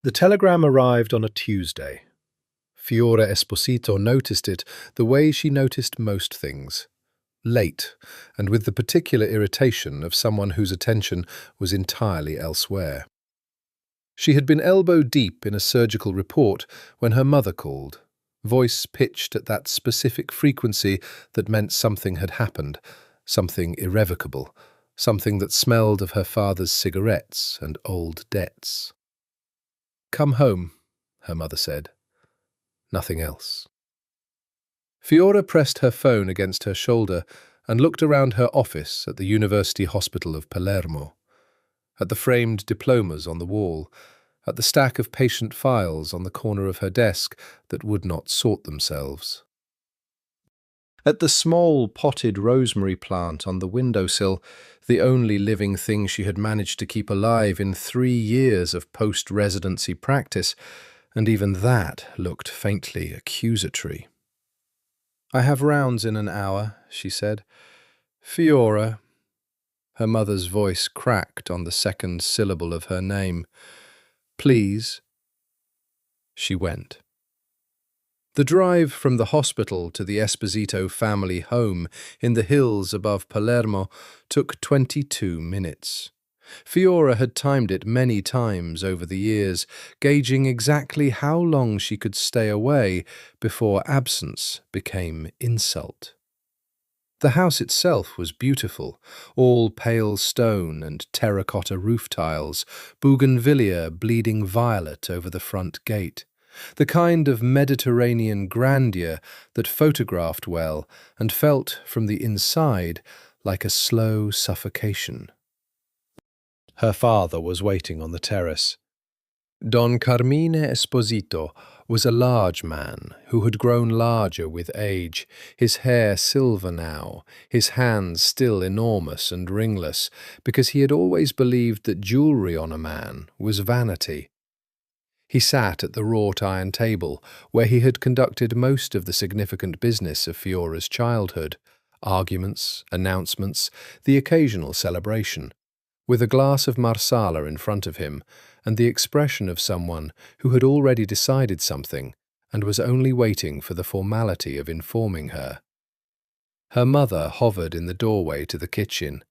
The telegram arrived on a Tuesday. Fiora Esposito noticed it the way she noticed most things. Late, and with the particular irritation of someone whose attention was entirely elsewhere. She had been elbow-deep in a surgical report when her mother called, voice pitched at that specific frequency that meant something had happened, something irrevocable, something that smelled of her father's cigarettes and old debts. "Come home," her mother said. Nothing else. Fiora pressed her phone against her shoulder and looked around her office at the University Hospital of Palermo, at the framed diplomas on the wall, at the stack of patient files on the corner of her desk that would not sort themselves, at the small potted rosemary plant on the windowsill, the only living thing she had managed to keep alive in 3 years of post-residency practice, and even that looked faintly accusatory. "I have rounds in an hour," she said. "Fiora." Her mother's voice cracked on the second syllable of her name. "Please." She went. The drive from the hospital to the Esposito family home in the hills above Palermo took 22 minutes. Fiora had timed it many times over the years, gauging exactly how long she could stay away before absence became insult. The house itself was beautiful, all pale stone and terracotta roof tiles, bougainvillea bleeding violet over the front gate. The kind of Mediterranean grandeur that photographed well and felt from the inside like a slow suffocation. Her father was waiting on the terrace. Don Carmine Esposito was a large man who had grown larger with age, his hair silver now, his hands still enormous and ringless, because he had always believed that jewellery on a man was vanity. He sat at the wrought iron table where he had conducted most of the significant business of Fiora's childhood, arguments, announcements, the occasional celebration, with a glass of marsala in front of him and the expression of someone who had already decided something and was only waiting for the formality of informing her. Her mother hovered in the doorway to the kitchen.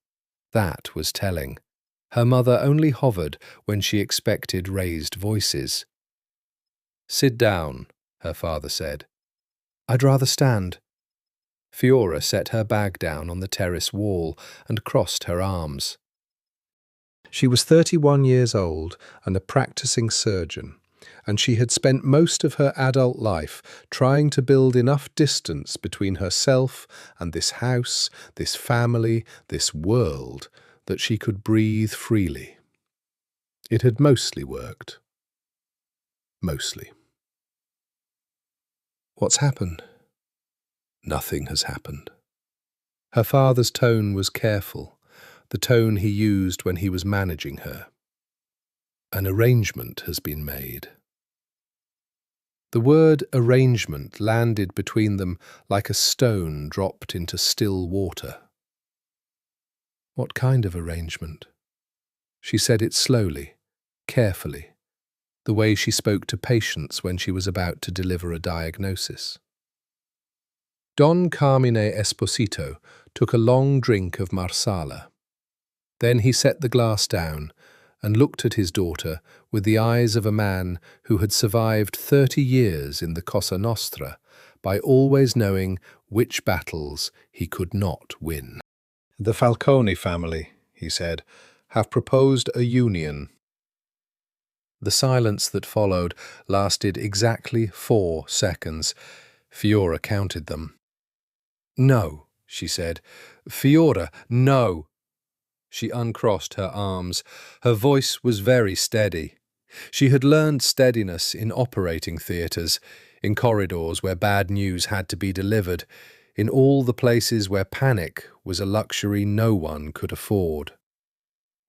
That was telling. Her mother only hovered when she expected raised voices. "Sit down," her father said. "I'd rather stand." Fiora set her bag down on the terrace wall and crossed her arms. She was 31 years old and a practicing surgeon, and she had spent most of her adult life trying to build enough distance between herself and this house, this family, this world, that she could breathe freely. It had mostly worked. Mostly. "What's happened?" "Nothing has happened." Her father's tone was careful, the tone he used when he was managing her. "An arrangement has been made." The word arrangement landed between them like a stone dropped into still water. "What kind of arrangement?" She said it slowly, carefully, the way she spoke to patients when she was about to deliver a diagnosis. Don Carmine Esposito took a long drink of marsala. Then he set the glass down and looked at his daughter with the eyes of a man who had survived 30 years in the Cosa Nostra by always knowing which battles he could not win. "The Falcone family," he said, "have proposed a union." The silence that followed lasted exactly 4 seconds. Fiora counted them. "No," she said. "Fiora, no." She uncrossed her arms. Her voice was very steady. She had learned steadiness in operating theatres, in corridors where bad news had to be delivered, in all the places where panic was a luxury no one could afford.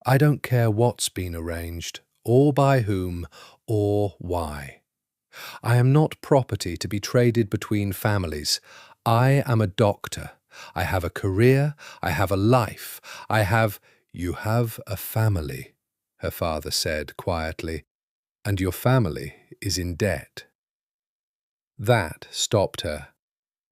"I don't care what's been arranged, or by whom, or why. I am not property to be traded between families. I am a doctor. I have a career, I have a life, "You have a family," her father said quietly, and your family is in debt." That stopped her.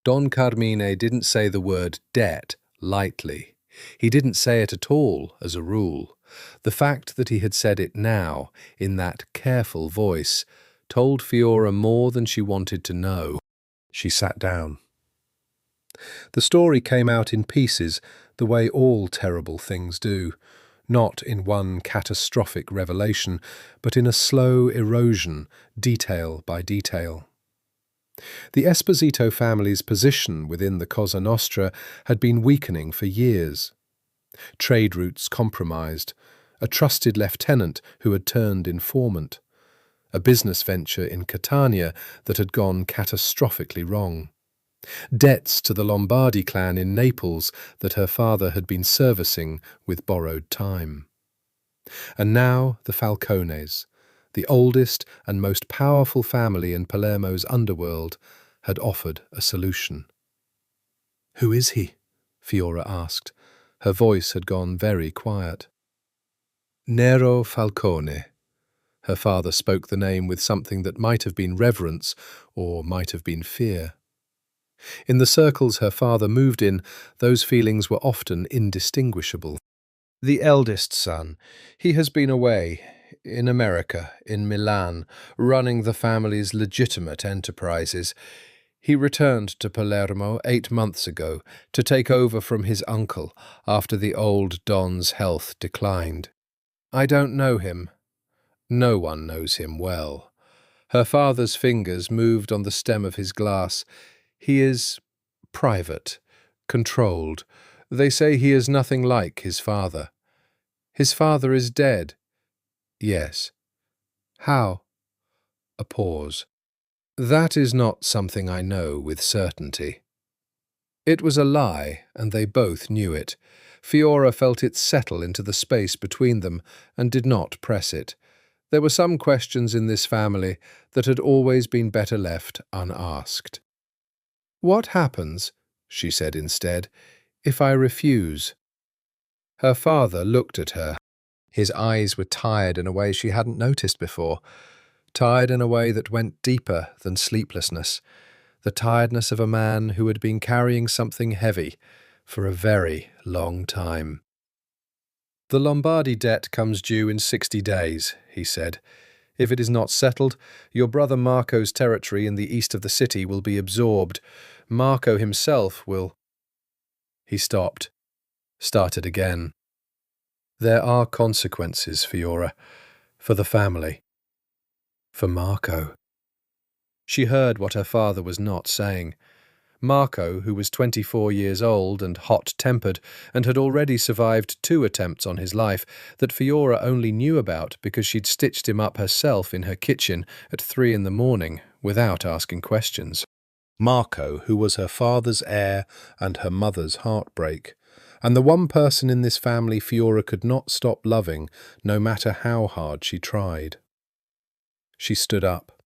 Don Carmine didn't say the word debt lightly. He didn't say it at all, as a rule. The fact that he had said it now, in that careful voice, told Fiora more than she wanted to know. She sat down. The story came out in pieces, the way all terrible things do, not in one catastrophic revelation, but in a slow erosion, detail by detail. The Esposito family's position within the Cosa Nostra had been weakening for years. Trade routes compromised, a trusted lieutenant who had turned informant, a business venture in Catania that had gone catastrophically wrong, debts to the Lombardi clan in Naples that her father had been servicing with borrowed time. And now the Falcones, the oldest and most powerful family in Palermo's underworld, had offered a solution. "Who is he?" Fiora asked. Her voice had gone very quiet. "Nero Falcone." Her father spoke the name with something that might have been reverence or might have been fear. In the circles her father moved in, those feelings were often indistinguishable. "The eldest son. He has been away, in America, in Milan, running the family's legitimate enterprises. He returned to Palermo 8 months ago to take over from his uncle after the old Don's health declined. I don't know him. No one knows him well." Her father's fingers moved on the stem of his glass. "He is private, controlled. They say he is nothing like his father." "His father is dead?" "Yes." "How?" A pause. "That is not something I know with certainty." It was a lie, and they both knew it. Fiora felt it settle into the space between them and did not press it. There were some questions in this family that had always been better left unasked. "What happens," she said instead, "if I refuse?" Her father looked at her. His eyes were tired in a way she hadn't noticed before, tired in a way that went deeper than sleeplessness, the tiredness of a man who had been carrying something heavy for a very long time. "The Lombardi debt comes due in 60 days, he said. "If it is not settled, your brother Marco's territory in the east of the city will be absorbed. Marco himself will—" He stopped, started again. "There are consequences, Fiora, for the family, for Marco." She heard what her father was not saying. Marco, who was 24 years old and hot-tempered and had already survived 2 attempts on his life that Fiora only knew about because she'd stitched him up herself in her kitchen at 3 in the morning without asking questions. Marco, who was her father's heir and her mother's heartbreak, and the one person in this family Fiora could not stop loving, no matter how hard she tried. She stood up.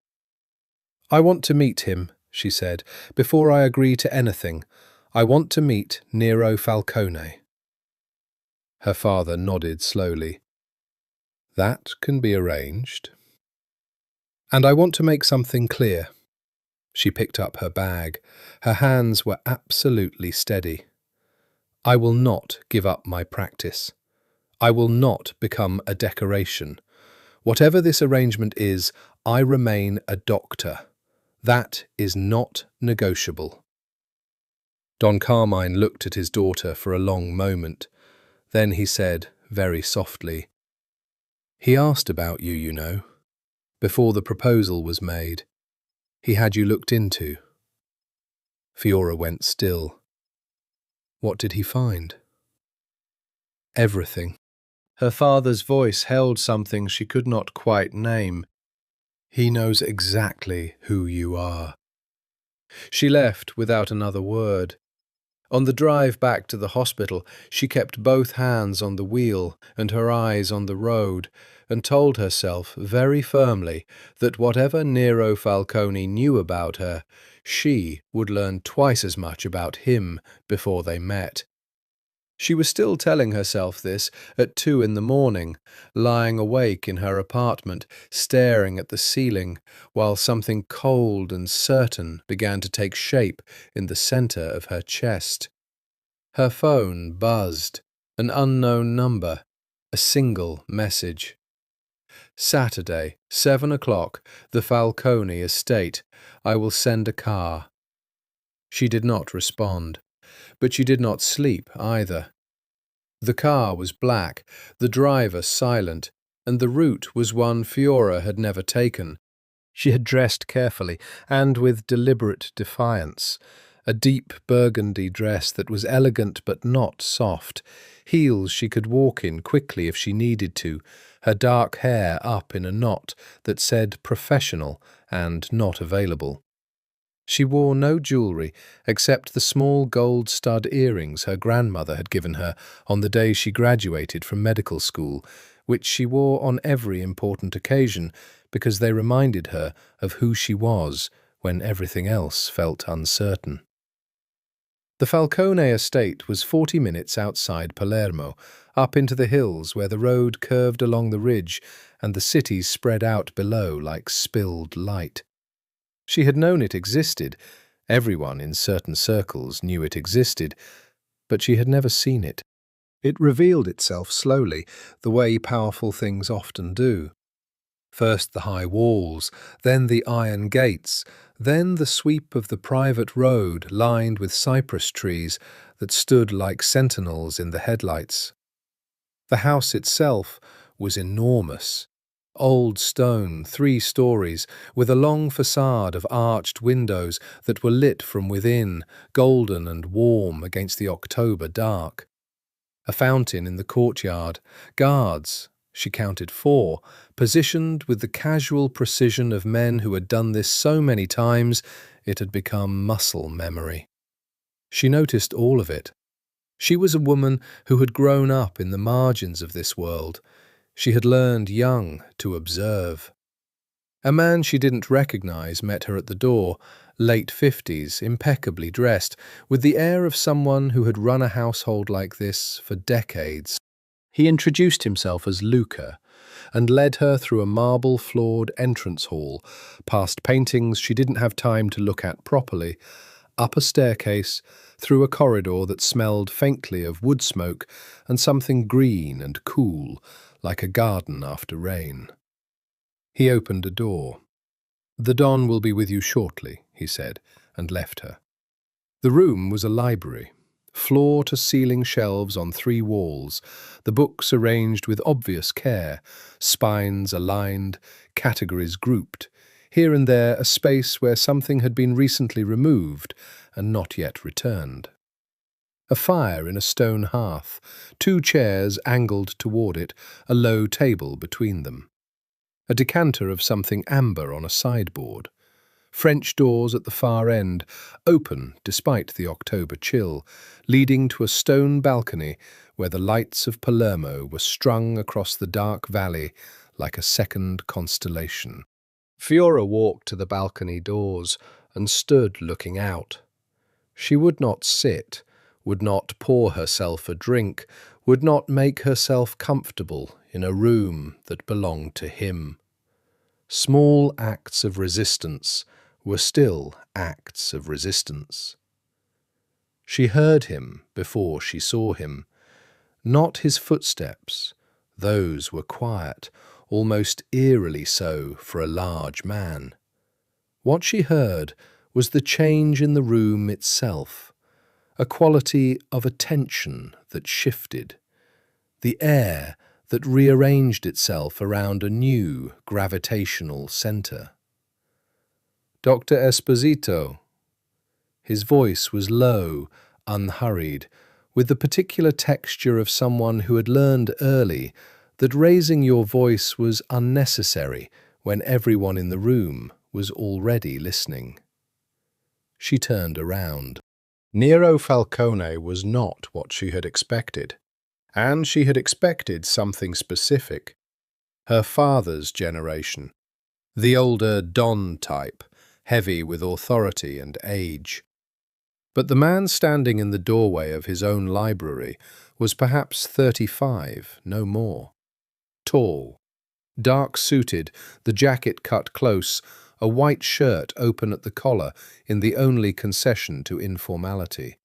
"I want to meet him," she said, "before I agree to anything. I want to meet Nero Falcone." Her father nodded slowly. "That can be arranged. And I want to make something clear." She picked up her bag. Her hands were absolutely steady. "I will not give up my practice. I will not become a decoration. Whatever this arrangement is, I remain a doctor. That is not negotiable." Don Carmine looked at his daughter for a long moment. Then he said, very softly, "He asked about you, you know, before the proposal was made. He had you looked into." Fiora went still. "What did he find?" "Everything." Her father's voice held something she could not quite name. "He knows exactly who you are." She left without another word. On the drive back to the hospital, she kept both hands on the wheel and her eyes on the road, and told herself very firmly that whatever Nero Falcone knew about her, she would learn twice as much about him before they met. She was still telling herself this at 2 in the morning, lying awake in her apartment, staring at the ceiling, while something cold and certain began to take shape in the centre of her chest. Her phone buzzed, an unknown number, a single message. Saturday, 7 o'clock, the Falcone estate. I will send a car. She did not respond, but she did not sleep either. The car was black, the driver silent, and the route was one Fiora had never taken. She had dressed carefully and with deliberate defiance. A deep burgundy dress that was elegant but not soft, heels she could walk in quickly if she needed to, her dark hair up in a knot that said professional and not available. She wore no jewellery except the small gold stud earrings her grandmother had given her on the day she graduated from medical school, which she wore on every important occasion because they reminded her of who she was when everything else felt uncertain. The Falcone estate was 40 minutes outside Palermo, up into the hills where the road curved along the ridge and the city spread out below like spilled light. She had known it existed. Everyone in certain circles knew it existed, but she had never seen it. It revealed itself slowly, the way powerful things often do. First the high walls, then the iron gates, then the sweep of the private road lined with cypress trees that stood like sentinels in the headlights. The house itself was enormous. Old stone, 3 stories, with a long facade of arched windows that were lit from within, golden and warm against the October dark. A fountain in the courtyard, guards, she counted 4, positioned with the casual precision of men who had done this so many times it had become muscle memory. She noticed all of it. She was a woman who had grown up in the margins of this world. She had learned young to observe. A man she didn't recognize met her at the door, late 50s, impeccably dressed, with the air of someone who had run a household like this for decades. He introduced himself as Luca and led her through a marble-floored entrance hall, past paintings she didn't have time to look at properly, up a staircase, through a corridor that smelled faintly of wood smoke and something green and cool, like a garden after rain. He opened a door. "The Don will be with you shortly," he said, and left her. The room was a library, floor-to-ceiling shelves on 3 walls, the books arranged with obvious care, spines aligned, categories grouped, here and there a space where something had been recently removed and not yet returned. A fire in a stone hearth, 2 chairs angled toward it, a low table between them. A decanter of something amber on a sideboard. French doors at the far end, open despite the October chill, leading to a stone balcony where the lights of Palermo were strung across the dark valley like a second constellation. Fiora walked to the balcony doors and stood looking out. She would not sit, would not pour herself a drink, would not make herself comfortable in a room that belonged to him. Small acts of resistance were still acts of resistance. She heard him before she saw him. Not his footsteps. Those were quiet, almost eerily so for a large man. What she heard was the change in the room itself, a quality of attention that shifted, the air that rearranged itself around a new gravitational centre. "Dr. Esposito." His voice was low, unhurried, with the particular texture of someone who had learned early that raising your voice was unnecessary when everyone in the room was already listening. She turned around. Nero Falcone was not what she had expected, and she had expected something specific. Her father's generation, the older Don type, heavy with authority and age. But the man standing in the doorway of his own library was perhaps 35, no more. Tall, dark-suited, the jacket cut close, a white shirt open at the collar in the only concession to informality.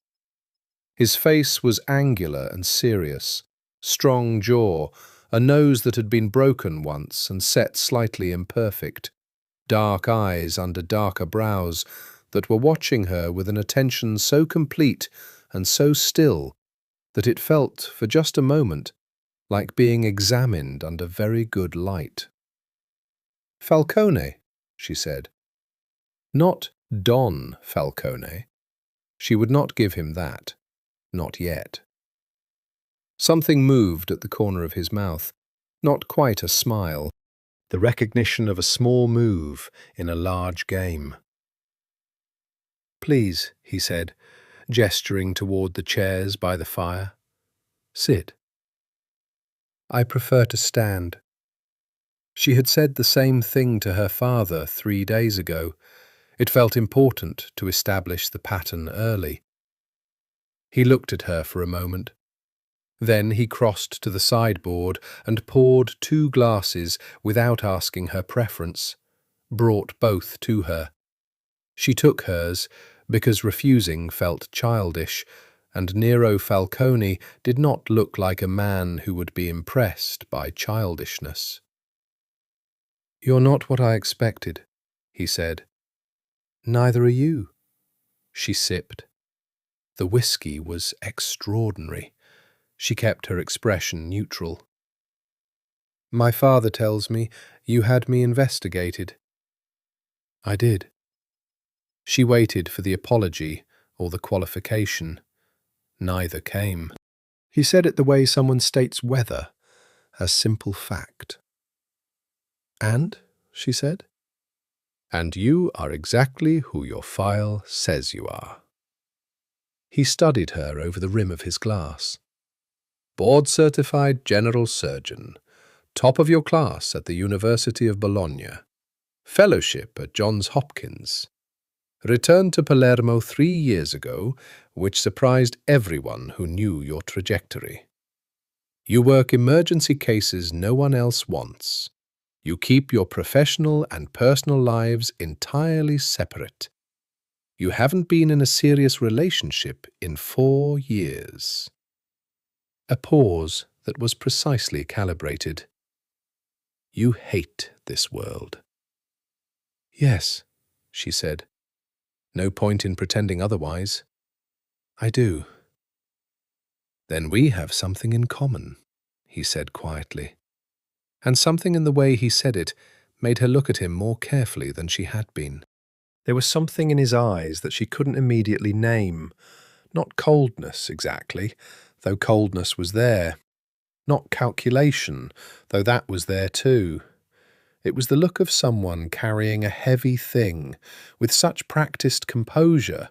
His face was angular and serious, strong jaw, a nose that had been broken once and set slightly imperfect, dark eyes under darker brows that were watching her with an attention so complete and so still that it felt, for just a moment, like being examined under very good light. "Falcone," she said. Not Don Falcone. She would not give him that. Not yet. Something moved at the corner of his mouth, not quite a smile, the recognition of a small move in a large game. "Please," he said, gesturing toward the chairs by the fire. "Sit." "I prefer to stand." She had said the same thing to her father 3 days ago. It felt important to establish the pattern early. He looked at her for a moment. Then he crossed to the sideboard and poured 2 glasses without asking her preference, brought both to her. She took hers, because refusing felt childish, and Nero Falcone did not look like a man who would be impressed by childishness. "You're not what I expected," he said. "Neither are you." She sipped. The whiskey was extraordinary. She kept her expression neutral. "My father tells me you had me investigated." "I did." She waited for the apology or the qualification. Neither came. He said it the way someone states weather, a simple fact. "And?" she said. "And you are exactly who your file says you are." He studied her over the rim of his glass. "Board-certified general surgeon, top of your class at the University of Bologna, fellowship at Johns Hopkins, returned to Palermo 3 years ago, which surprised everyone who knew your trajectory. You work emergency cases no one else wants. You keep your professional and personal lives entirely separate. You haven't been in a serious relationship in 4 years. A pause that was precisely calibrated. You hate this world. Yes, she said. No point in pretending otherwise. I do. Then we have something in common, he said quietly. And something in the way he said it made her look at him more carefully than she had been. There was something in his eyes that she couldn't immediately name. Not coldness, exactly, though coldness was there. Not calculation, though that was there too. It was the look of someone carrying a heavy thing with such practiced composure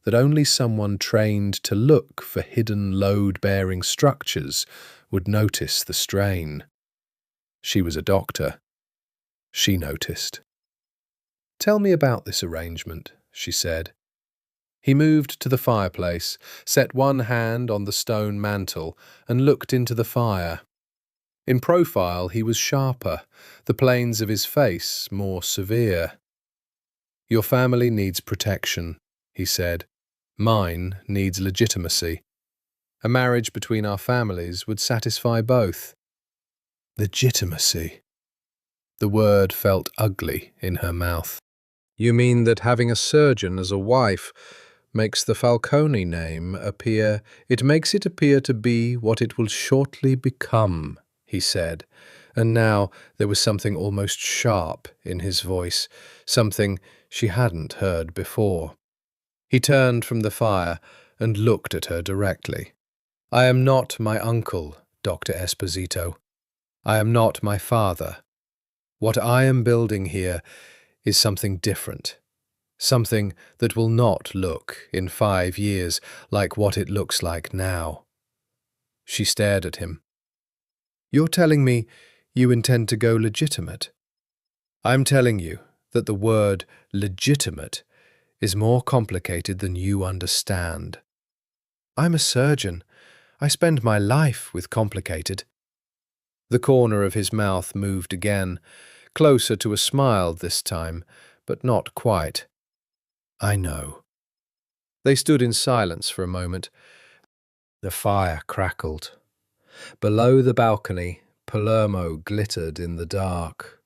that only someone trained to look for hidden load-bearing structures would notice the strain. She was a doctor. She noticed. "Tell me about this arrangement," she said. He moved to the fireplace, set one hand on the stone mantel, and looked into the fire. In profile he was sharper, the planes of his face more severe. "Your family needs protection," he said. "Mine needs legitimacy. A marriage between our families would satisfy both." Legitimacy. The word felt ugly in her mouth. "You mean that having a surgeon as a wife makes the Falcone name appear— It makes it appear to be what it will shortly become," he said, and now there was something almost sharp in his voice, something she hadn't heard before. He turned from the fire and looked at her directly. "I am not my uncle, Dr. Esposito. I am not my father. What I am building here is something different, something that will not look, in 5 years, like what it looks like now." She stared at him. "You're telling me you intend to go legitimate?" "I'm telling you that the word legitimate is more complicated than you understand." "I'm a surgeon. I spend my life with complicated. The corner of his mouth moved again, closer to a smile this time, but not quite. I know. They stood in silence for a moment. The fire crackled. Below the balcony, Palermo glittered in the dark.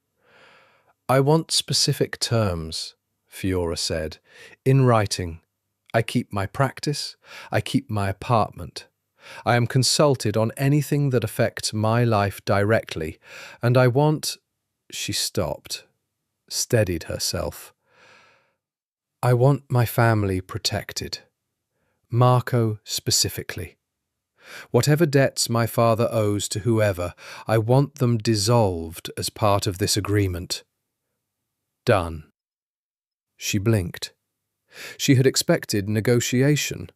I want specific terms, Fiora said, in writing. I keep my practice, I keep my apartment. I am consulted on anything that affects my life directly, and I want— She stopped, steadied herself. I want my family protected. Marco specifically. Whatever debts my father owes to whoever, I want them dissolved as part of this agreement. Done. She blinked. She had expected negotiation.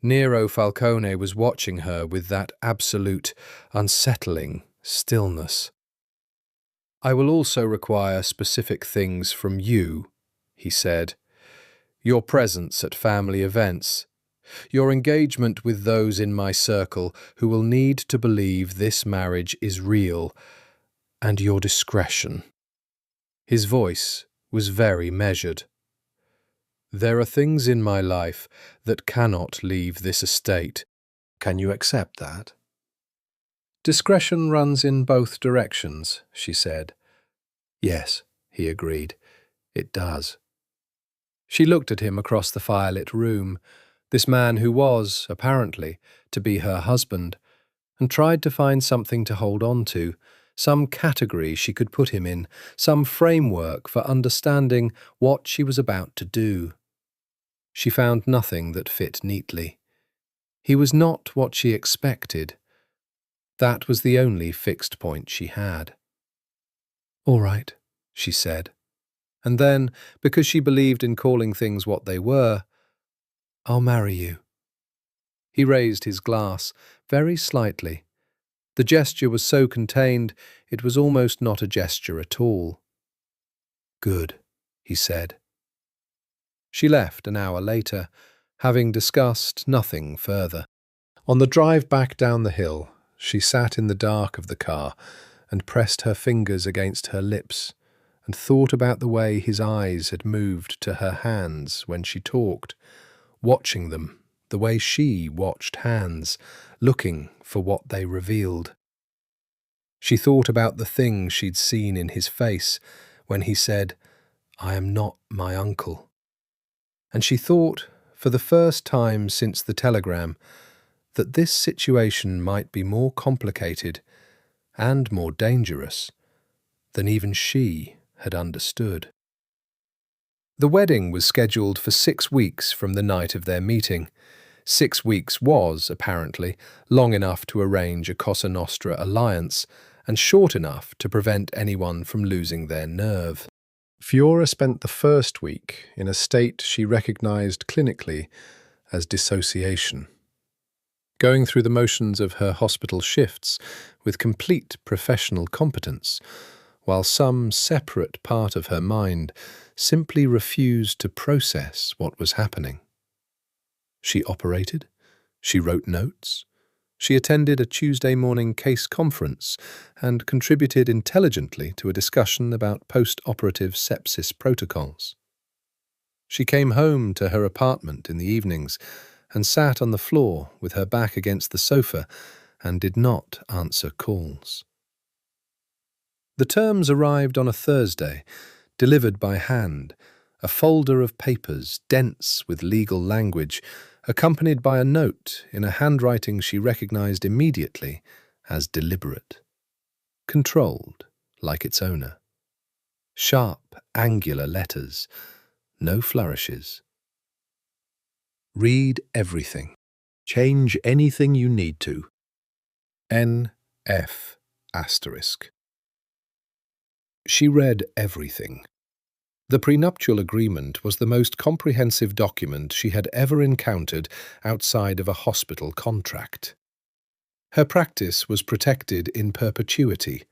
Nero Falcone was watching her with that absolute, unsettling stillness. I will also require specific things from you, he said. Your presence at family events. Your engagement with those in my circle who will need to believe this marriage is real, and your discretion. His voice was very measured. There are things in my life that cannot leave this estate. Can you accept that? Discretion runs in both directions, she said. Yes, he agreed. It does. She looked at him across the firelit room, this man who was, apparently, to be her husband, and tried to find something to hold on to, some category she could put him in, some framework for understanding what she was about to do. She found nothing that fit neatly. He was not what she expected. That was the only fixed point she had. All right, she said. And then, because she believed in calling things what they were, I'll marry you. He raised his glass, very slightly. The gesture was so contained, it was almost not a gesture at all. Good, he said. She left an hour later, having discussed nothing further. On the drive back down the hill, she sat in the dark of the car and pressed her fingers against her lips and thought about the way his eyes had moved to her hands when she talked, watching them the way she watched hands, looking for what they revealed. She thought about the things she'd seen in his face when he said, I am not my uncle. And she thought, for the first time since the telegram, that this situation might be more complicated and more dangerous than even she had understood. The wedding was scheduled for 6 weeks from the night of their meeting. 6 weeks was, apparently, long enough to arrange a Cosa Nostra alliance and short enough to prevent anyone from losing their nerve. Fiora spent the first week in a state she recognized clinically as dissociation, going through the motions of her hospital shifts with complete professional competence, while some separate part of her mind simply refused to process what was happening. She operated, she wrote notes, she attended a Tuesday morning case conference and contributed intelligently to a discussion about post-operative sepsis protocols. She came home to her apartment in the evenings and sat on the floor with her back against the sofa and did not answer calls. The terms arrived on a Thursday, delivered by hand, a folder of papers dense with legal language, accompanied by a note in a handwriting she recognized immediately as deliberate, controlled like its owner. Sharp, angular letters, no flourishes. Read everything. Change anything you need to. N.F. Asterisk. She read everything. The prenuptial agreement was the most comprehensive document she had ever encountered outside of a hospital contract. Her practice was protected in perpetuity.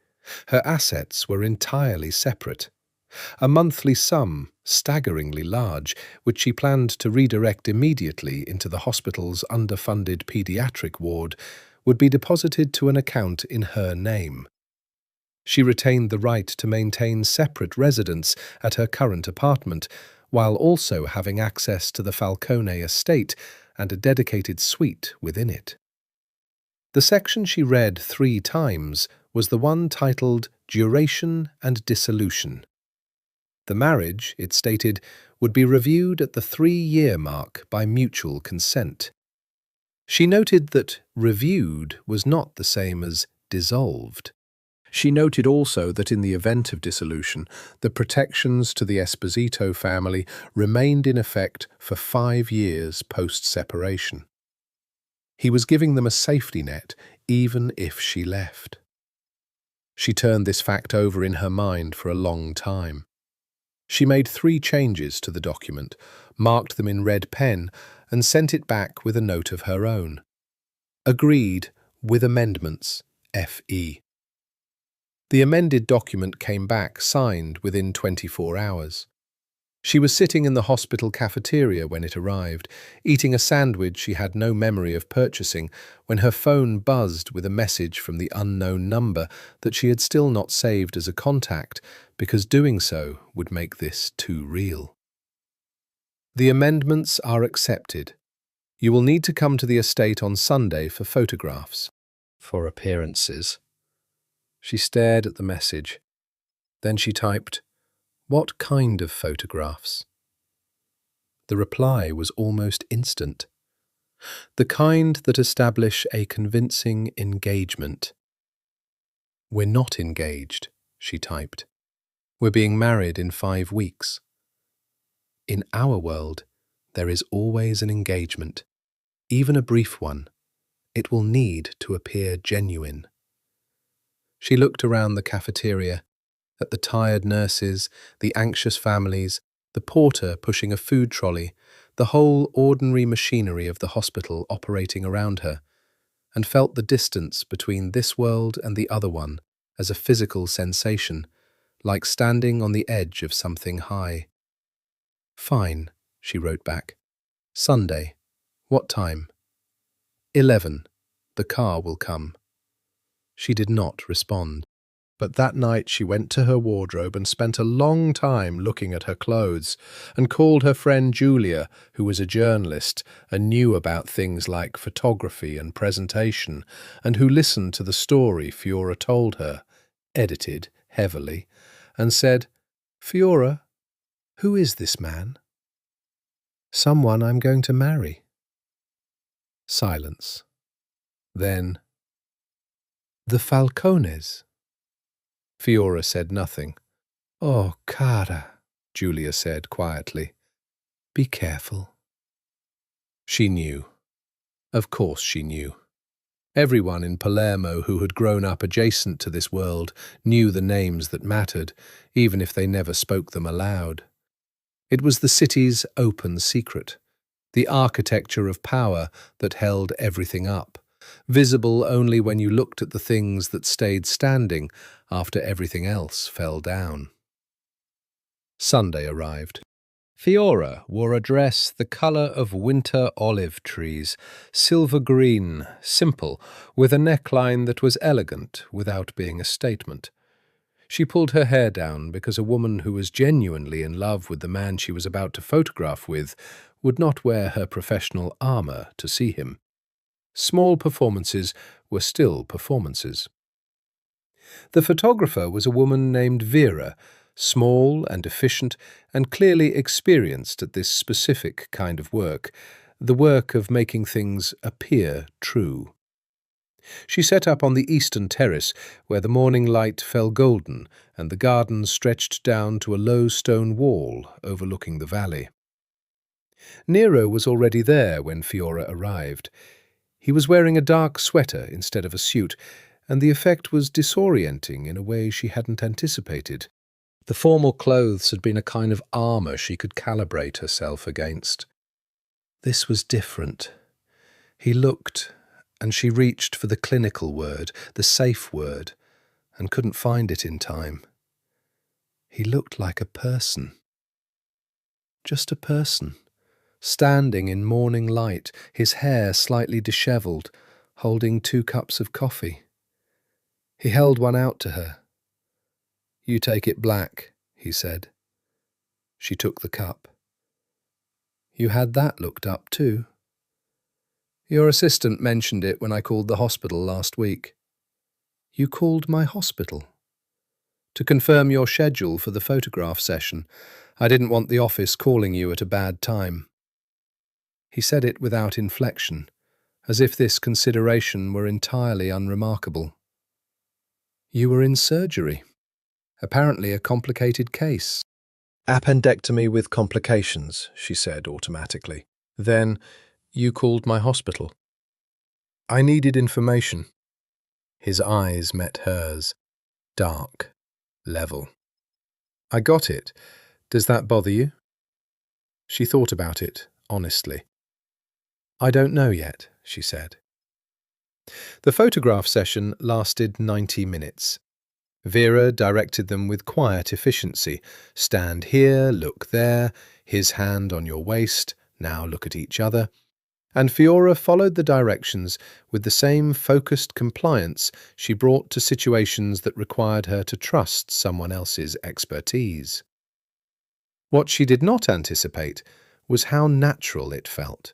Her assets were entirely separate. A monthly sum, staggeringly large, which she planned to redirect immediately into the hospital's underfunded paediatric ward, would be deposited to an account in her name. She retained the right to maintain separate residence at her current apartment, while also having access to the Falcone estate and a dedicated suite within it. The section she read 3 times was the one titled Duration and Dissolution. The marriage, it stated, would be reviewed at the 3-year mark by mutual consent. She noted that reviewed was not the same as dissolved. She noted also that in the event of dissolution, the protections to the Esposito family remained in effect for 5 years post-separation. He was giving them a safety net even if she left. She turned this fact over in her mind for a long time. She made 3 changes to the document, marked them in red pen, and sent it back with a note of her own. Agreed, with amendments, F.E. The amended document came back signed within 24 hours. She was sitting in the hospital cafeteria when it arrived, eating a sandwich she had no memory of purchasing, when her phone buzzed with a message from the unknown number that she had still not saved as a contact, because doing so would make this too real. The amendments are accepted. You will need to come to the estate on Sunday for photographs. For appearances. She stared at the message. Then she typed, "What kind of photographs?" The reply was almost instant. "The kind that establish a convincing engagement." "We're not engaged," she typed. "We're being married in 5 weeks." In our world, there is always an engagement, even a brief one. It will need to appear genuine. She looked around the cafeteria, at the tired nurses, the anxious families, the porter pushing a food trolley, the whole ordinary machinery of the hospital operating around her, and felt the distance between this world and the other one as a physical sensation, like standing on the edge of something high. "Fine," she wrote back. "Sunday. What time?" 11. The car will come." She did not respond. But that night she went to her wardrobe and spent a long time looking at her clothes, and called her friend Julia, who was a journalist and knew about things like photography and presentation, and who listened to the story Fiora told her, edited heavily, and said, "Fiora, who is this man?" "Someone I'm going to marry." Silence. Then, "The Falcones." Fiora said nothing. "Oh, cara," Julia said quietly. "Be careful." She knew. Of course she knew. Everyone in Palermo who had grown up adjacent to this world knew the names that mattered, even if they never spoke them aloud. It was the city's open secret, the architecture of power that held everything up, visible only when you looked at the things that stayed standing after everything else fell down. Sunday arrived. Fiora wore a dress the colour of winter olive trees, silver green, simple, with a neckline that was elegant without being a statement. She pulled her hair down because a woman who was genuinely in love with the man she was about to photograph with would not wear her professional armour to see him. Small performances were still performances. The photographer was a woman named Vera, small and efficient and clearly experienced at this specific kind of work, the work of making things appear true. She set up on the eastern terrace where the morning light fell golden and the garden stretched down to a low stone wall overlooking the valley. Nero was already there when Fiora arrived. He was wearing a dark sweater instead of a suit, and the effect was disorienting in a way she hadn't anticipated. The formal clothes had been a kind of armour she could calibrate herself against. This was different. He looked, and she reached for the clinical word, the safe word, and couldn't find it in time. He looked like a person. Just a person, standing in morning light, his hair slightly dishevelled, holding 2 cups of coffee. He held one out to her. "You take it black," he said. She took the cup. "You had that looked up too?" "Your assistant mentioned it when I called the hospital last week." "You called my hospital?" "To confirm your schedule for the photograph session. I didn't want the office calling you at a bad time." He said it without inflection, as if this consideration were entirely unremarkable. "You were in surgery. Apparently a complicated case." "Appendectomy with complications," she said automatically. "Then, you called my hospital." "I needed information." His eyes met hers, dark, level. "I got it. Does that bother you?" She thought about it, honestly. "I don't know yet," she said. The photograph session lasted 90 minutes. Vera directed them with quiet efficiency. Stand here, look there, his hand on your waist, now look at each other. And Fiora followed the directions with the same focused compliance she brought to situations that required her to trust someone else's expertise. What she did not anticipate was how natural it felt.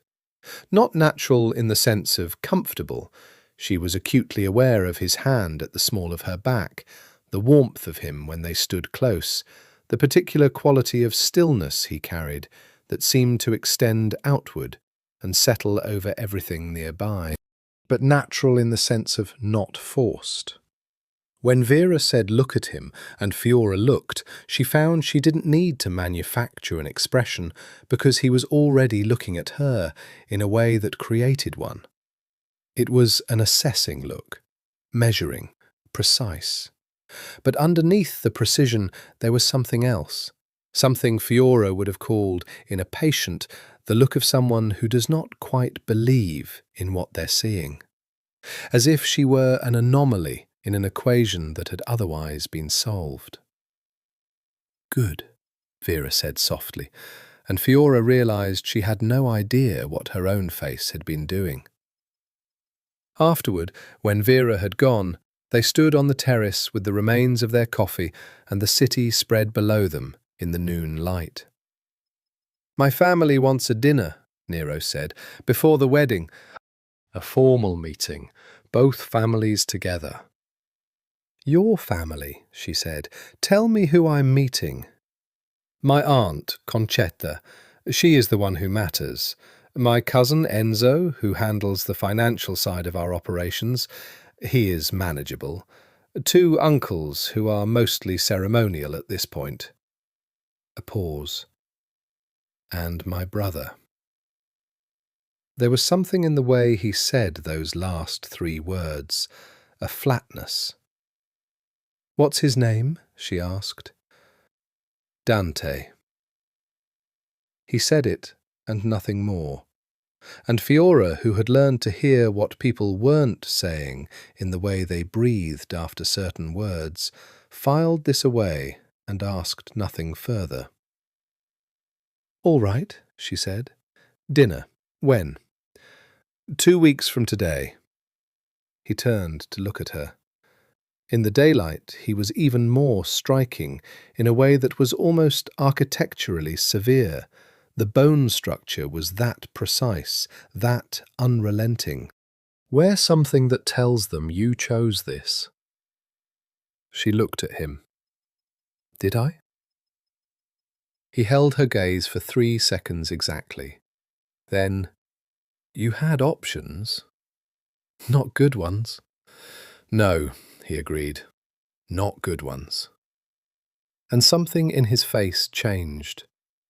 Not natural in the sense of comfortable. She was acutely aware of his hand at the small of her back, the warmth of him when they stood close, the particular quality of stillness he carried that seemed to extend outward and settle over everything nearby, but natural in the sense of not forced. When Vera said look at him and Fiora looked, she found she didn't need to manufacture an expression because he was already looking at her in a way that created one. It was an assessing look, measuring, precise. But underneath the precision there was something else, something Fiora would have called, in a patient, the look of someone who does not quite believe in what they're seeing. As if she were an anomaly in an equation that had otherwise been solved. "Good," Vera said softly, and Fiora realized she had no idea what her own face had been doing. Afterward, when Vera had gone, they stood on the terrace with the remains of their coffee and the city spread below them in the noon light. "My family wants a dinner," Nero said, "before the wedding. A formal meeting, both families together." "Your family," she said. "Tell me who I'm meeting." "My aunt, Concetta. She is the one who matters. My cousin Enzo, who handles the financial side of our operations. He is manageable. 2 uncles who are mostly ceremonial at this point." A pause. "And my brother." There was something in the way he said those last 3 words, a flatness. "What's his name?" she asked. "Dante." He said it, and nothing more. And Fiora, who had learned to hear what people weren't saying in the way they breathed after certain words, filed this away and asked nothing further. "All right," she said. "Dinner. When?" 2 weeks from today." He turned to look at her. In the daylight, he was even more striking, in a way that was almost architecturally severe. The bone structure was that precise, that unrelenting. Wear something that tells them you chose this. She looked at him. "Did I?" He held her gaze for 3 seconds exactly. Then, "You had options. Not good ones." "No," he agreed. "Not good ones." And something in his face changed.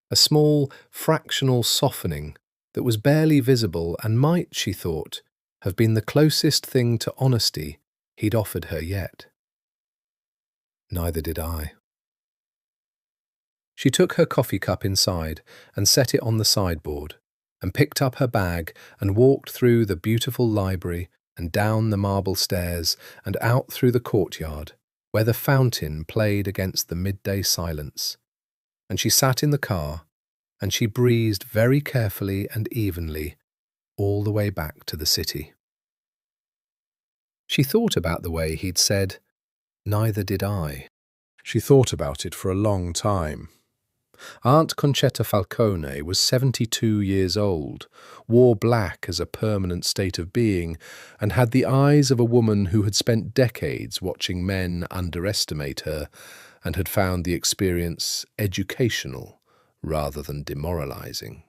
A small, fractional softening that was barely visible and might, she thought, have been the closest thing to honesty he'd offered her yet. Neither did I. She took her coffee cup inside and set it on the sideboard, and picked up her bag and walked through the beautiful library and down the marble stairs and out through the courtyard, where the fountain played against the midday silence, and she sat in the car, and she breezed very carefully and evenly all the way back to the city. She thought about the way he'd said, "Neither did I." She thought about it for a long time. Aunt Concetta Falcone was 72 years old, wore black as a permanent state of being, and had the eyes of a woman who had spent decades watching men underestimate her and had found the experience educational rather than demoralizing.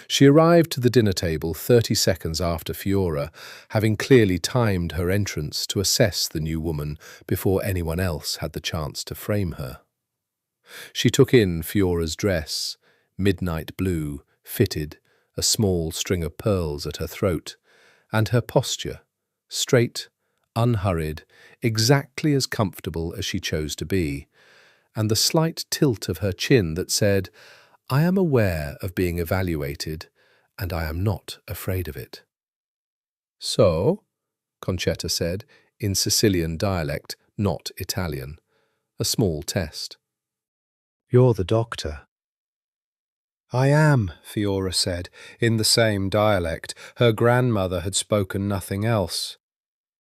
She arrived to the dinner table 30 seconds after Fiora, having clearly timed her entrance to assess the new woman before anyone else had the chance to frame her. She took in Fiora's dress, midnight blue, fitted, a small string of pearls at her throat, and her posture, straight, unhurried, exactly as comfortable as she chose to be, and the slight tilt of her chin that said, "I am aware of being evaluated, and I am not afraid of it." "So?" Concetta said, in Sicilian dialect, not Italian. A small test. "You're the doctor." "I am," Fiora said, in the same dialect. Her grandmother had spoken nothing else.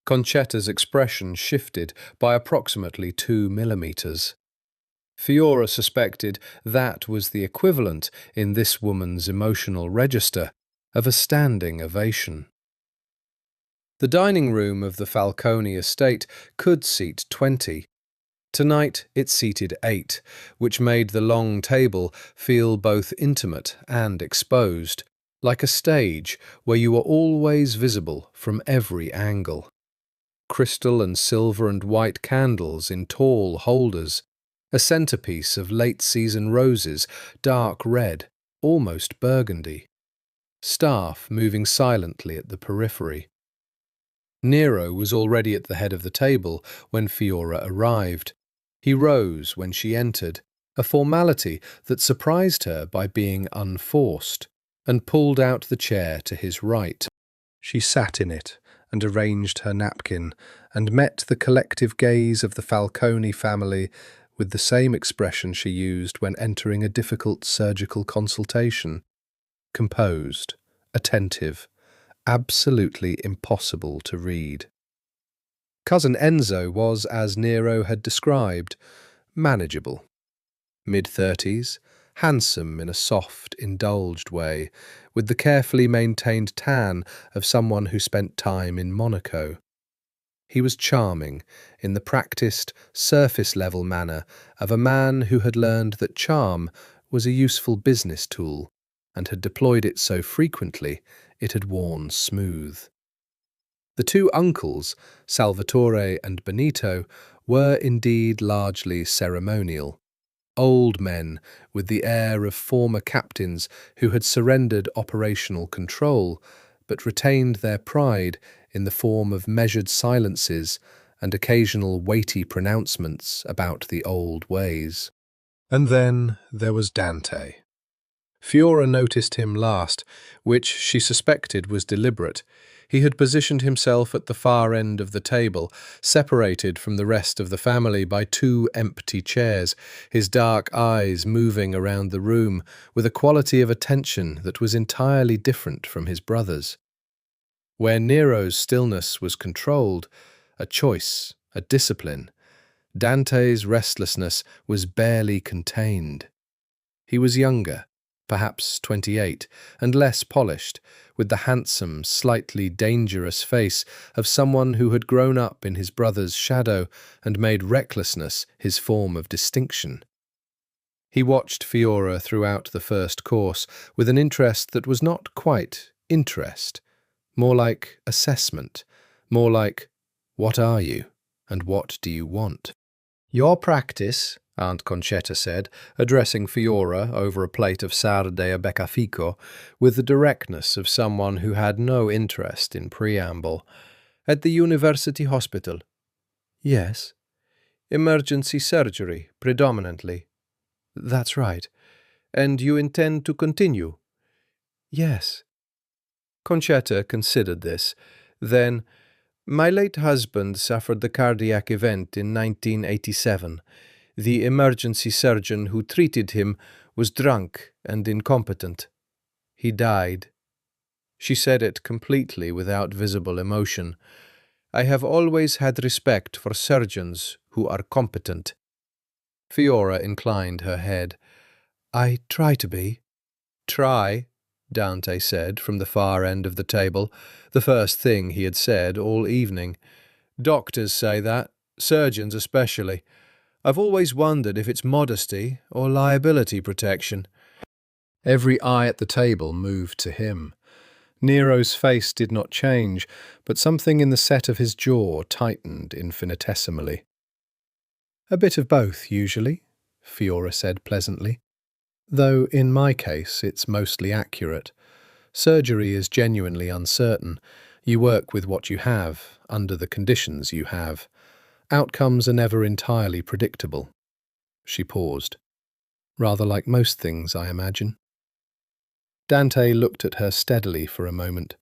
Concetta's expression shifted by approximately 2 millimeters. Fiora suspected that was the equivalent, in this woman's emotional register, of a standing ovation. The dining room of the Falcone estate could seat 20. Tonight it seated 8, which made the long table feel both intimate and exposed, like a stage where you were always visible from every angle. Crystal and silver and white candles in tall holders, a centerpiece of late-season roses, dark red, almost burgundy. Staff moving silently at the periphery. Nero was already at the head of the table when Fiora arrived. He rose when she entered, a formality that surprised her by being unforced, and pulled out the chair to his right. She sat in it and arranged her napkin, and met the collective gaze of the Falcone family with the same expression she used when entering a difficult surgical consultation. Composed, attentive, absolutely impossible to read. Cousin Enzo was, as Nero had described, manageable. Mid-30s, handsome in a soft, indulged way, with the carefully maintained tan of someone who spent time in Monaco. He was charming in the practiced, surface-level manner of a man who had learned that charm was a useful business tool and had deployed it so frequently it had worn smooth. The two uncles, Salvatore and Benito, were indeed largely ceremonial. Old men with the air of former captains who had surrendered operational control, but retained their pride in the form of measured silences and occasional weighty pronouncements about the old ways. And then there was Dante. Fiora noticed him last, which she suspected was deliberate. He had positioned himself at the far end of the table, separated from the rest of the family by 2 empty chairs, his dark eyes moving around the room with a quality of attention that was entirely different from his brother's. Where Nero's stillness was controlled, a choice, a discipline, Dante's restlessness was barely contained. He was younger, perhaps 28, and less polished, with the handsome, slightly dangerous face of someone who had grown up in his brother's shadow and made recklessness his form of distinction. He watched Fiora throughout the first course with an interest that was not quite interest, more like assessment, more like, what are you, and what do you want? Your practice, Aunt Concetta said, addressing Fiora over a plate of sarde a beccafico, with the directness of someone who had no interest in preamble. At the university hospital. Yes. Emergency surgery, predominantly. That's right. And you intend to continue? Yes. Concetta considered this. Then, My late husband suffered the cardiac event in 1987. The emergency surgeon who treated him was drunk and incompetent. He died. She said it completely without visible emotion. I have always had respect for surgeons who are competent. Fiora inclined her head. I try to be. Try, Dante said from the far end of the table, the first thing he had said all evening. Doctors say that, surgeons especially. I've always wondered if it's modesty or liability protection. Every eye at the table moved to him. Nero's face did not change, but something in the set of his jaw tightened infinitesimally. A bit of both, usually, Fiora said pleasantly. Though in my case it's mostly accurate. Surgery is genuinely uncertain. You work with what you have, under the conditions you have. Outcomes are never entirely predictable. She paused. Rather like most things, I imagine. Dante looked at her steadily for a moment.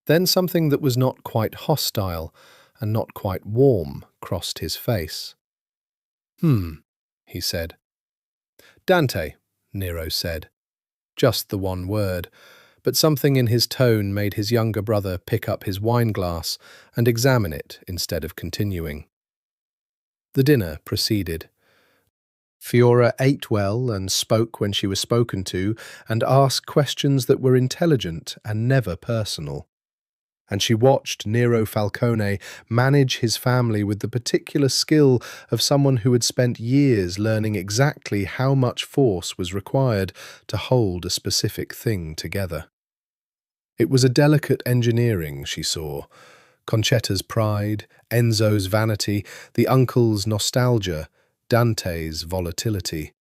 Then something that was not quite hostile and not quite warm crossed his face. He said. Dante, Nero said. Just the one word, but something in his tone made his younger brother pick up his wineglass and examine it instead of continuing. The dinner proceeded. Fiora ate well and spoke when she was spoken to and asked questions that were intelligent and never personal. And she watched Nero Falcone manage his family with the particular skill of someone who had spent years learning exactly how much force was required to hold a specific thing together. It was a delicate engineering she saw. Concetta's pride, Enzo's vanity, the uncle's nostalgia, Dante's volatility,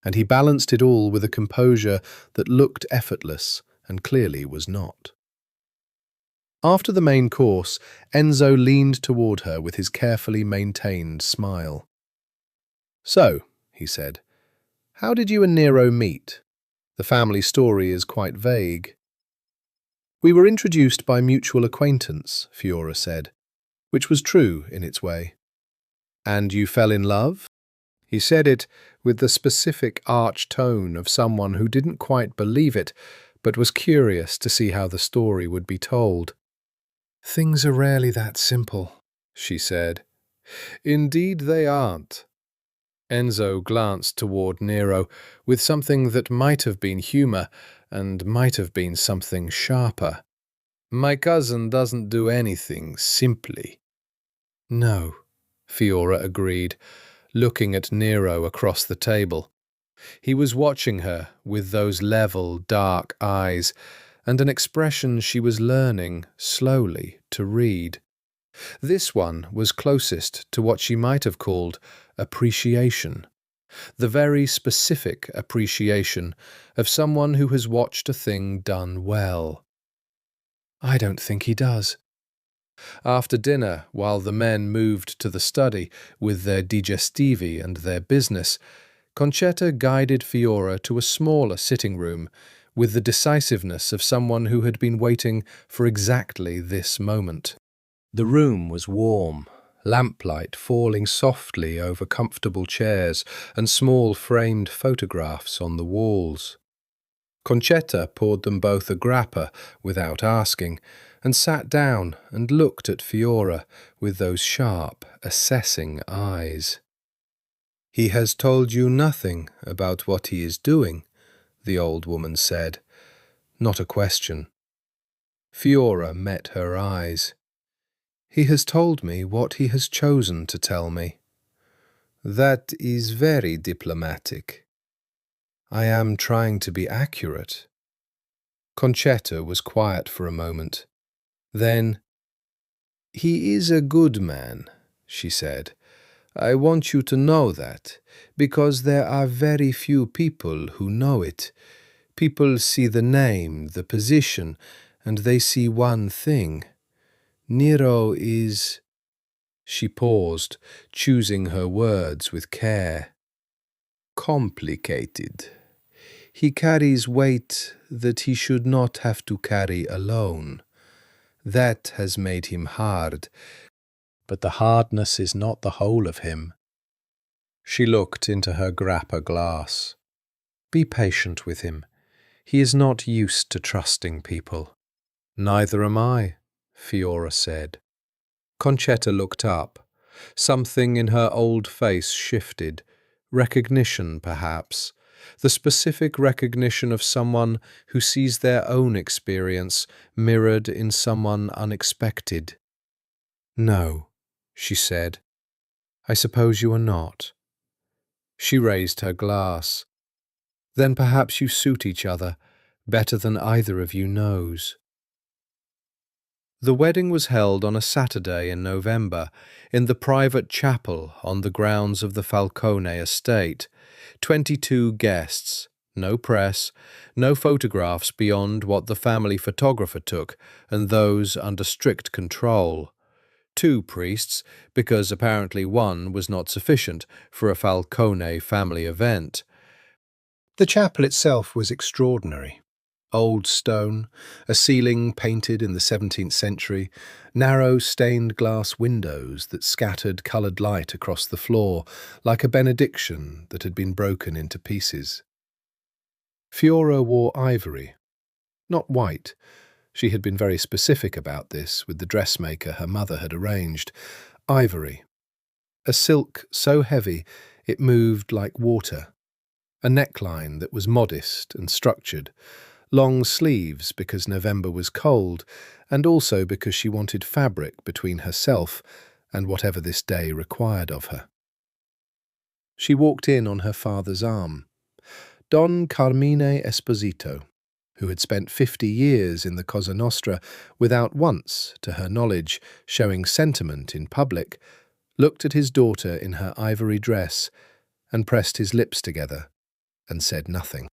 and he balanced it all with a composure that looked effortless and clearly was not. After the main course, Enzo leaned toward her with his carefully maintained smile. So, he said, how did you and Nero meet? The family story is quite vague. We were introduced by mutual acquaintance, Fiora said, which was true in its way. And you fell in love? He said it with the specific arch tone of someone who didn't quite believe it, but was curious to see how the story would be told. Things are rarely that simple, she said. Indeed they aren't. Enzo glanced toward Nero with something that might have been humour and might have been something sharper. My cousin doesn't do anything simply. No, Fiora agreed, looking at Nero across the table. He was watching her with those level, dark eyes, and an expression she was learning, slowly, to read. This one was closest to what she might have called appreciation, the very specific appreciation of someone who has watched a thing done well. I don't think he does. After dinner, while the men moved to the study with their digestivi and their business, Concetta guided Fiora to a smaller sitting room with the decisiveness of someone who had been waiting for exactly this moment. The room was warm, lamplight falling softly over comfortable chairs and small framed photographs on the walls. Concetta poured them both a grappa without asking, and sat down and looked at Fiora with those sharp, assessing eyes. He has told you nothing about what he is doing, the old woman said. Not a question. Fiora met her eyes. He has told me what he has chosen to tell me. That is very diplomatic. I am trying to be accurate. Concetta was quiet for a moment. Then, he is a good man, she said. I want you to know that, because there are very few people who know it. People see the name, the position, and they see one thing. Nero is... She paused, choosing her words with care. Complicated. He carries weight that he should not have to carry alone. That has made him hard, but the hardness is not the whole of him. She looked into her grappa glass. Be patient with him. He is not used to trusting people. Neither am I, Fiora said. Concetta looked up. Something in her old face shifted. Recognition, perhaps. The specific recognition of someone who sees their own experience mirrored in someone unexpected. No, she said. I suppose you are not. She raised her glass. Then perhaps you suit each other better than either of you knows. The wedding was held on a Saturday in November in the private chapel on the grounds of the Falcone estate. 22 guests, no press, no photographs beyond what the family photographer took, and those under strict control. 2 priests, because apparently one was not sufficient for a Falcone family event. The chapel itself was extraordinary. Old stone, a ceiling painted in the 17th century, narrow stained glass windows that scattered coloured light across the floor like a benediction that had been broken into pieces. Fiora wore ivory, not white. She had been very specific about this with the dressmaker her mother had arranged. Ivory. A silk so heavy it moved like water. A neckline that was modest and structured. Long sleeves because November was cold, and also because she wanted fabric between herself and whatever this day required of her. She walked in on her father's arm. Don Carmine Esposito, who had spent 50 years in the Cosa Nostra without once, to her knowledge, showing sentiment in public, looked at his daughter in her ivory dress and pressed his lips together and said nothing.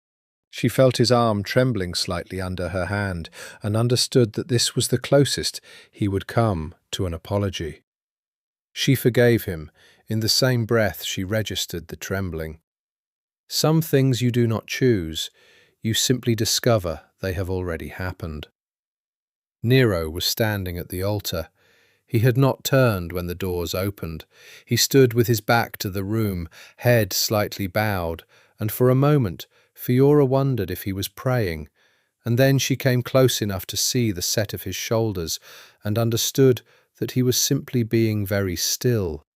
She felt his arm trembling slightly under her hand and understood that this was the closest he would come to an apology. She forgave him. In the same breath she registered the trembling. Some things you do not choose. You simply discover they have already happened. Nero was standing at the altar. He had not turned when the doors opened. He stood with his back to the room, head slightly bowed, and for a moment Fiora wondered if he was praying, and then she came close enough to see the set of his shoulders and understood that he was simply being very still,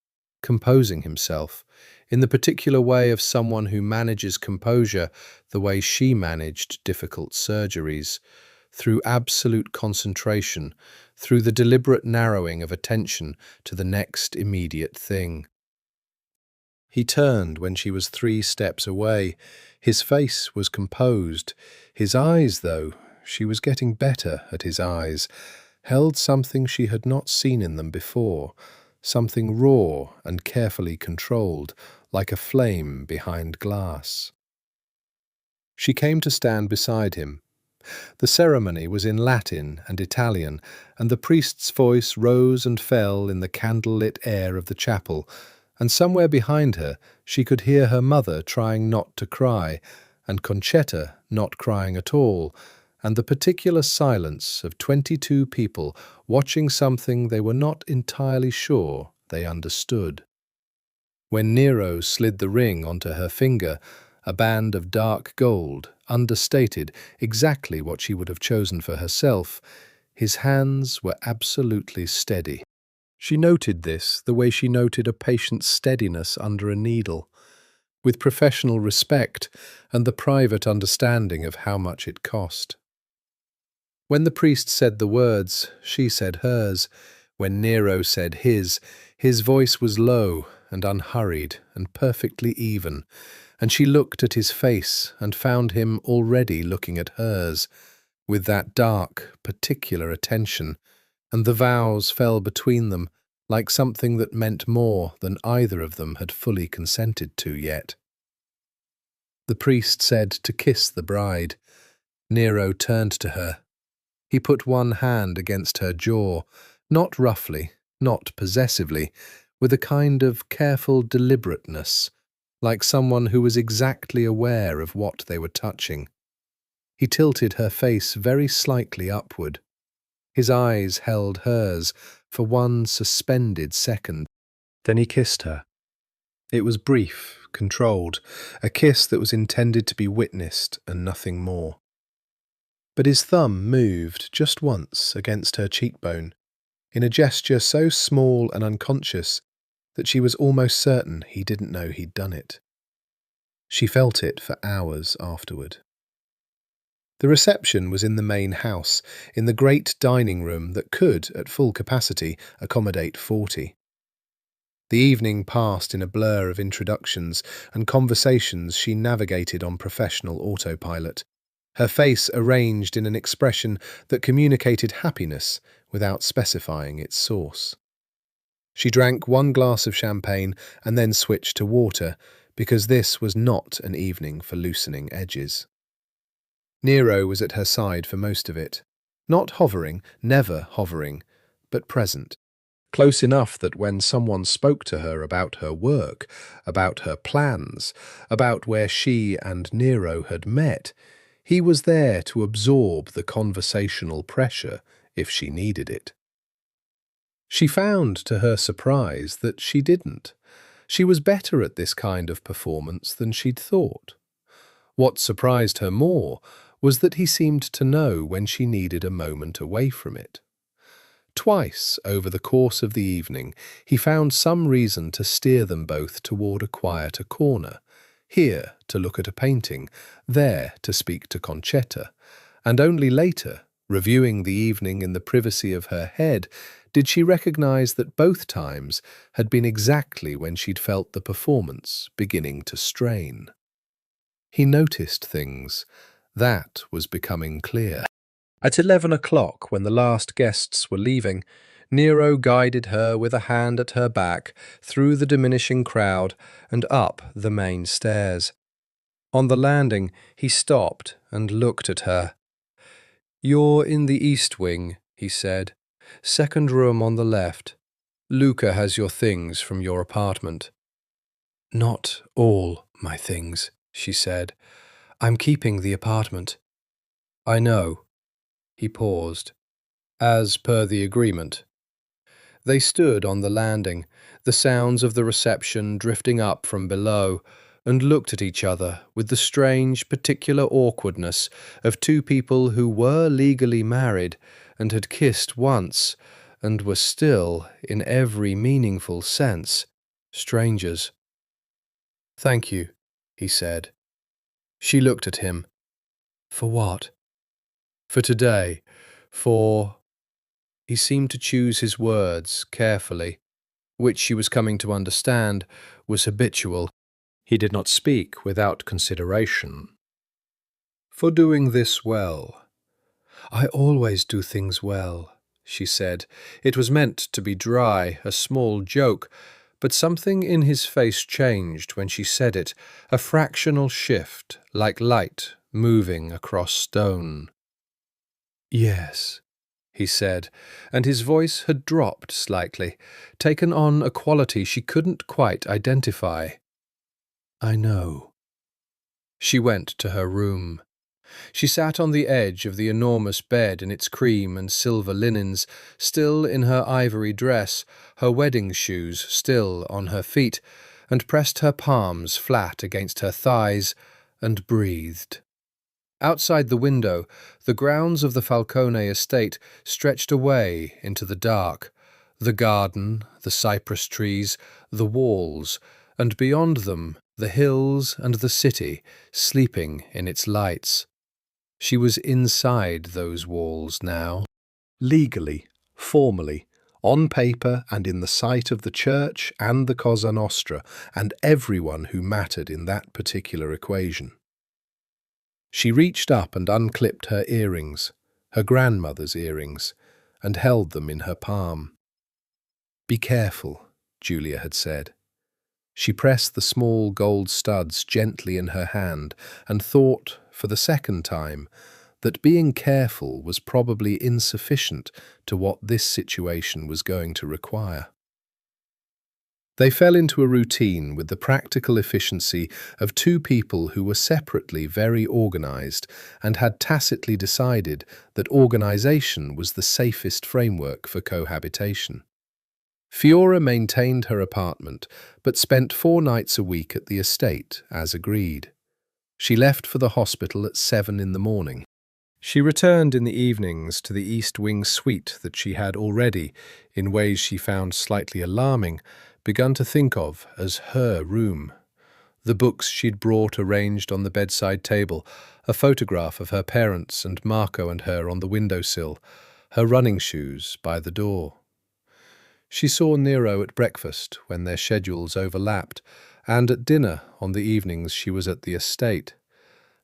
composing himself, in the particular way of someone who manages composure the way she managed difficult surgeries, through absolute concentration, through the deliberate narrowing of attention to the next immediate thing. He turned when she was 3 steps away. His face was composed. His eyes, though, she was getting better at his eyes, held something she had not seen in them before, something raw and carefully controlled, like a flame behind glass. She came to stand beside him. The ceremony was in Latin and Italian, and the priest's voice rose and fell in the candle-lit air of the chapel, and somewhere behind her she could hear her mother trying not to cry, and Concetta not crying at all, and the particular silence of 22 people watching something they were not entirely sure they understood. When Nero slid the ring onto her finger, a band of dark gold, understated, exactly what she would have chosen for herself, his hands were absolutely steady. She noted this the way she noted a patient's steadiness under a needle, with professional respect and the private understanding of how much it cost. When the priest said the words, she said hers. When Nero said his voice was low and unhurried and perfectly even, and she looked at his face and found him already looking at hers, with that dark, particular attention, and the vows fell between them like something that meant more than either of them had fully consented to yet. The priest said to kiss the bride. Nero turned to her. He put one hand against her jaw, not roughly, not possessively, with a kind of careful deliberateness, like someone who was exactly aware of what they were touching. He tilted her face very slightly upward. His eyes held hers for one suspended second. Then he kissed her. It was brief, controlled, a kiss that was intended to be witnessed and nothing more. But his thumb moved just once against her cheekbone, in a gesture so small and unconscious that she was almost certain he didn't know he'd done it. She felt it for hours afterward. The reception was in the main house, in the great dining room that could, at full capacity, accommodate 40. The evening passed in a blur of introductions and conversations she navigated on professional autopilot, her face arranged in an expression that communicated happiness without specifying its source. She drank one glass of champagne and then switched to water, because this was not an evening for loosening edges. Nero was at her side for most of it, not hovering, never hovering, but present. Close enough that when someone spoke to her about her work, about her plans, about where she and Nero had met, he was there to absorb the conversational pressure if she needed it. She found, to her surprise, that she didn't. She was better at this kind of performance than she'd thought. What surprised her more was that he seemed to know when she needed a moment away from it. Twice over the course of the evening, he found some reason to steer them both toward a quieter corner, here to look at a painting, there to speak to Concetta, and only later, reviewing the evening in the privacy of her head, did she recognize that both times had been exactly when she'd felt the performance beginning to strain. He noticed things. That was becoming clear. At 11 o'clock, when the last guests were leaving, Nero guided her with a hand at her back through the diminishing crowd and up the main stairs. On the landing, he stopped and looked at her. "You're in the east wing," he said. "Second room on the left. Luca has your things from your apartment." "Not all my things," she said. "I'm keeping the apartment." "I know." He paused. "As per the agreement." They stood on the landing, the sounds of the reception drifting up from below, and looked at each other with the strange, particular awkwardness of two people who were legally married and had kissed once, and were still, in every meaningful sense, strangers. "Thank you," he said. She looked at him. "For what?" "For today. For—" He seemed to choose his words carefully, which she was coming to understand was habitual. He did not speak without consideration. "For doing this well." "I always do things well," she said. It was meant to be dry, a small joke, but something in his face changed when she said it, a fractional shift, like light moving across stone. "Yes," he said, and his voice had dropped slightly, taken on a quality she couldn't quite identify. "I know." She went to her room. She sat on the edge of the enormous bed in its cream and silver linens, still in her ivory dress, her wedding shoes still on her feet, and pressed her palms flat against her thighs, and breathed. Outside the window, the grounds of the Falcone estate stretched away into the dark, the garden, the cypress trees, the walls, and beyond them the hills and the city sleeping in its lights. She was inside those walls now, legally, formally, on paper and in the sight of the church and the Cosa Nostra and everyone who mattered in that particular equation. She reached up and unclipped her earrings, her grandmother's earrings, and held them in her palm. "Be careful," Julia had said. She pressed the small gold studs gently in her hand and thought, for the second time, that being careful was probably insufficient to what this situation was going to require. They fell into a routine with the practical efficiency of two people who were separately very organized and had tacitly decided that organization was the safest framework for cohabitation. Fiora maintained her apartment, but spent 4 nights a week at the estate, as agreed. She left for the hospital at 7 in the morning. She returned in the evenings to the East Wing suite that she had already, in ways she found slightly alarming, begun to think of as her room. The books she'd brought arranged on the bedside table, a photograph of her parents and Marco and her on the windowsill, her running shoes by the door. She saw Nero at breakfast when their schedules overlapped, and at dinner on the evenings she was at the estate.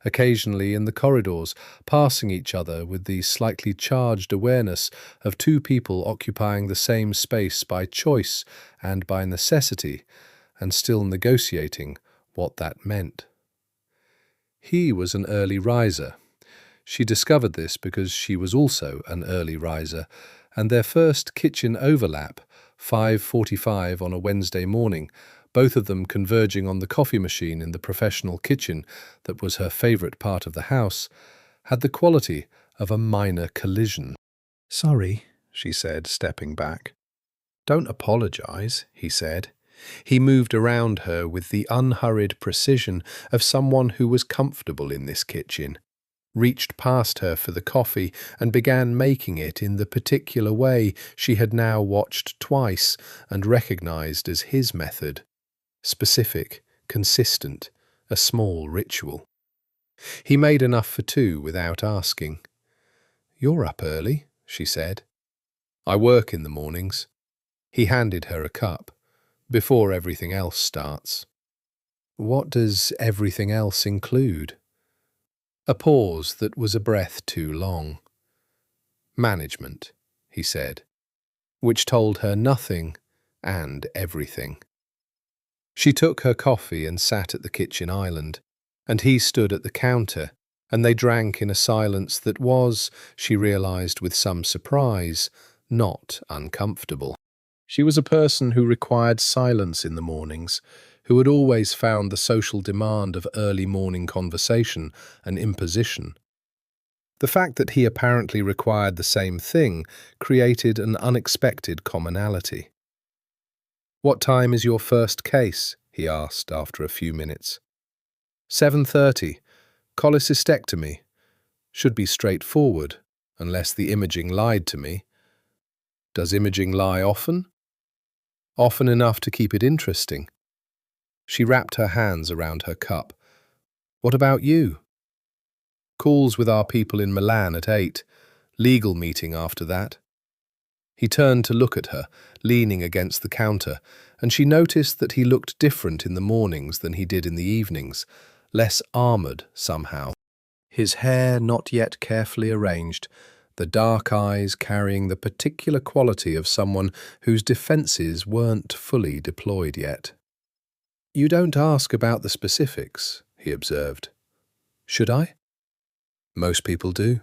Occasionally in the corridors, passing each other with the slightly charged awareness of two people occupying the same space by choice and by necessity, and still negotiating what that meant. He was an early riser. She discovered this because she was also an early riser, and their first kitchen overlap, 5:45 on a Wednesday morning, both of them converging on the coffee machine in the professional kitchen that was her favourite part of the house, had the quality of a minor collision. "Sorry," she said, stepping back. "Don't apologise," he said. He moved around her with the unhurried precision of someone who was comfortable in this kitchen, reached past her for the coffee and began making it in the particular way she had now watched twice and recognised as his method. Specific, consistent, a small ritual. He made enough for 2 without asking. "You're up early," she said. "I work in the mornings." He handed her a cup. "Before everything else starts." "What does everything else include?" A pause that was a breath too long. "Management," he said, which told her nothing and everything. She took her coffee and sat at the kitchen island, and he stood at the counter, and they drank in a silence that was, she realized with some surprise, not uncomfortable. She was a person who required silence in the mornings, who had always found the social demand of early morning conversation an imposition. The fact that he apparently required the same thing created an unexpected commonality. "What time is your first case?" he asked after a few minutes. 7:30. Cholecystectomy. Should be straightforward, unless the imaging lied to me. Does imaging lie often? Often enough to keep it interesting. She wrapped her hands around her cup. What about you? Calls with our people in Milan at 8. Legal meeting after that. He turned to look at her, leaning against the counter, and she noticed that he looked different in the mornings than he did in the evenings, less armoured somehow. His hair not yet carefully arranged, the dark eyes carrying the particular quality of someone whose defences weren't fully deployed yet. "You don't ask about the specifics," he observed. "Should I?" "Most people do."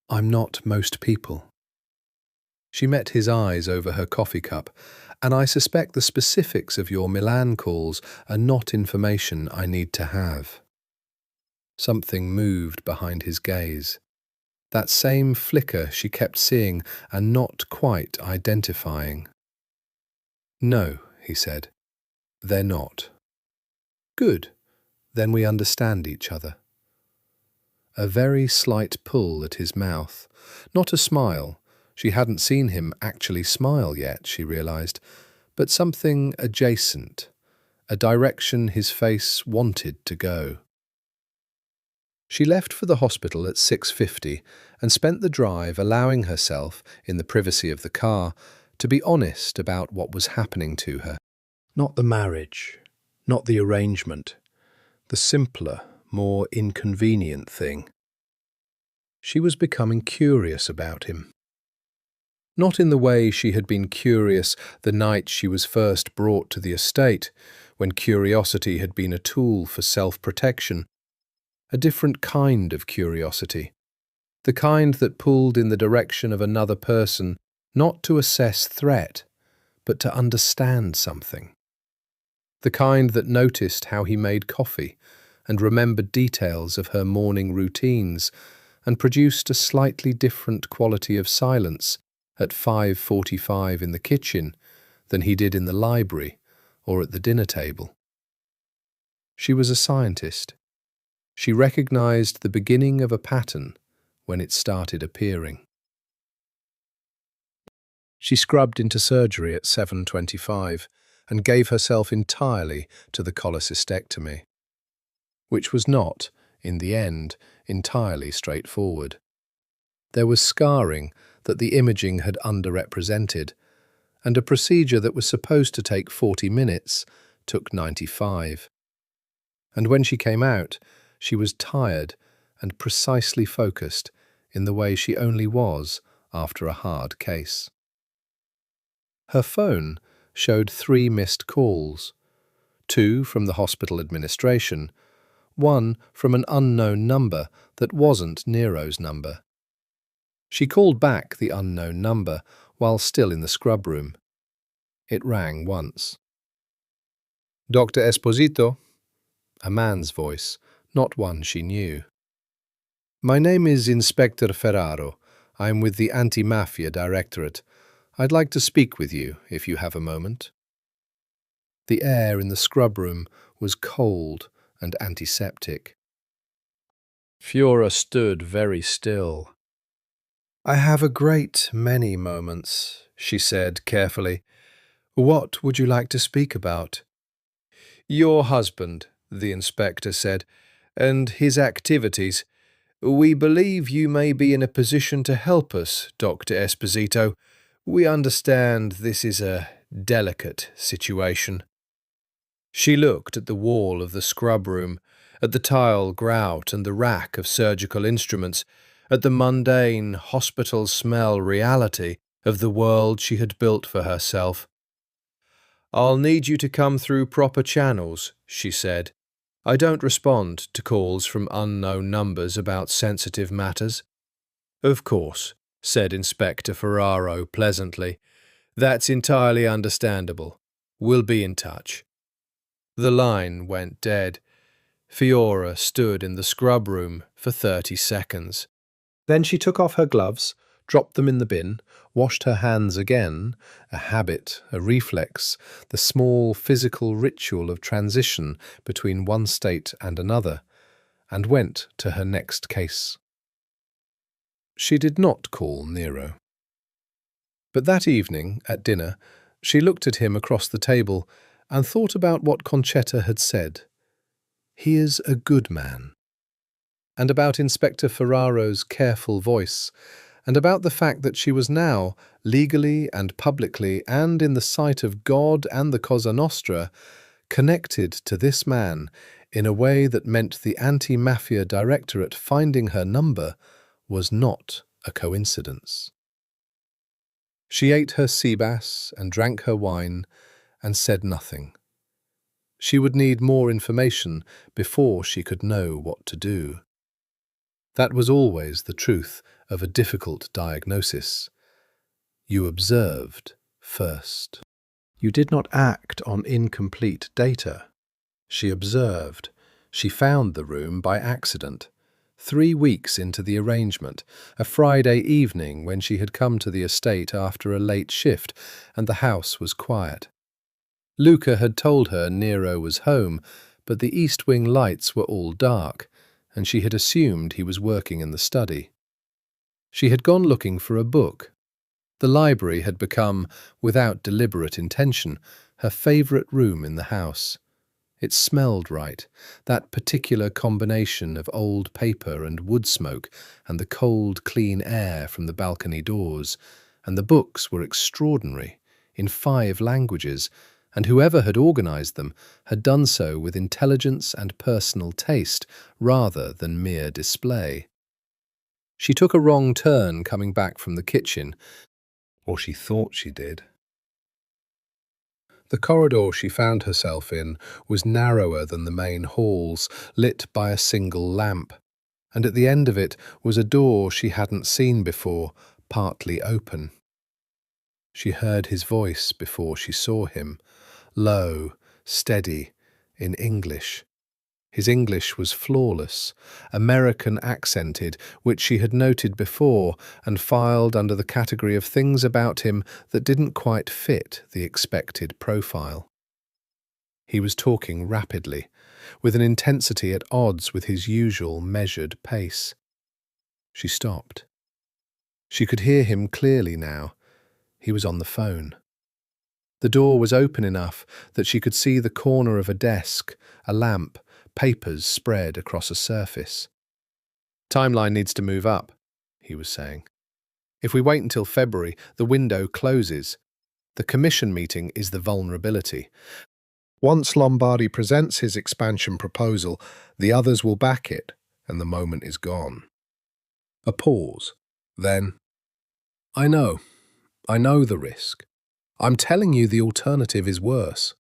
"I'm not most people." She met his eyes over her coffee cup, and I suspect the specifics of your Milan calls are not information I need to have. Something moved behind his gaze. That same flicker she kept seeing and not quite identifying. "No," he said, "they're not." "Good, then we understand each other." A very slight pull at his mouth, not a smile. She hadn't seen him actually smile yet, she realized, but something adjacent, a direction his face wanted to go. She left for the hospital at 6:50 and spent the drive allowing herself, in the privacy of the car, to be honest about what was happening to her. Not the marriage, not the arrangement, the simpler, more inconvenient thing. She was becoming curious about him. Not in the way she had been curious the night she was first brought to the estate, when curiosity had been a tool for self-protection. A different kind of curiosity. The kind that pulled in the direction of another person, not to assess threat, but to understand something. The kind that noticed how he made coffee and remembered details of her morning routines and produced a slightly different quality of silence at 5:45 in the kitchen than he did in the library or at the dinner table. She was a scientist. She recognized the beginning of a pattern when it started appearing. She scrubbed into surgery at 7:25 and gave herself entirely to the cholecystectomy, which was not, in the end, entirely straightforward. There was scarring that the imaging had underrepresented, and a procedure that was supposed to take 40 minutes took 95. And when she came out, she was tired and precisely focused in the way she only was after a hard case. Her phone showed 3 missed calls, 2 from the hospital administration, 1 from an unknown number that wasn't Nero's number. She called back the unknown number while still in the scrub room. It rang once. "Dr. Esposito?" A man's voice, not one she knew. "My name is Inspector Ferraro. I'm with the Anti-Mafia Directorate. I'd like to speak with you, if you have a moment." The air in the scrub room was cold and antiseptic. Fiora stood very still. "I have a great many moments," she said carefully. "What would you like to speak about?" "Your husband," the inspector said, "and his activities. We believe you may be in a position to help us, Dr. Esposito. We understand this is a delicate situation." She looked at the wall of the scrub room, at the tile grout and the rack of surgical instruments, at the mundane hospital smell reality of the world she had built for herself. "I'll need you to come through proper channels," she said. "I don't respond to calls from unknown numbers about sensitive matters." "Of course," said Inspector Ferraro pleasantly. "That's entirely understandable. We'll be in touch." The line went dead. Fiora stood in the scrub room for 30 seconds. Then she took off her gloves, dropped them in the bin, washed her hands again, a habit, a reflex, the small physical ritual of transition between one state and another, and went to her next case. She did not call Nero. But that evening, at dinner, she looked at him across the table and thought about what Concetta had said. He is a good man. And about Inspector Ferraro's careful voice, and about the fact that she was now, legally and publicly and in the sight of God and the Cosa Nostra, connected to this man in a way that meant the Anti-Mafia Directorate finding her number was not a coincidence. She ate her sea bass and drank her wine and said nothing. She would need more information before she could know what to do. That was always the truth of a difficult diagnosis. You observed first. You did not act on incomplete data. She observed. She found the room by accident. 3 weeks into the arrangement, a Friday evening when she had come to the estate after a late shift and the house was quiet. Luca had told her Nero was home, but the east wing lights were all dark, and she had assumed he was working in the study. She had gone looking for a book. The library had become, without deliberate intention, her favourite room in the house. It smelled right, that particular combination of old paper and wood smoke and the cold, clean air from the balcony doors, and the books were extraordinary, in 5 languages, and whoever had organised them had done so with intelligence and personal taste rather than mere display. She took a wrong turn coming back from the kitchen, or she thought she did. The corridor she found herself in was narrower than the main halls, lit by a single lamp, and at the end of it was a door she hadn't seen before, partly open. She heard his voice before she saw him, low, steady, in English. His English was flawless, American accented, which she had noted before and filed under the category of things about him that didn't quite fit the expected profile. He was talking rapidly, with an intensity at odds with his usual measured pace. She stopped. She could hear him clearly now. He was on the phone. The door was open enough that she could see the corner of a desk, a lamp, papers spread across a surface. "Timeline needs to move up," he was saying. "If we wait until February, the window closes. The commission meeting is the vulnerability. Once Lombardi presents his expansion proposal, the others will back it, and the moment is gone." A pause. Then, I know the risk. I'm telling you the alternative is worse."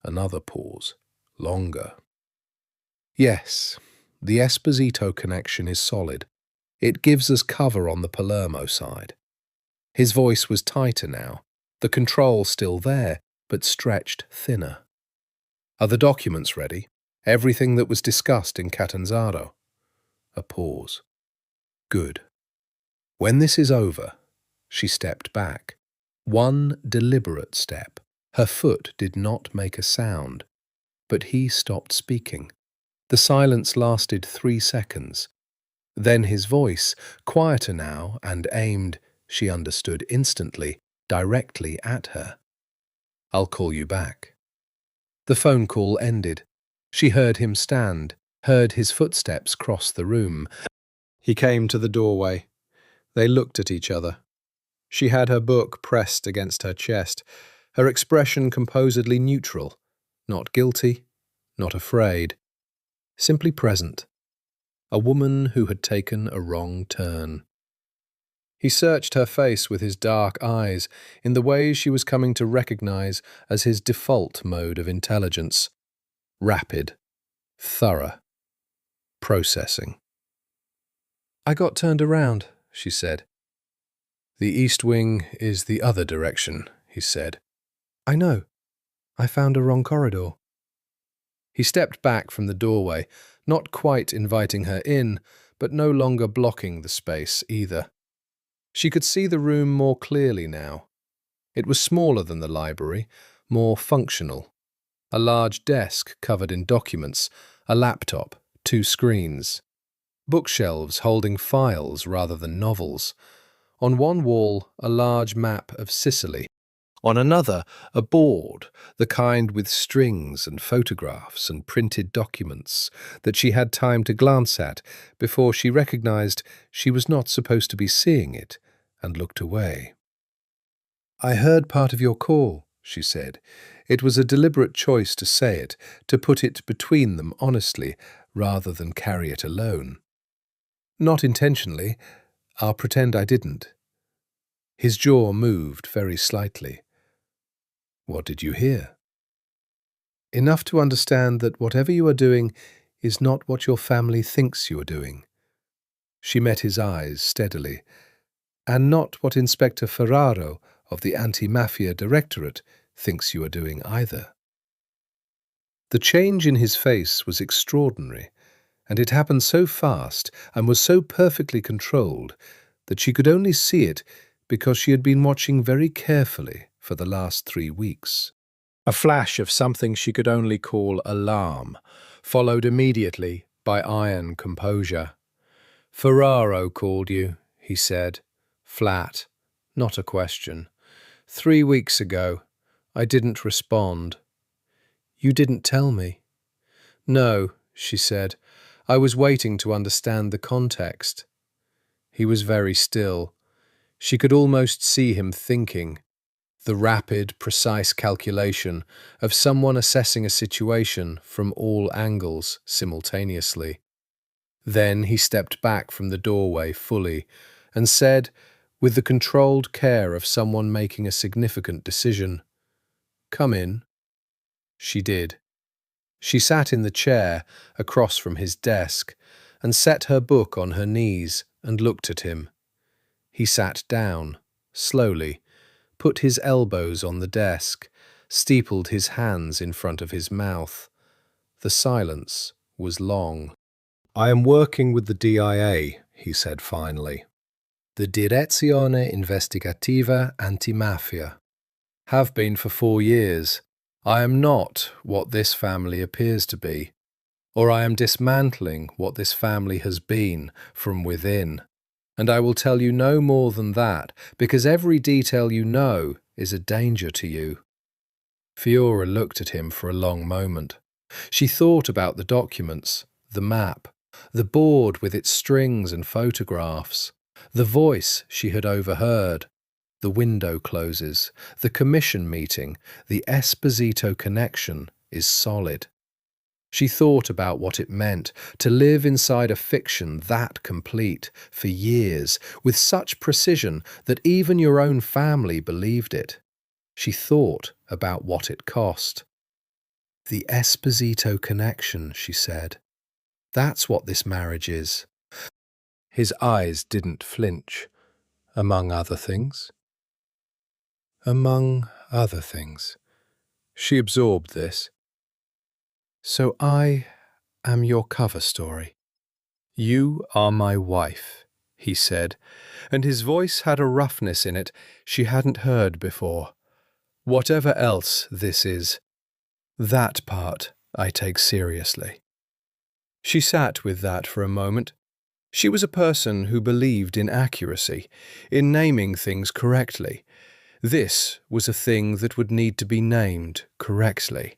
Another pause. Longer. "Yes, the Esposito connection is solid. It gives us cover on the Palermo side." His voice was tighter now, the control still there, but stretched thinner. "Are the documents ready? Everything that was discussed in Catanzaro?" A pause. "Good." When this is over, she stepped back. One deliberate step. Her foot did not make a sound, but he stopped speaking. The silence lasted 3 seconds. Then his voice, quieter now and aimed, she understood instantly, directly at her. "I'll call you back." The phone call ended. She heard him stand, heard his footsteps cross the room. He came to the doorway. They looked at each other. She had her book pressed against her chest, her expression composedly neutral, not guilty, not afraid, simply present. A woman who had taken a wrong turn. He searched her face with his dark eyes in the way she was coming to recognize as his default mode of intelligence. Rapid, thorough, processing. "I got turned around," she said. "The East Wing is the other direction," he said. "I know. I found a wrong corridor." He stepped back from the doorway, not quite inviting her in, but no longer blocking the space either. She could see the room more clearly now. It was smaller than the library, more functional. A large desk covered in documents, a laptop, 2 screens. Bookshelves holding files rather than novels. On one wall, a large map of Sicily. On another, a board, the kind with strings and photographs and printed documents that she had time to glance at before she recognized she was not supposed to be seeing it and looked away. "I heard part of your call," she said. It was a deliberate choice to say it, to put it between them honestly, rather than carry it alone. "Not intentionally. I'll pretend I didn't." His jaw moved very slightly. "What did you hear?" "Enough to understand that whatever you are doing is not what your family thinks you are doing." She met his eyes steadily. "And not what Inspector Ferraro of the Anti-Mafia Directorate thinks you are doing either." The change in his face was extraordinary, and it happened so fast and was so perfectly controlled that she could only see it because she had been watching very carefully for the last 3 weeks. A flash of something she could only call alarm, followed immediately by iron composure. "Ferraro called you," he said, flat, not a question. 3 weeks ago. I didn't respond." "You didn't tell me." "No," she said. "I was waiting to understand the context." He was very still. She could almost see him thinking. The rapid, precise calculation of someone assessing a situation from all angles simultaneously. Then he stepped back from the doorway fully and said, with the controlled care of someone making a significant decision, "Come in." She did. She sat in the chair across from his desk and set her book on her knees and looked at him. He sat down, slowly, put his elbows on the desk, steepled his hands in front of his mouth. The silence was long. "I am working with the DIA," he said finally. "The Direzione Investigativa Antimafia. Have been for 4 years. I am not what this family appears to be, or I am dismantling what this family has been from within. And I will tell you no more than that, because every detail you know is a danger to you." Fiora looked at him for a long moment. She thought about the documents, the map, the board with its strings and photographs, the voice she had overheard, the window closes, the commission meeting, the Esposito connection is solid. She thought about what it meant to live inside a fiction that complete for years, with such precision that even your own family believed it. She thought about what it cost. "The Esposito connection," she said. "That's what this marriage is." His eyes didn't flinch. "Among other things?" "Among other things." She absorbed this. "So I am your cover story." "You are my wife," he said, and his voice had a roughness in it she hadn't heard before. "Whatever else this is, that part I take seriously." She sat with that for a moment. She was a person who believed in accuracy, in naming things correctly. This was a thing that would need to be named correctly.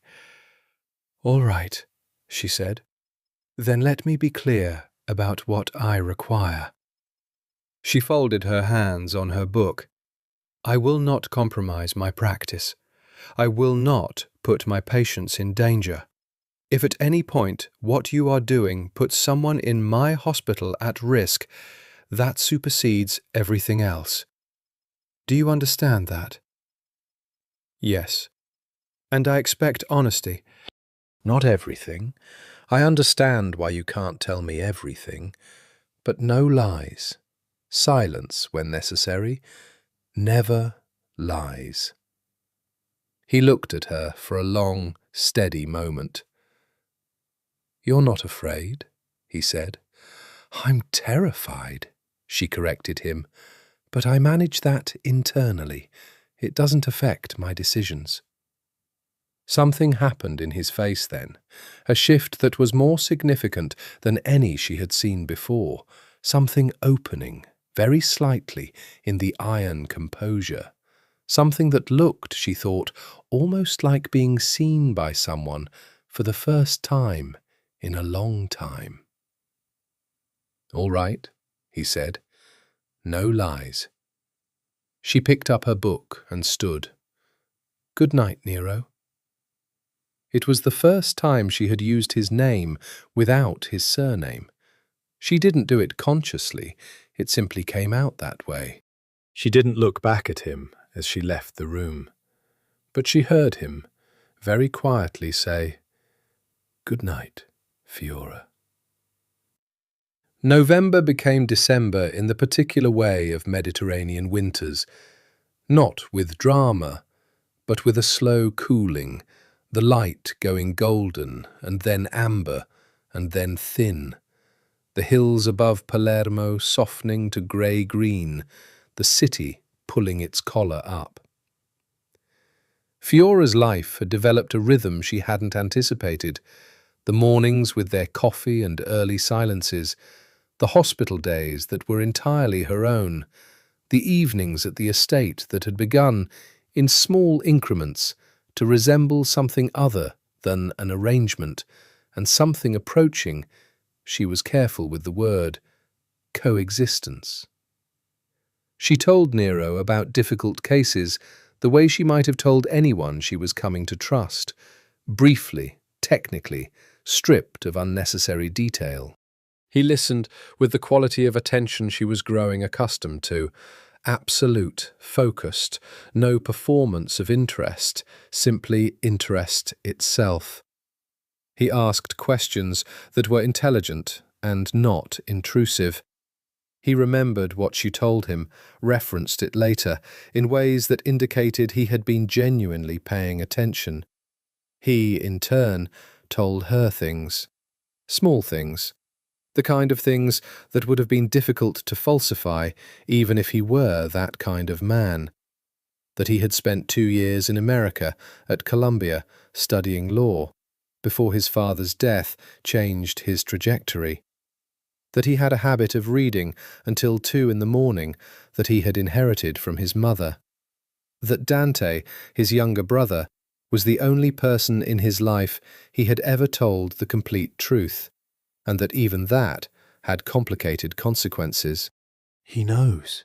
"All right," she said. "Then let me be clear about what I require." She folded her hands on her book. "I will not compromise my practice. I will not put my patients in danger. If at any point what you are doing puts someone in my hospital at risk, that supersedes everything else. Do you understand that?" "Yes. And I expect honesty." "Not everything. I understand why you can't tell me everything. But no lies. Silence when necessary. Never lies." He looked at her for a long, steady moment. "You're not afraid?" he said. "I'm terrified," she corrected him. "But I manage that internally. It doesn't affect my decisions." Something happened in his face then, a shift that was more significant than any she had seen before, something opening, very slightly, in the iron composure, something that looked, she thought, almost like being seen by someone for the first time in a long time. "All right," he said. "No lies." She picked up her book and stood. "Good night, Nero." It was the first time she had used his name without his surname. She didn't do it consciously, it simply came out that way. She didn't look back at him as she left the room, but she heard him, very quietly, say, "Good night, Fiora." November became December in the particular way of Mediterranean winters, not with drama, but with a slow cooling, the light going golden and then amber and then thin, the hills above Palermo softening to grey-green, the city pulling its collar up. Fiora's life had developed a rhythm she hadn't anticipated, the mornings with their coffee and early silences, the hospital days that were entirely her own, the evenings at the estate that had begun, in small increments, to resemble something other than an arrangement, and something approaching, she was careful with the word, coexistence. She told Nero about difficult cases the way she might have told anyone she was coming to trust, briefly, technically, stripped of unnecessary detail. He listened with the quality of attention she was growing accustomed to, absolute, focused, no performance of interest, simply interest itself. He asked questions that were intelligent and not intrusive. He remembered what she told him, referenced it later, in ways that indicated he had been genuinely paying attention. He, in turn, told her things. Small things. The kind of things that would have been difficult to falsify, even if he were that kind of man. That he had spent 2 years in America, at Columbia, studying law, before his father's death changed his trajectory. That he had a habit of reading until 2 in the morning that he had inherited from his mother. That Dante, his younger brother, was the only person in his life he had ever told the complete truth, and that even that had complicated consequences. "He knows?"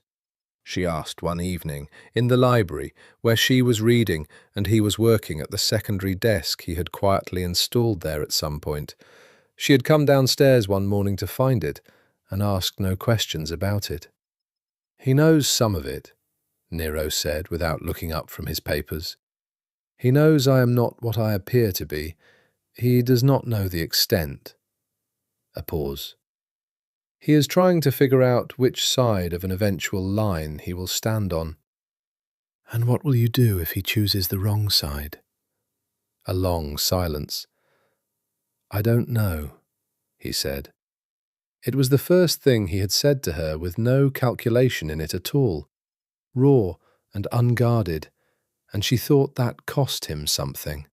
she asked one evening, in the library, where she was reading and he was working at the secondary desk he had quietly installed there at some point. She had come downstairs one morning to find it, and asked no questions about it. "He knows some of it," Nero said without looking up from his papers. "He knows I am not what I appear to be. He does not know the extent." A pause. "He is trying to figure out which side of an eventual line he will stand on." "And what will you do if he chooses the wrong side?" A long silence. "I don't know," he said. It was the first thing he had said to her with no calculation in it at all, raw and unguarded, and she thought that cost him something.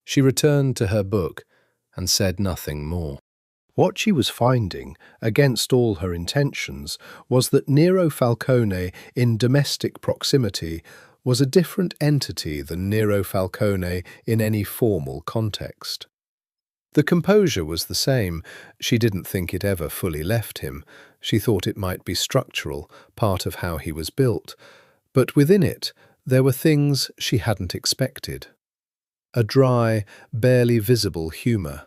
She returned to her book and said nothing more. What she was finding, against all her intentions, was that Nero Falcone in domestic proximity was a different entity than Nero Falcone in any formal context. The composure was the same. She didn't think it ever fully left him. She thought it might be structural, part of how he was built. But within it, there were things she hadn't expected. A dry, barely visible humour.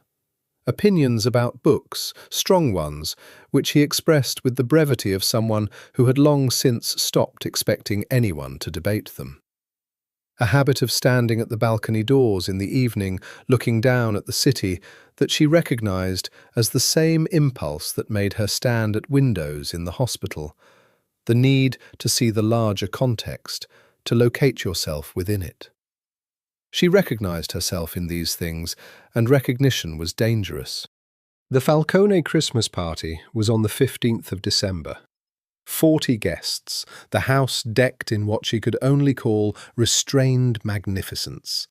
Opinions about books, strong ones, which he expressed with the brevity of someone who had long since stopped expecting anyone to debate them. A habit of standing at the balcony doors in the evening, looking down at the city, that she recognised as the same impulse that made her stand at windows in the hospital. The need to see the larger context, to locate yourself within it. She recognised herself in these things, and recognition was dangerous. The Falcone Christmas party was on the 15th of December. 40 guests, the house decked in what she could only call restrained magnificence.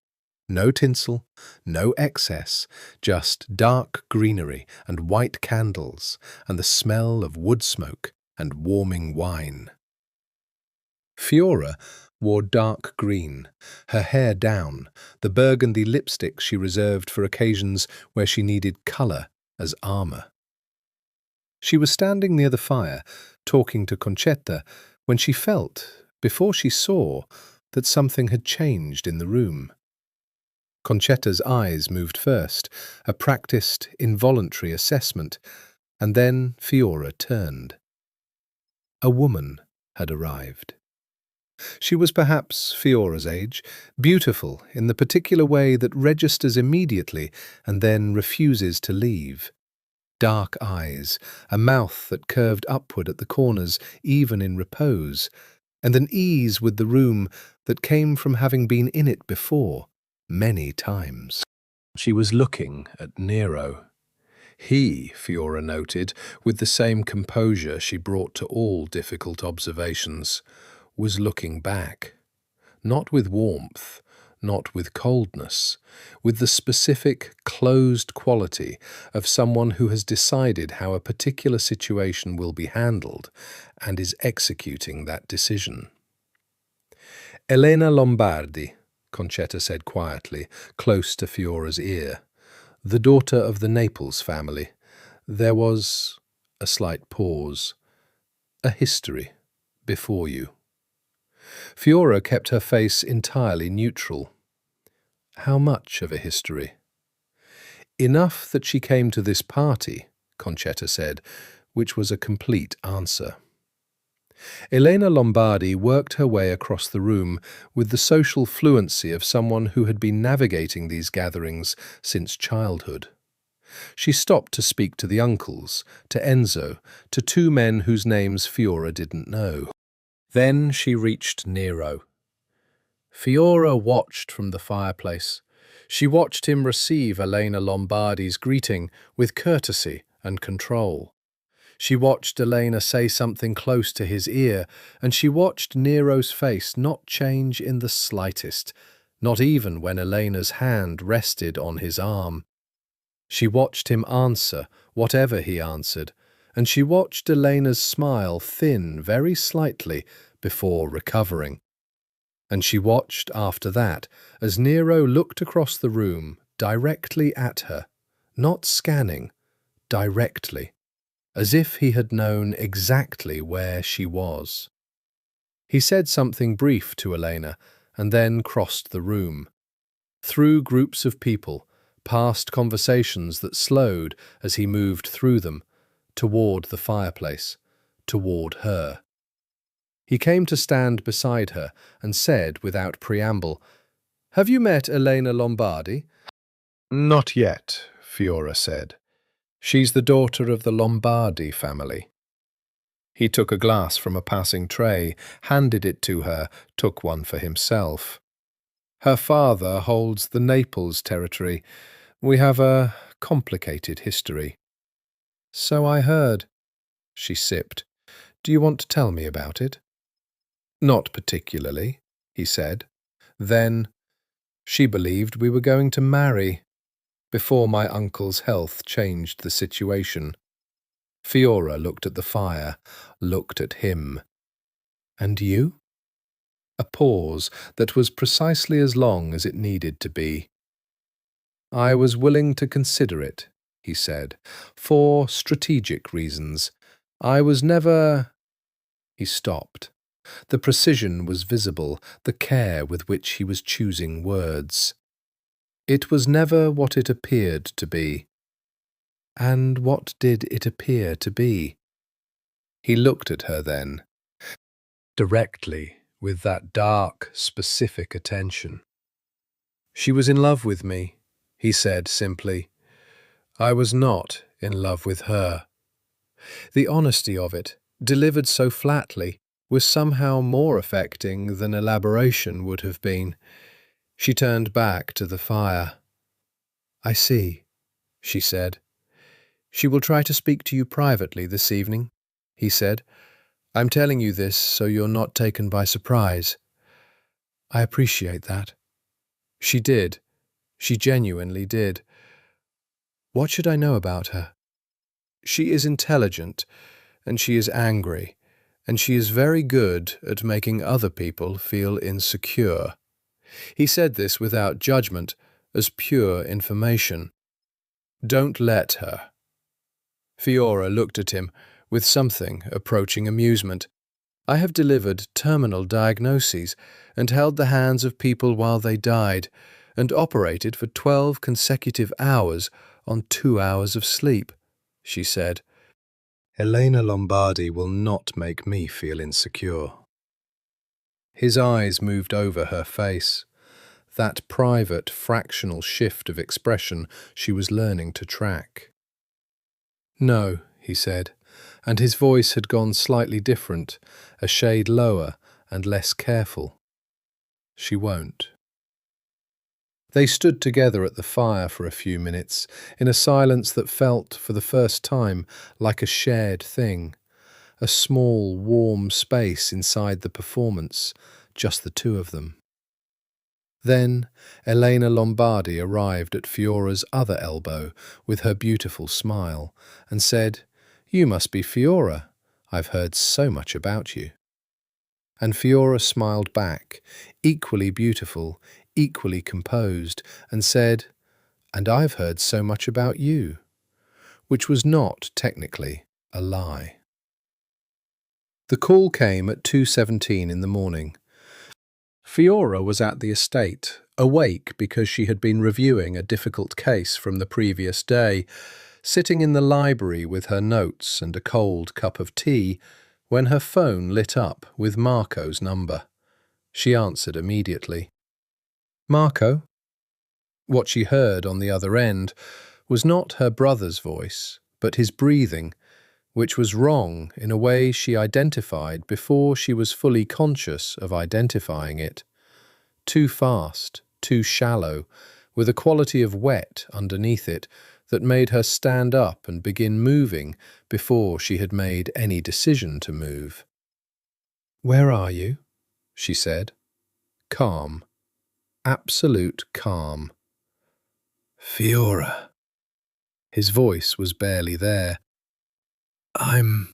No tinsel, no excess, just dark greenery and white candles, and the smell of wood smoke and warming wine. Fiora wore dark green, her hair down, the burgundy lipstick she reserved for occasions where she needed colour as armour. She was standing near the fire, talking to Concetta, when she felt, before she saw, that something had changed in the room. Concetta's eyes moved first, a practiced, involuntary assessment, and then Fiora turned. A woman had arrived. She was perhaps Fiora's age, beautiful in the particular way that registers immediately and then refuses to leave. Dark eyes, a mouth that curved upward at the corners even in repose, and an ease with the room that came from having been in it before, many times. She was looking at Nero. He, Fiora noted, with the same composure she brought to all difficult observations, was looking back, not with warmth, not with coldness, with the specific, closed quality of someone who has decided how a particular situation will be handled and is executing that decision. "Elena Lombardi," Concetta said quietly, close to Fiora's ear, "the daughter of the Naples family. There was," a slight pause, "a history before you." Fiora kept her face entirely neutral. How much of a history? "Enough that she came to this party," Concetta said, which was a complete answer. Elena Lombardi worked her way across the room with the social fluency of someone who had been navigating these gatherings since childhood. She stopped to speak to the uncles, to Enzo, to two men whose names Fiora didn't know. Then she reached Nero. Fiora watched from the fireplace. She watched him receive Elena Lombardi's greeting with courtesy and control. She watched Elena say something close to his ear, and she watched Nero's face not change in the slightest, not even when Elena's hand rested on his arm. She watched him answer whatever he answered, and she watched Elena's smile thin very slightly before recovering. And she watched after that as Nero looked across the room directly at her, not scanning, directly, as if he had known exactly where she was. He said something brief to Elena and then crossed the room. Through groups of people, past conversations that slowed as he moved through them, toward the fireplace, toward her. He came to stand beside her and said without preamble, "Have you met Elena Lombardi?" "Not yet," Fiora said. "She's the daughter of the Lombardi family." He took a glass from a passing tray, handed it to her, took one for himself. "Her father holds the Naples territory. We have a complicated history." "So I heard." She sipped. "Do you want to tell me about it?" "Not particularly," he said. Then, "She believed we were going to marry, before my uncle's health changed the situation." Fiora looked at the fire, looked at him. "And you?" A pause that was precisely as long as it needed to be. "I was willing to consider it," he said, "for strategic reasons. I was never—" He stopped. The precision was visible, the care with which he was choosing words. "It was never what it appeared to be." And what did it appear to be? He looked at her then, directly, with that dark, specific attention. "She was in love with me," he said simply. "I was not in love with her." The honesty of it, delivered so flatly, was somehow more affecting than elaboration would have been. She turned back to the fire. "I see," she said. "She will try to speak to you privately this evening," he said. "I'm telling you this so you're not taken by surprise." "I appreciate that." She did. She genuinely did. "What should I know about her?" "She is intelligent, and she is angry, and she is very good at making other people feel insecure." He said this without judgment, as pure information. "Don't let her." Fiora looked at him with something approaching amusement. "I have delivered terminal diagnoses and held the hands of people while they died, and operated for 12 consecutive hours on 2 hours of sleep," she said. "Elena Lombardi will not make me feel insecure." His eyes moved over her face, that private, fractional shift of expression she was learning to track. "No," he said, and his voice had gone slightly different, a shade lower and less careful. "She won't." They stood together at the fire for a few minutes, in a silence that felt, for the first time, like a shared thing, a small, warm space inside the performance, just the two of them. Then Elena Lombardi arrived at Fiora's other elbow with her beautiful smile, and said, "You must be Fiora. I've heard so much about you." And Fiora smiled back, equally beautiful, equally composed, and said, "And I've heard so much about you," which was not, technically, a lie. The call came at 2:17 in the morning. Fiora was at the estate, awake because she had been reviewing a difficult case from the previous day, sitting in the library with her notes and a cold cup of tea, when her phone lit up with Marco's number. She answered immediately. "Marco?" What she heard on the other end was not her brother's voice, but his breathing, which was wrong in a way she identified before she was fully conscious of identifying it. Too fast, too shallow, with a quality of wet underneath it that made her stand up and begin moving before she had made any decision to move. "Where are you?" she said. Calm. Absolute calm. "Fiora." His voice was barely there. I'm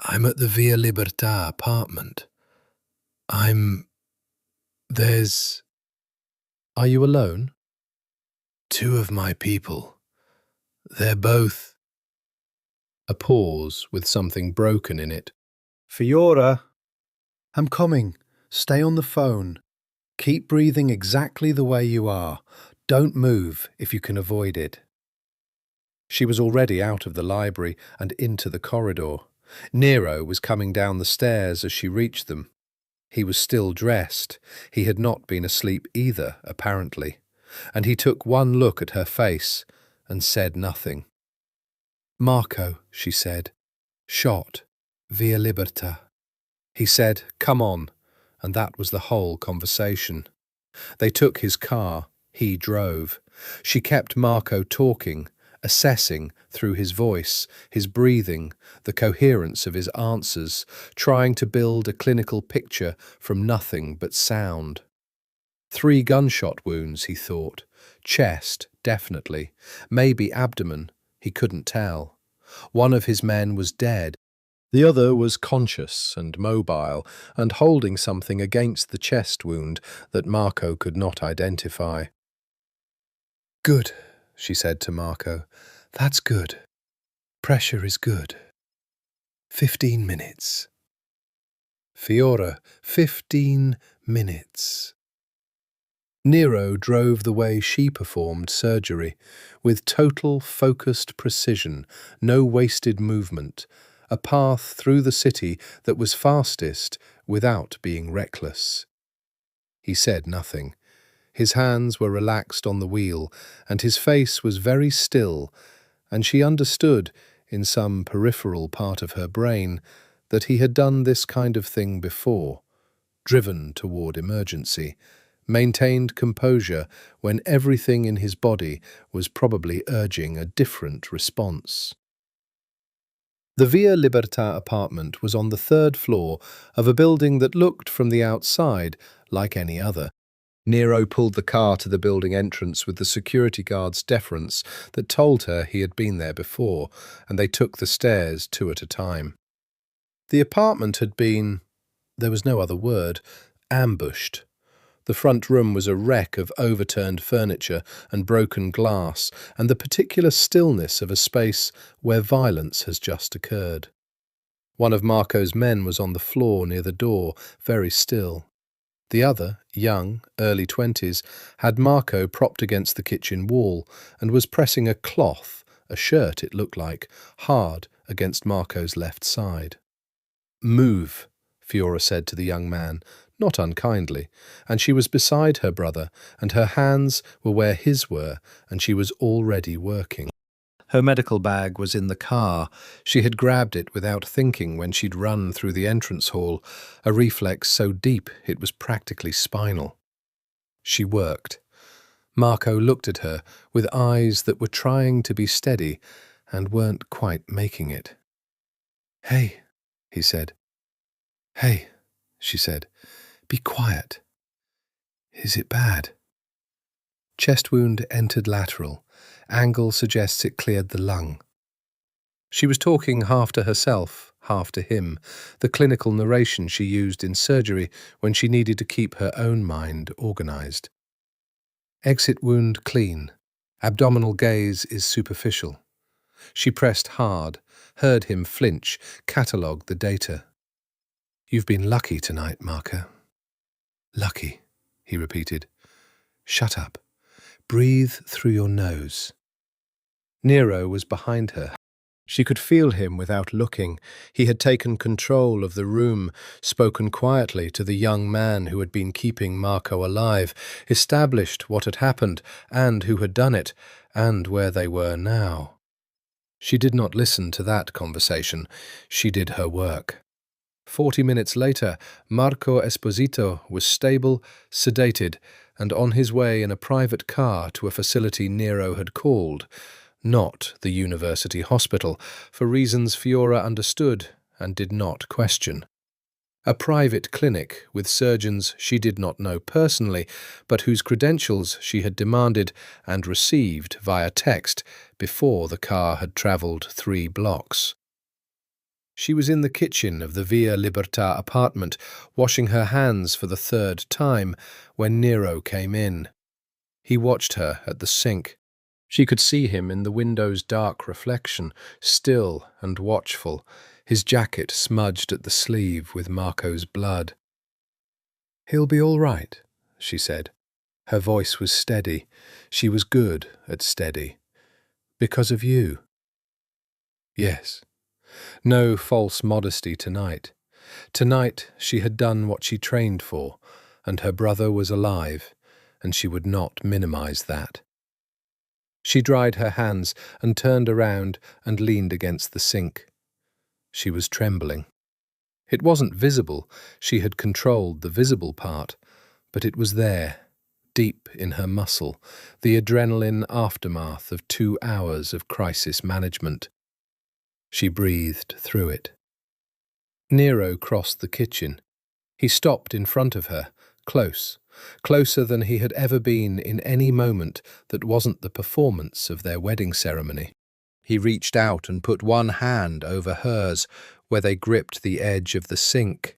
at the Via Libertà apartment. There's... Are you alone? Two of my people. They're both... A pause with something broken in it. "Fiora." "I'm coming. Stay on the phone. Keep breathing exactly the way you are. Don't move if you can avoid it." She was already out of the library and into the corridor. Nero was coming down the stairs as she reached them. He was still dressed. He had not been asleep either, apparently. And he took one look at her face and said nothing. "Marco," she said. "Shot. Via Libertà." He said, "Come on," and that was the whole conversation. They took his car. He drove. She kept Marco talking, assessing through his voice, his breathing, the coherence of his answers, trying to build a clinical picture from nothing but sound. 3 gunshot wounds, he thought. Chest, definitely. Maybe abdomen, he couldn't tell. One of his men was dead. The other was conscious and mobile and holding something against the chest wound that Marco could not identify. "Good," she said to Marco. "That's good. Pressure is good. 15 minutes. Fiora, 15 minutes. Nero drove the way she performed surgery, with total focused precision, no wasted movement, a path through the city that was fastest without being reckless. He said nothing. His hands were relaxed on the wheel, and his face was very still, and she understood, in some peripheral part of her brain, that he had done this kind of thing before, driven toward emergency, maintained composure when everything in his body was probably urging a different response. The Via Libertà apartment was on the 3rd floor of a building that looked from the outside like any other. Nero pulled the car to the building entrance with the security guard's deference that told her he had been there before, and they took the stairs 2 at a time. The apartment had been, there was no other word, ambushed. The front room was a wreck of overturned furniture and broken glass, and the particular stillness of a space where violence has just occurred. One of Marco's men was on the floor near the door, very still. The other, young, early 20s, had Marco propped against the kitchen wall and was pressing a cloth, a shirt it looked like, hard against Marco's left side. "Move," Fiora said to the young man, not unkindly, and she was beside her brother, and her hands were where his were, and she was already working. Her medical bag was in the car. She had grabbed it without thinking when she'd run through the entrance hall, a reflex so deep it was practically spinal. She worked. Marco looked at her with eyes that were trying to be steady and weren't quite making it. "Hey," he said. "Hey," she said. "Be quiet. Is it bad?" Chest wound entered lateral. Angle suggests it cleared the lung. She was talking half to herself, half to him, the clinical narration she used in surgery when she needed to keep her own mind organized. "Exit wound clean. Abdominal gaze is superficial." She pressed hard, heard him flinch, catalogued the data. "You've been lucky tonight, Marco." "Lucky," he repeated. "Shut up. Breathe through your nose." Nero was behind her. She could feel him without looking. He had taken control of the room, spoken quietly to the young man who had been keeping Marco alive, established what had happened and who had done it, and where they were now. She did not listen to that conversation. She did her work. 40 minutes later, Marco Esposito was stable, sedated, and on his way in a private car to a facility Nero had called, not the university hospital, for reasons Fiora understood and did not question. A private clinic with surgeons she did not know personally, but whose credentials she had demanded and received via text before the car had travelled 3 blocks. She was in the kitchen of the Via Libertà apartment, washing her hands for the 3rd time, when Nero came in. He watched her at the sink. She could see him in the window's dark reflection, still and watchful, his jacket smudged at the sleeve with Marco's blood. "He'll be all right," she said. Her voice was steady. She was good at steady. "Because of you." Yes. No false modesty tonight. Tonight she had done what she trained for, and her brother was alive, and she would not minimize that. She dried her hands and turned around and leaned against the sink. She was trembling. It wasn't visible. She had controlled the visible part, but it was there, deep in her muscle, the adrenaline aftermath of 2 hours of crisis management. She breathed through it. Nero crossed the kitchen. He stopped in front of her, close, closer than he had ever been in any moment that wasn't the performance of their wedding ceremony. He reached out and put one hand over hers, where they gripped the edge of the sink.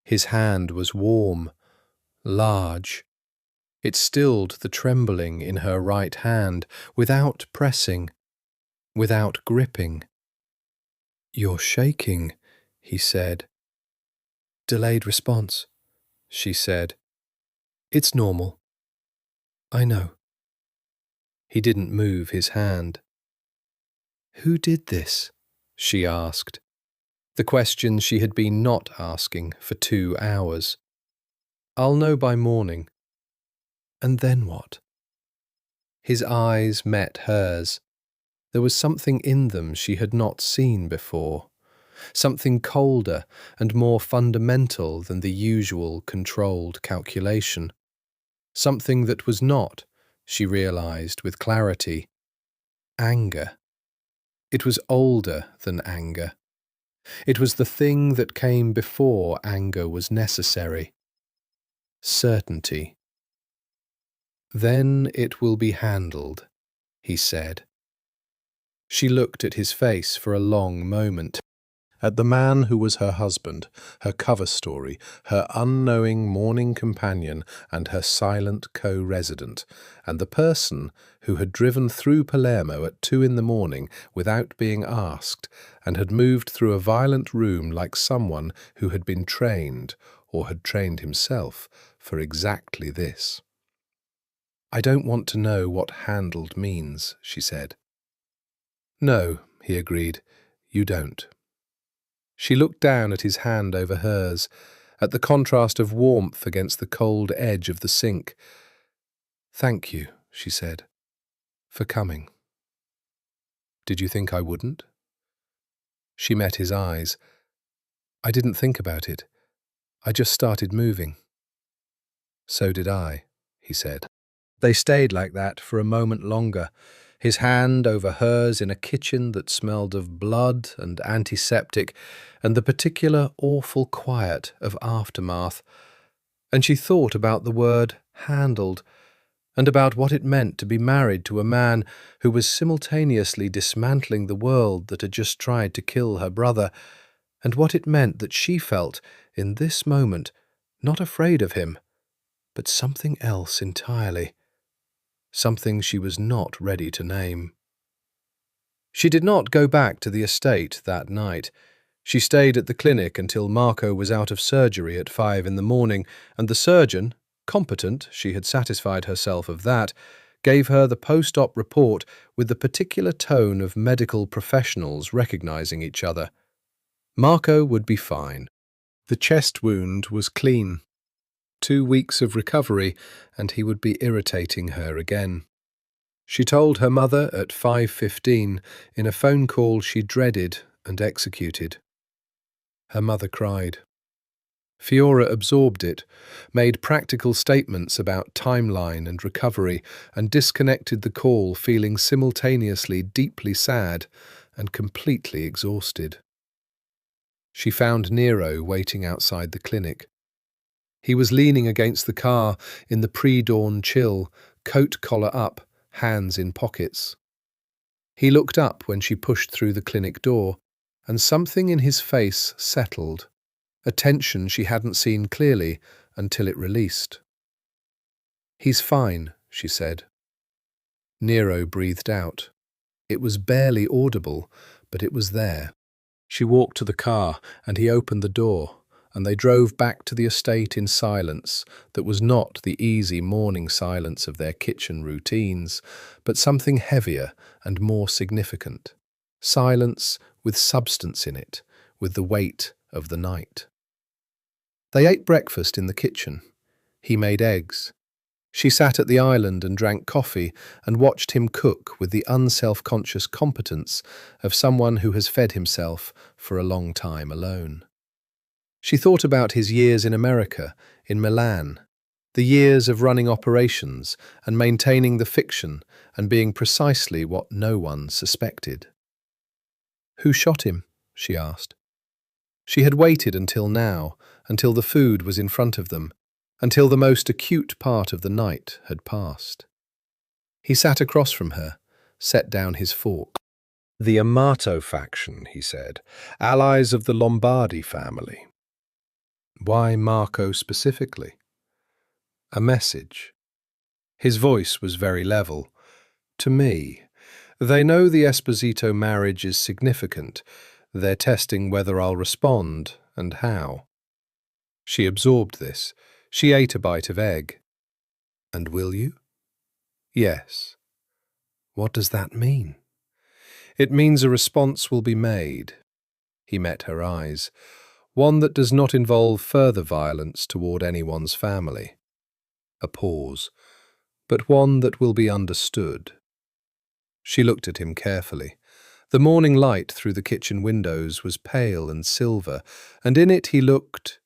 His hand was warm, large. It stilled the trembling in her right hand, without pressing, without gripping. "You're shaking," he said. "Delayed response," she said. "It's normal." "I know." He didn't move his hand. "Who did this?" she asked. The question she had been not asking for 2 hours. "I'll know by morning." "And then what?" His eyes met hers. There was something in them she had not seen before, something colder and more fundamental than the usual controlled calculation. Something that was not, she realized with clarity, anger. It was older than anger. It was the thing that came before anger was necessary. Certainty. "Then it will be handled," he said. She looked at his face for a long moment, at the man who was her husband, her cover story, her unknowing morning companion and her silent co-resident, and the person who had driven through Palermo at 2 in the morning without being asked and had moved through a violent room like someone who had been trained, or had trained himself, for exactly this. "I don't want to know what handled means," she said. "No," he agreed, "you don't." She looked down at his hand over hers, at the contrast of warmth against the cold edge of the sink. "Thank you," she said, "for coming." "Did you think I wouldn't?" She met his eyes. "I didn't think about it. I just started moving." "So did I," he said. They stayed like that for a moment longer, his hand over hers in a kitchen that smelled of blood and antiseptic and the particular awful quiet of aftermath. And she thought about the word handled, and about what it meant to be married to a man who was simultaneously dismantling the world that had just tried to kill her brother, and what it meant that she felt, in this moment, not afraid of him, but something else entirely. Something she was not ready to name. She did not go back to the estate that night. She stayed at the clinic until Marco was out of surgery at 5 in the morning, and the surgeon, competent, she had satisfied herself of that, gave her the post-op report with the particular tone of medical professionals recognizing each other. Marco would be fine. The chest wound was clean. 2 weeks of recovery, and he would be irritating her again. She told her mother at 5:15 in a phone call she dreaded and executed. Her mother cried. Fiora absorbed it, made practical statements about timeline and recovery, and disconnected the call feeling simultaneously deeply sad and completely exhausted. She found Nero waiting outside the clinic. He was leaning against the car in the pre-dawn chill, coat collar up, hands in pockets. He looked up when she pushed through the clinic door, and something in his face settled, a tension she hadn't seen clearly until it released. "He's fine," she said. Nero breathed out. It was barely audible, but it was there. She walked to the car, and he opened the door, and they drove back to the estate in silence that was not the easy morning silence of their kitchen routines, but something heavier and more significant. Silence with substance in it, with the weight of the night. They ate breakfast in the kitchen. He made eggs. She sat at the island and drank coffee and watched him cook with the unself-conscious competence of someone who has fed himself for a long time alone. She thought about his years in America, in Milan, the years of running operations and maintaining the fiction and being precisely what no one suspected. "Who shot him?" she asked. She had waited until now, until the food was in front of them, until the most acute part of the night had passed. He sat across from her, set down his fork. "The Amato faction," he said, "allies of the Lombardi family." Why Marco specifically? A message. His voice was very level. "To me. They know the Esposito marriage is significant. They're testing whether I'll respond and how." She absorbed this. She ate a bite of egg. "And will you?" "Yes." "What does that mean?" "It means a response will be made." He met her eyes. "One that does not involve further violence toward anyone's family." A pause. "But one that will be understood." She looked at him carefully. The morning light through the kitchen windows was pale and silver, and in it he looked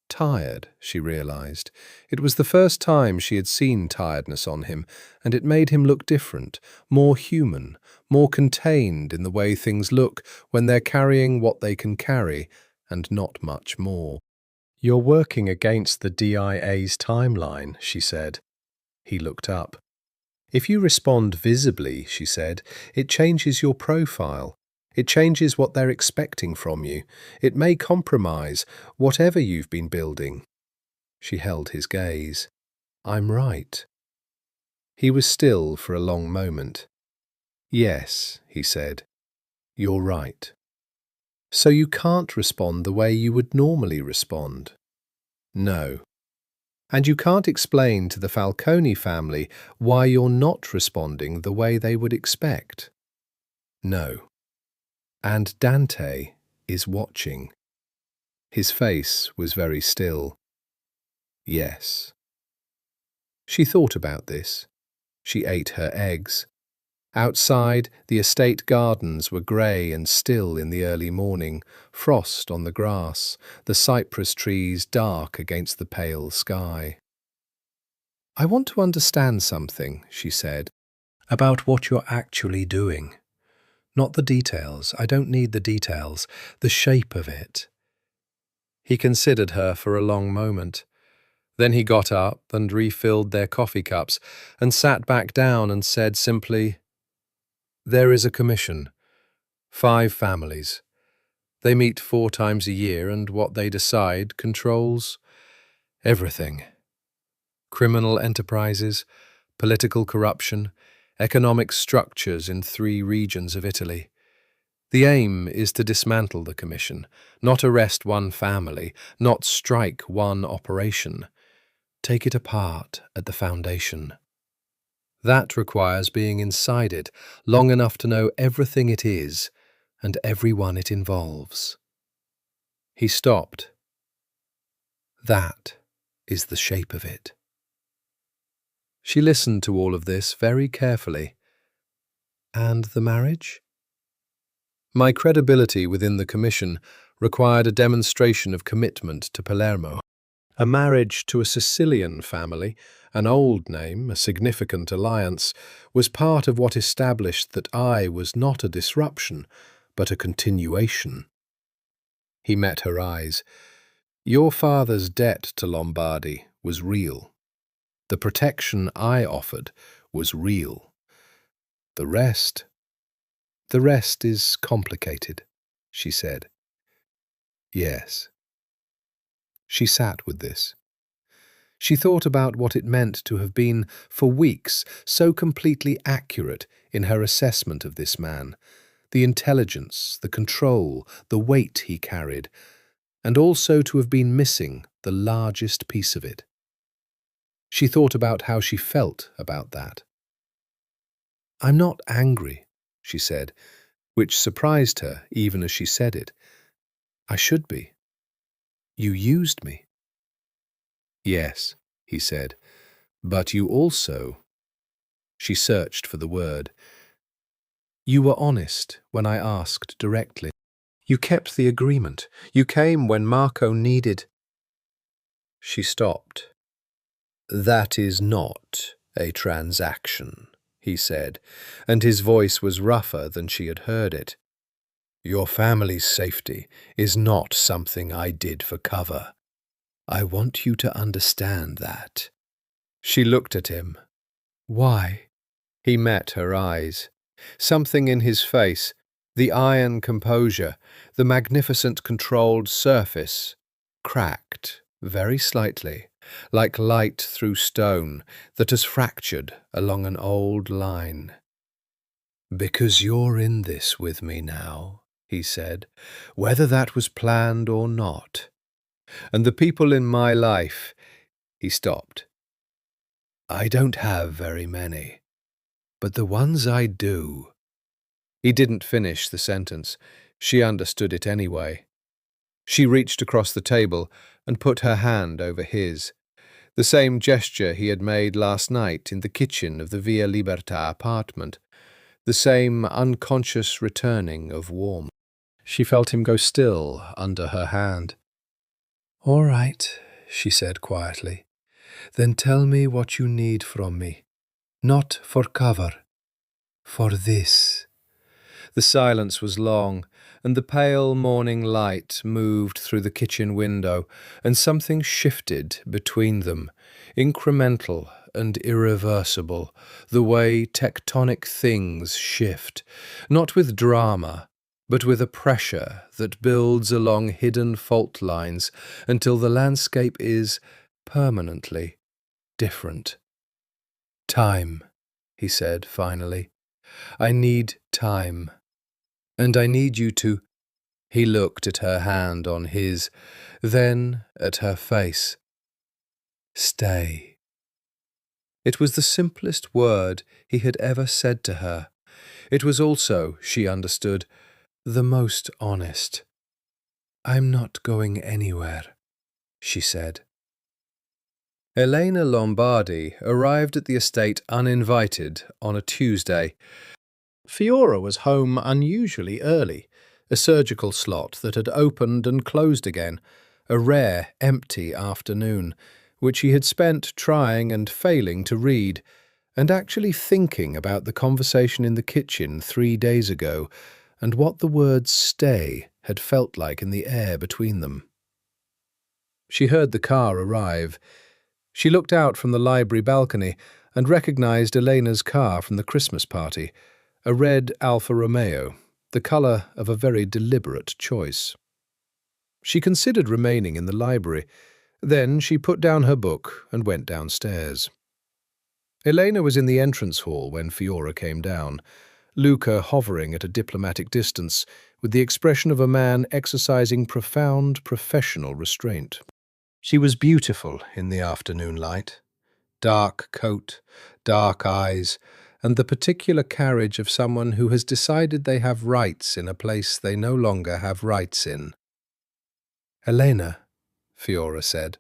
tired, she realized. It was the first time she had seen tiredness on him, and it made him look different, more human, more contained in the way things look when they're carrying what they can carry, and not much more. "You're working against the DIA's timeline," she said. He looked up. "If you respond visibly," she said, "it changes your profile. It changes what they're expecting from you. It may compromise whatever you've been building." She held his gaze. "I'm right." He was still for a long moment. "Yes," he said, "you're right." "So you can't respond the way you would normally respond?" "No." "And you can't explain to the Falcone family why you're not responding the way they would expect?" "No." "And Dante is watching." His face was very still. "Yes." She thought about this. She ate her eggs. Outside, the estate gardens were grey and still in the early morning, frost on the grass, the cypress trees dark against the pale sky. "I want to understand something," she said, "about what you're actually doing. Not the details. I don't need the details. The shape of it." He considered her for a long moment. Then he got up and refilled their coffee cups and sat back down and said simply, "There is a commission. 5 families. They meet 4 times a year, and what they decide controls everything. Criminal enterprises, political corruption, economic structures in 3 regions of Italy. The aim is to dismantle the commission, not arrest one family, not strike one operation. Take it apart at the foundation." That requires being inside it long enough to know everything it is and everyone it involves. He stopped. That is the shape of it. She listened to all of this very carefully. And the marriage? My credibility within the commission required a demonstration of commitment to Palermo. A marriage to a Sicilian family, an old name, a significant alliance, was part of what established that I was not a disruption, but a continuation. He met her eyes. Your father's debt to Lombardy was real. The protection I offered was real. The rest is complicated, she said. Yes. She sat with this. She thought about what it meant to have been, for weeks, so completely accurate in her assessment of this man, the intelligence, the control, the weight he carried, and also to have been missing the largest piece of it. She thought about how she felt about that. I'm not angry, she said, which surprised her even as she said it. I should be. You used me. Yes, he said, but you also... She searched for the word. You were honest when I asked directly. You kept the agreement. You came when Marco needed... She stopped. That is not a transaction, he said, and his voice was rougher than she had heard it. Your family's safety is not something I did for cover. I want you to understand that. She looked at him. Why? He met her eyes. Something in his face, the iron composure, the magnificent controlled surface, cracked very slightly, like light through stone that has fractured along an old line. Because you're in this with me now, he said, whether that was planned or not. And the people in my life, he stopped. I don't have very many, but the ones I do. He didn't finish the sentence. She understood it anyway. She reached across the table and put her hand over his, the same gesture he had made last night in the kitchen of the Via Libertà apartment, the same unconscious returning of warmth. She felt him go still under her hand. All right, she said quietly. Then tell me what you need from me. Not for cover. For this. The silence was long, and the pale morning light moved through the kitchen window, and something shifted between them, incremental and irreversible, the way tectonic things shift, not with drama, but with a pressure that builds along hidden fault lines until the landscape is permanently different. Time, he said finally. I need time. And I need you to... He looked at her hand on his, then at her face. Stay. It was the simplest word he had ever said to her. It was also, she understood, the most honest. I'm not going anywhere, she said. Elena Lombardi arrived at the estate uninvited on a Tuesday. Fiora was home unusually early, a surgical slot that had opened and closed again, a rare, empty afternoon, which he had spent trying and failing to read, and actually thinking about the conversation in the kitchen 3 days ago, and what the word stay had felt like in the air between them. She heard the car arrive. She looked out from the library balcony and recognized Elena's car from the Christmas party, a red Alfa Romeo, the colour of a very deliberate choice. She considered remaining in the library. Then she put down her book and went downstairs. Elena was in the entrance hall when Fiora came down, Luca hovering at a diplomatic distance, with the expression of a man exercising profound professional restraint. She was beautiful in the afternoon light. Dark coat, dark eyes, and the particular carriage of someone who has decided they have rights in a place they no longer have rights in. "Elena," Fiora said.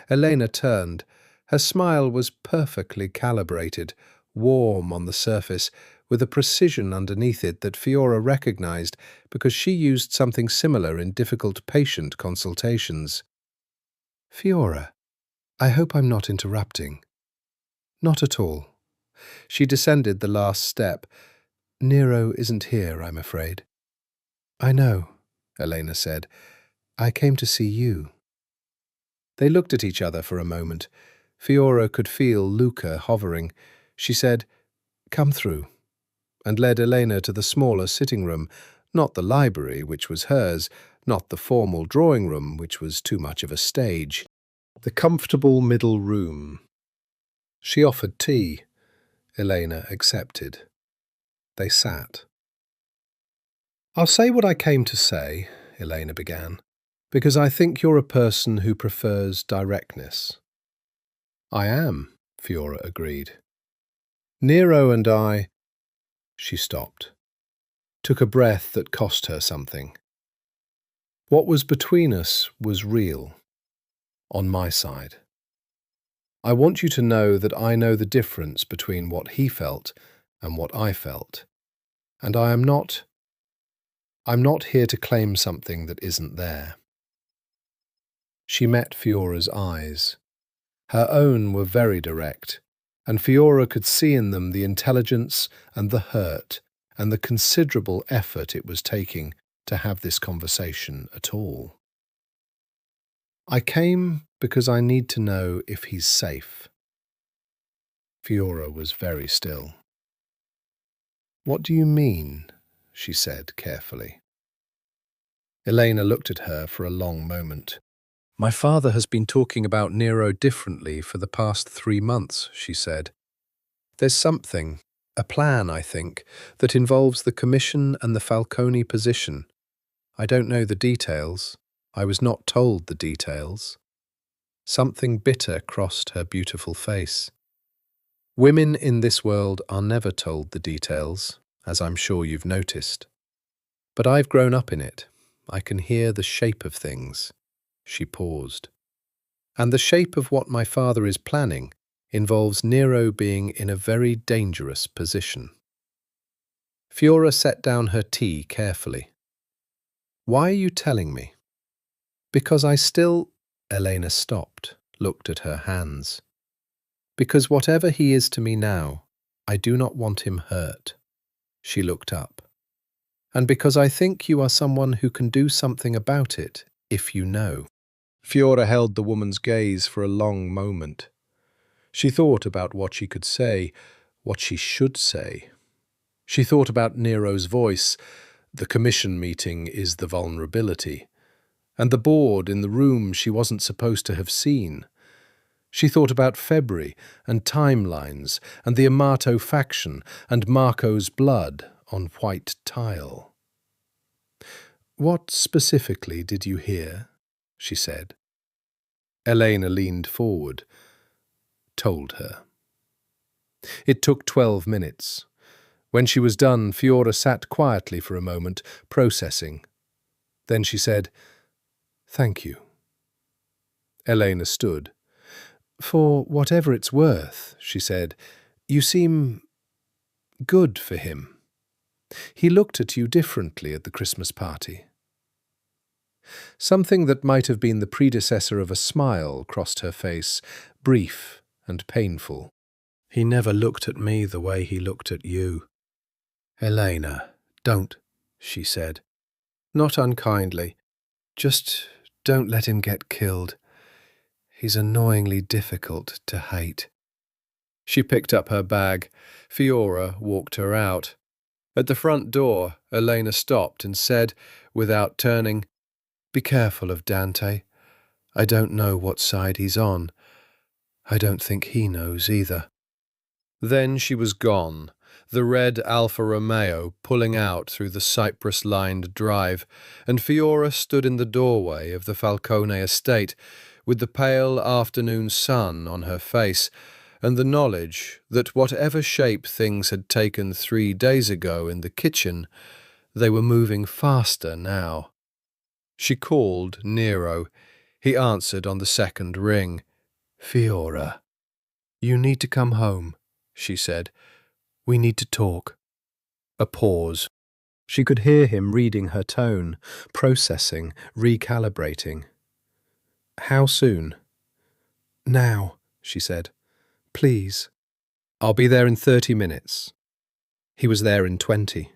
Elena turned. Her smile was perfectly calibrated, warm on the surface, with a precision underneath it that Fiora recognized because she used something similar in difficult patient consultations. "Fiora, I hope I'm not interrupting." "Not at all." She descended the last step. "Nero isn't here, I'm afraid." "I know," Elena said. "I came to see you." They looked at each other for a moment. Fiora could feel Luca hovering. She said, "Come through," and led Elena to the smaller sitting room, not the library, which was hers, not the formal drawing room, which was too much of a stage. The comfortable middle room. She offered tea. Elena accepted. They sat. "I'll say what I came to say," Elena began, "because I think you're a person who prefers directness." "I am," Fiora agreed. "Nero and I—" She stopped, took a breath that cost her something. "What was between us was real, on my side. I want you to know that I know the difference between what he felt and what I felt, and I'm not here to claim something that isn't there." She met Fiora's eyes. Her own were very direct, and Fiora could see in them the intelligence and the hurt and the considerable effort it was taking to have this conversation at all. "I came because I need to know if he's safe." Fiora was very still. "What do you mean?" she said carefully. Elena looked at her for a long moment. "My father has been talking about Nero differently for the past 3 months," she said. "There's something, a plan, I think, that involves the commission and the Falcone position. I don't know the details. I was not told the details." Something bitter crossed her beautiful face. Women in this world are never told the details, as I'm sure you've noticed. But I've grown up in it. I can hear the shape of things. She paused. "And the shape of what my father is planning involves Nero being in a very dangerous position." Fiora set down her tea carefully. "Why are you telling me?" "Because I still—" Elena stopped, looked at her hands. "Because whatever he is to me now, I do not want him hurt." She looked up. "And because I think you are someone who can do something about it, if you know." Fiora held the woman's gaze for a long moment. She thought about what she could say, what she should say. She thought about Nero's voice, "The commission meeting is the vulnerability," and the board in the room she wasn't supposed to have seen. She thought about February and timelines and the Amato faction and Marco's blood on white tile. "What specifically did you hear?" she said. Elena leaned forward, told her. It took 12 minutes. When she was done, Fiora sat quietly for a moment, processing. Then she said, "Thank you." Elena stood. "For whatever it's worth," she said, "you seem good for him. He looked at you differently at the Christmas party." Something that might have been the predecessor of a smile crossed her face, brief and painful. "He never looked at me the way he looked at you." "Elena, don't," she said. "Not unkindly. Just don't let him get killed. He's annoyingly difficult to hate." She picked up her bag. Fiora walked her out. At the front door, Elena stopped and said, without turning, "Be careful of Dante. I don't know what side he's on. I don't think he knows either." Then she was gone, the red Alfa Romeo pulling out through the cypress-lined drive, and Fiora stood in the doorway of the Falcone estate, with the pale afternoon sun on her face, and the knowledge that whatever shape things had taken 3 days ago in the kitchen, they were moving faster now. She called Nero. He answered on the second ring. "Fiora, you need to come home," she said. "We need to talk." A pause. She could hear him reading her tone, processing, recalibrating. "How soon?" "Now," she said. "Please." "I'll be there in 30 minutes. He was there in 20.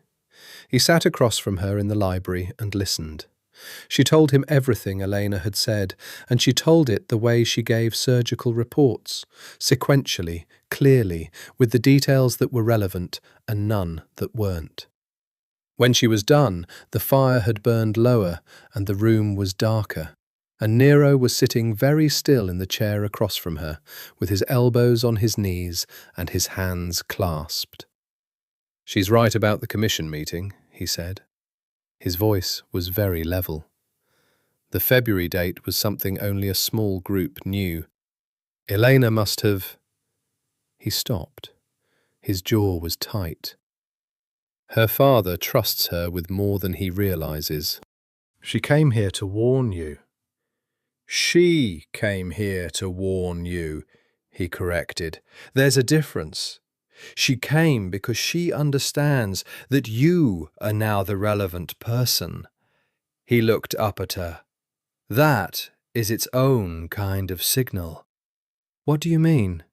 He sat across from her in the library and listened. She told him everything Elena had said, and she told it the way she gave surgical reports, sequentially, clearly, with the details that were relevant and none that weren't. When she was done, the fire had burned lower and the room was darker, and Nero was sitting very still in the chair across from her, with his elbows on his knees and his hands clasped. "She's right about the commission meeting," he said. His voice was very level. The February date was something only a small group knew. Elena must have... He stopped. His jaw was tight. Her father trusts her with more than he realizes. "She came here to warn you." "She came here to warn you," he corrected. "There's a difference. She came because she understands that you are now the relevant person." He looked up at her. "That is its own kind of signal." "What do you mean?"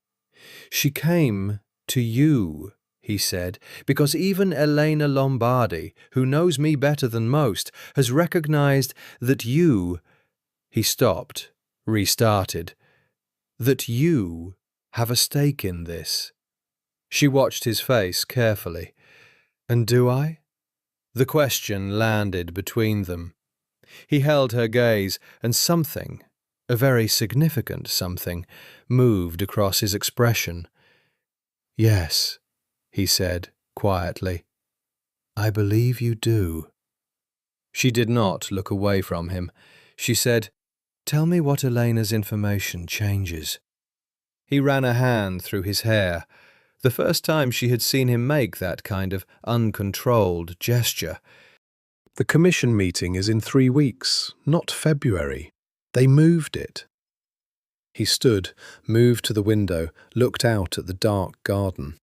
"She came to you," he said, "because even Elena Lombardi, who knows me better than most, has recognized that you—" He stopped, restarted. "That you have a stake in this." She watched his face carefully. "And do I?" The question landed between them. He held her gaze, and something, a very significant something, moved across his expression. "Yes," he said quietly. "I believe you do." She did not look away from him. She said, "Tell me what Elena's information changes." He ran a hand through his hair. The first time she had seen him make that kind of uncontrolled gesture. "The commission meeting is in 3 weeks, not February. They moved it." He stood, moved to the window, looked out at the dark garden.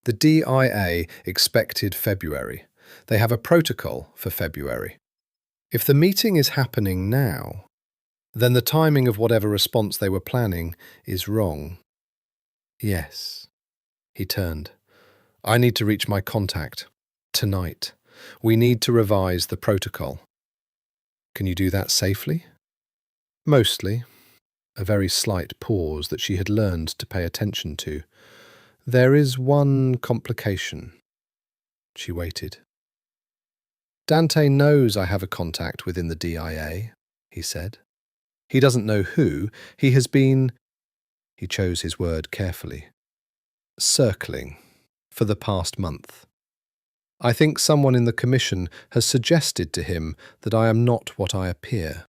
"The DIA expected February. They have a protocol for February. If the meeting is happening now, then the timing of whatever response they were planning is wrong." "Yes." He turned. "I need to reach my contact. Tonight. We need to revise the protocol." "Can you do that safely?" "Mostly." A very slight pause that she had learned to pay attention to. "There is one complication." She waited. "Dante knows I have a contact within the DIA," he said. "He doesn't know who. He has been—" he chose his word carefully— "circling for the past month. I think someone in the commission has suggested to him that I am not what I appear."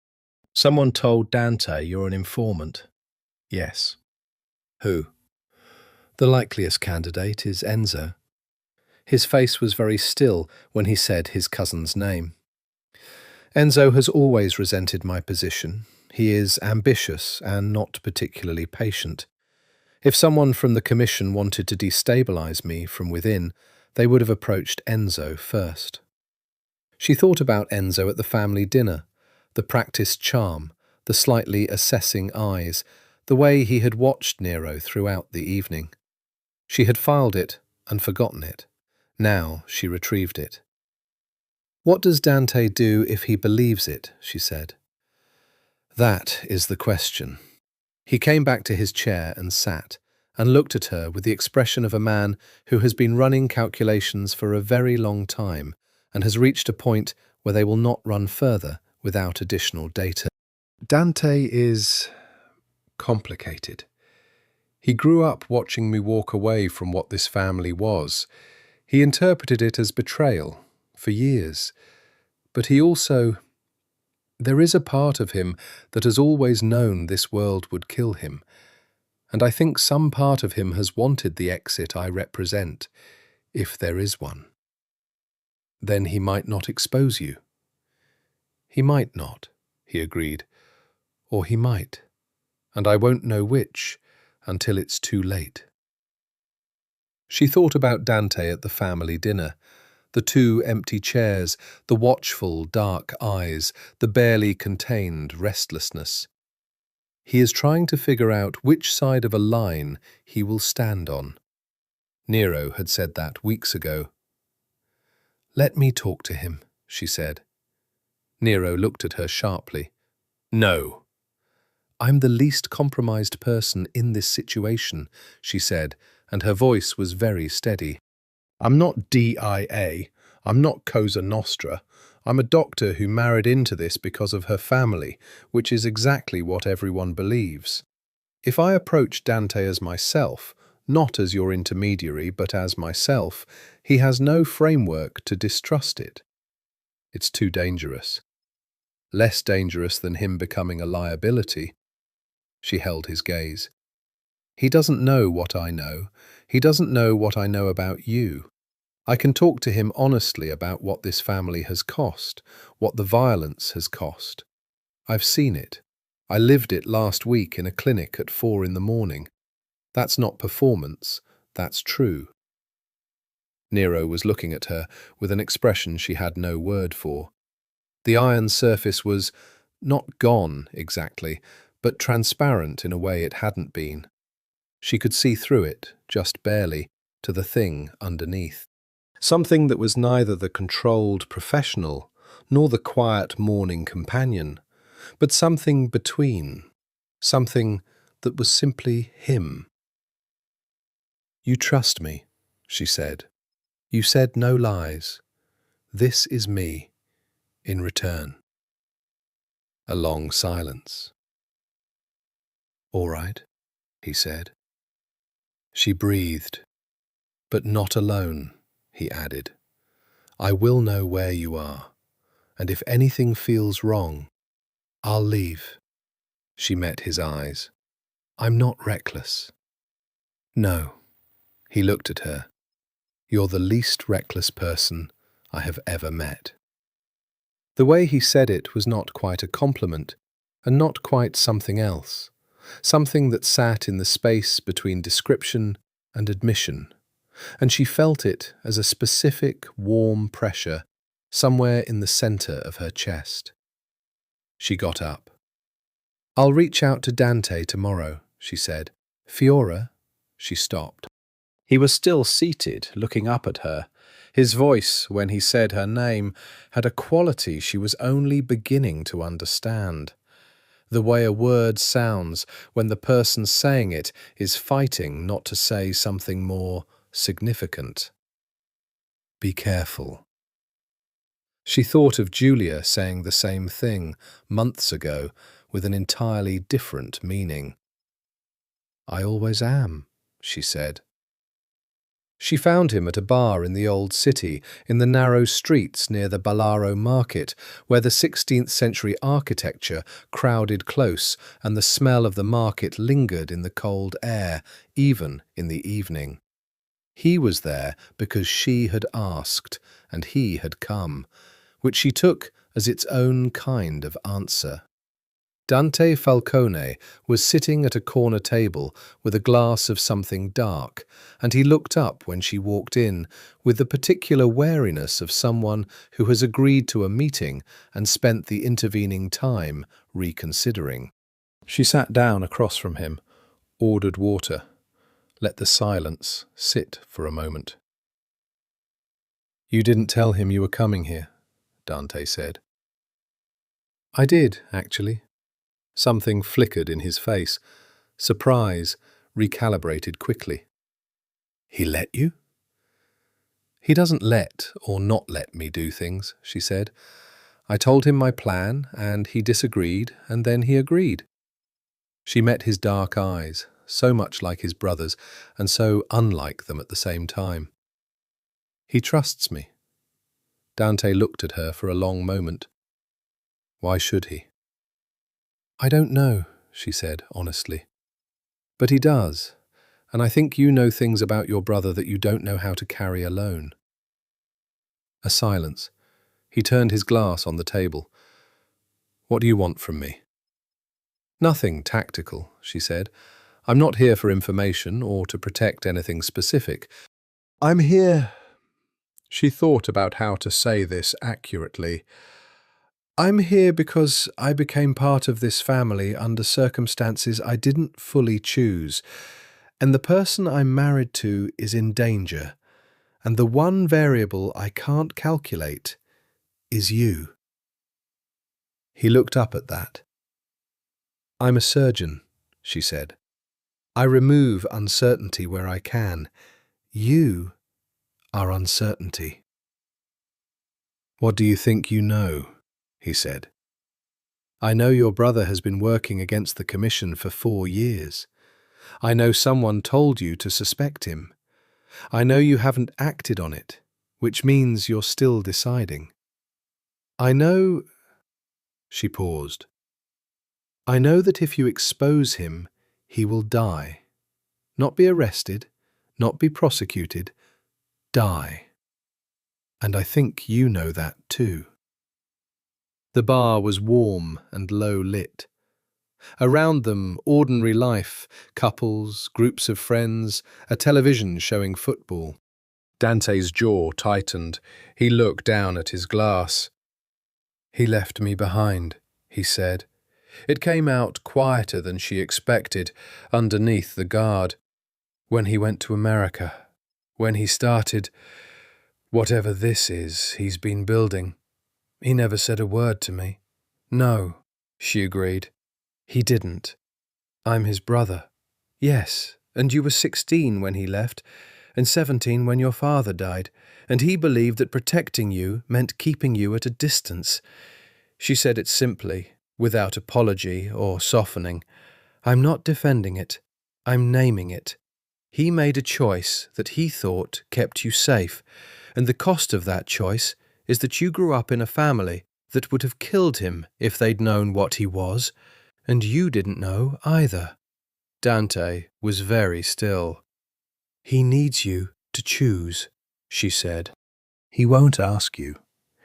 "Someone told Dante you're an informant?" "Yes." "Who?" "The likeliest candidate is Enzo." His face was very still when he said his cousin's name. "Enzo has always resented my position. He is ambitious and not particularly patient. If someone from the commission wanted to destabilize me from within, they would have approached Enzo first." She thought about Enzo at the family dinner, the practiced charm, the slightly assessing eyes, the way he had watched Nero throughout the evening. She had filed it and forgotten it. Now she retrieved it. "What does Dante do if he believes it?" she said. "That is the question." He came back to his chair and sat, and looked at her with the expression of a man who has been running calculations for a very long time and has reached a point where they will not run further without additional data. "Dante is complicated. He grew up watching me walk away from what this family was. He interpreted it as betrayal for years. But he also... There is a part of him that has always known this world would kill him. And I think some part of him has wanted the exit I represent, if there is one. Then he might not expose you. He might not, he agreed. Or he might. And I won't know which until it's too late. She thought about Dante at the family dinner. The two empty chairs, the watchful, dark eyes, the barely contained restlessness. He is trying to figure out which side of a line he will stand on. Nero had said that weeks ago. "Let me talk to him," she said. Nero looked at her sharply. "No." "I'm the least compromised person in this situation," she said, and her voice was very steady. "I'm not DIA. I'm not Cosa Nostra. I'm a doctor who married into this because of her family, which is exactly what everyone believes. If I approach Dante as myself, not as your intermediary, but as myself, he has no framework to distrust it. It's too dangerous. Less dangerous than him becoming a liability." She held his gaze. "He doesn't know what I know. He doesn't know what I know about you. I can talk to him honestly about what this family has cost, what the violence has cost. I've seen it. I lived it last week in a clinic at 4 in the morning. That's not performance, that's true." Nero was looking at her with an expression she had no word for. The iron surface was not gone exactly, but transparent in a way it hadn't been. She could see through it, just barely, to the thing underneath. Something that was neither the controlled professional nor the quiet morning companion, but something between, something that was simply him. "You trust me," she said. "You said no lies. This is me, in return." A long silence. "All right," he said. She breathed. "But not alone," he added. "I will know where you are, and if anything feels wrong, I'll leave." She met his eyes. "I'm not reckless." "No." He looked at her. "You're the least reckless person I have ever met." The way he said it was not quite a compliment, and not quite something else, something that sat in the space between description and admission, and she felt it as a specific, warm pressure somewhere in the center of her chest. She got up. "I'll reach out to Dante tomorrow," she said. "Fiora?" She stopped. He was still seated, looking up at her. His voice, when he said her name, had a quality she was only beginning to understand. The way a word sounds when the person saying it is fighting not to say something more significant. "Be careful." She thought of Julia saying the same thing months ago with an entirely different meaning. "I always am," she said. She found him at a bar in the old city, in the narrow streets near the Balaro market, where the 16th century architecture crowded close and the smell of the market lingered in the cold air, even in the evening. He was there because she had asked, and he had come, which she took as its own kind of answer. Dante Falcone was sitting at a corner table with a glass of something dark, and he looked up when she walked in with the particular wariness of someone who has agreed to a meeting and spent the intervening time reconsidering. She sat down across from him, ordered water, let the silence sit for a moment. "You didn't tell him you were coming here," Dante said. "I did, actually." Something flickered in his face. Surprise recalibrated quickly. "He let you?" "He doesn't let or not let me do things," she said. "I told him my plan, and he disagreed, and then he agreed." She met his dark eyes, so much like his brother's, and so unlike them at the same time. "He trusts me." Dante looked at her for a long moment. "Why should he?" "I don't know," she said honestly. But he does, and I think you know things about your brother that you don't know how to carry alone. A silence. He turned his glass on the table. What do you want from me? Nothing tactical, she said. I'm not here for information or to protect anything specific. I'm here. She thought about how to say this accurately. I'm here because I became part of this family under circumstances I didn't fully choose, and the person I'm married to is in danger, and the one variable I can't calculate is you. He looked up at that. I'm a surgeon, she said. I remove uncertainty where I can. You are uncertainty. What do you think you know? He said. I know your brother has been working against the commission for 4 years. I know someone told you to suspect him. I know you haven't acted on it, which means you're still deciding. I know... She paused. I know that if you expose him, he will die. Not be arrested, not be prosecuted, die. And I think you know that too. The bar was warm and low lit. Around them, ordinary life, couples, groups of friends, a television showing football. Dante's jaw tightened. He looked down at his glass. He left me behind, he said. It came out quieter than she expected, underneath the guard. When he went to America, when he started, whatever this is he's been building. He never said a word to me. No, she agreed. He didn't. I'm his brother. Yes, and you were 16 when he left, and 17 when your father died, and he believed that protecting you meant keeping you at a distance. She said it simply, without apology or softening. I'm not defending it. I'm naming it. He made a choice that he thought kept you safe, and the cost of that choice is that you grew up in a family that would have killed him if they'd known what he was, and you didn't know either. Dante was very still. He needs you to choose, she said. He won't ask you.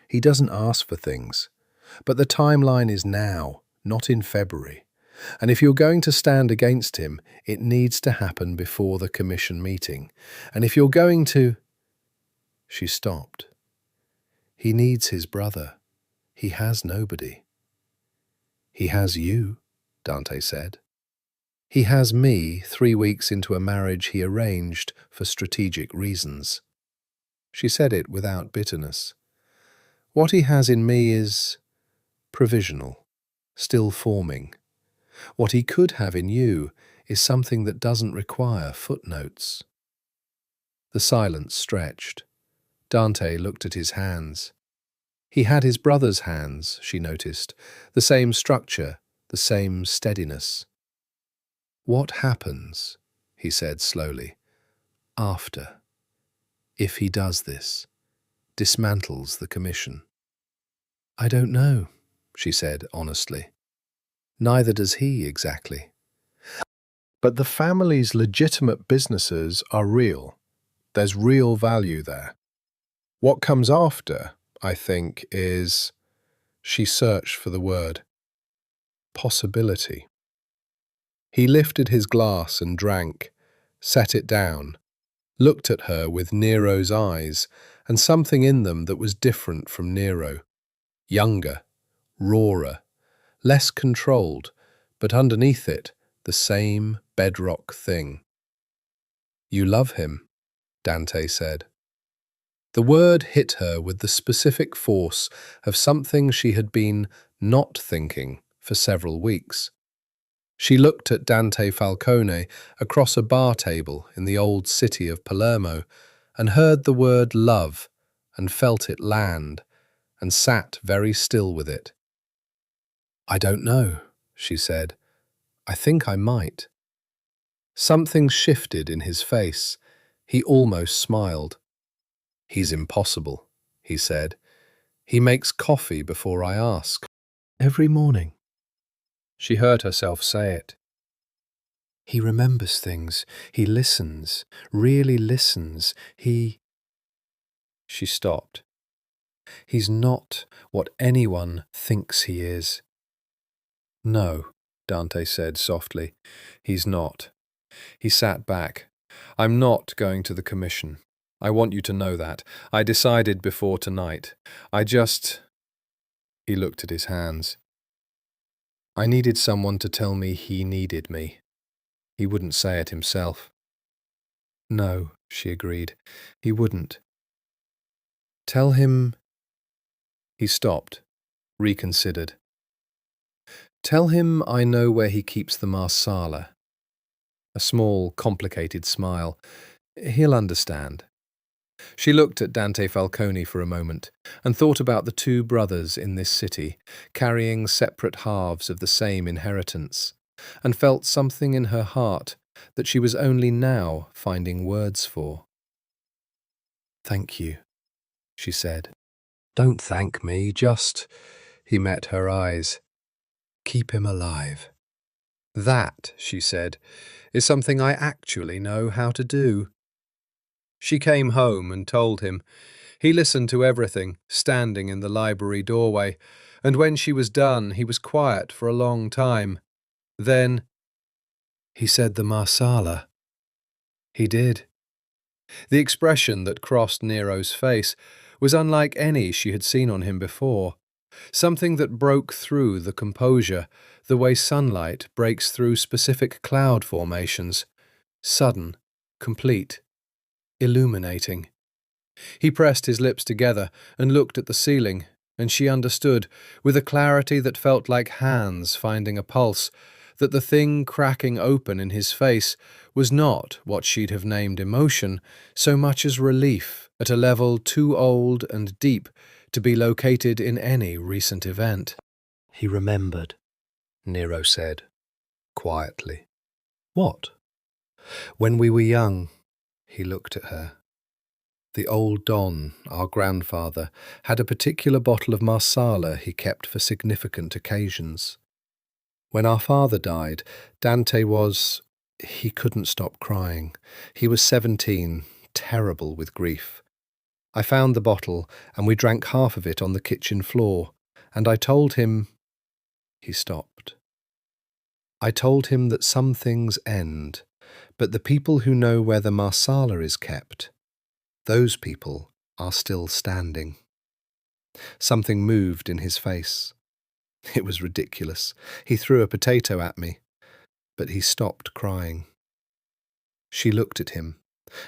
He doesn't ask for things. But the timeline is now, not in February. And if you're going to stand against him, it needs to happen before the commission meeting. And if you're going to... She stopped. He needs his brother. He has nobody. He has you, Dante said. He has me 3 weeks into a marriage he arranged for strategic reasons. She said it without bitterness. What he has in me is provisional, still forming. What he could have in you is something that doesn't require footnotes. The silence stretched. Dante looked at his hands. He had his brother's hands, she noticed, the same structure, the same steadiness. What happens, he said slowly, after, if he does this, dismantles the commission? I don't know, she said honestly. Neither does he exactly. But the family's legitimate businesses are real. There's real value there. What comes after, I think, is... She searched for the word. Possibility. He lifted his glass and drank, set it down, looked at her with Nero's eyes and something in them that was different from Nero. Younger, rawer, less controlled, but underneath it, the same bedrock thing. You love him, Dante said. The word hit her with the specific force of something she had been not thinking for several weeks. She looked at Dante Falcone across a bar table in the old city of Palermo and heard the word love and felt it land and sat very still with it. I don't know, she said. I think I might. Something shifted in his face. He almost smiled. He's impossible, he said. He makes coffee before I ask. Every morning. She heard herself say it. He remembers things. He listens, really listens. She stopped. He's not what anyone thinks he is. No, Dante said softly. He's not. He sat back. I'm not going to the commission. I want you to know that. I decided before tonight. He looked at his hands. I needed someone to tell me he needed me. He wouldn't say it himself. No, she agreed. He wouldn't. Tell him... He stopped, reconsidered. Tell him I know where he keeps the marsala. A small, complicated smile. He'll understand. She looked at Dante Falcone for a moment and thought about the two brothers in this city, carrying separate halves of the same inheritance, and felt something in her heart that she was only now finding words for. Thank you, she said. Don't thank me, just... He met her eyes. Keep him alive. That, she said, is something I actually know how to do. She came home and told him. He listened to everything, standing in the library doorway, and when she was done, he was quiet for a long time. Then, he said the marsala. He did. The expression that crossed Nero's face was unlike any she had seen on him before, something that broke through the composure, the way sunlight breaks through specific cloud formations, sudden, complete, illuminating. He pressed his lips together and looked at the ceiling, and she understood, with a clarity that felt like hands finding a pulse, that the thing cracking open in his face was not what she'd have named emotion, so much as relief at a level too old and deep to be located in any recent event. He remembered, Nero said, quietly. What? When we were young, he looked at her. The old Don, our grandfather, had a particular bottle of marsala he kept for significant occasions. When our father died, Dante he couldn't stop crying. He was 17, terrible with grief. I found the bottle, and we drank half of it on the kitchen floor, and I told him... He stopped. I told him that some things end, but the people who know where the marsala is kept, those people are still standing. Something moved in his face. It was ridiculous. He threw a potato at me, but he stopped crying. She looked at him,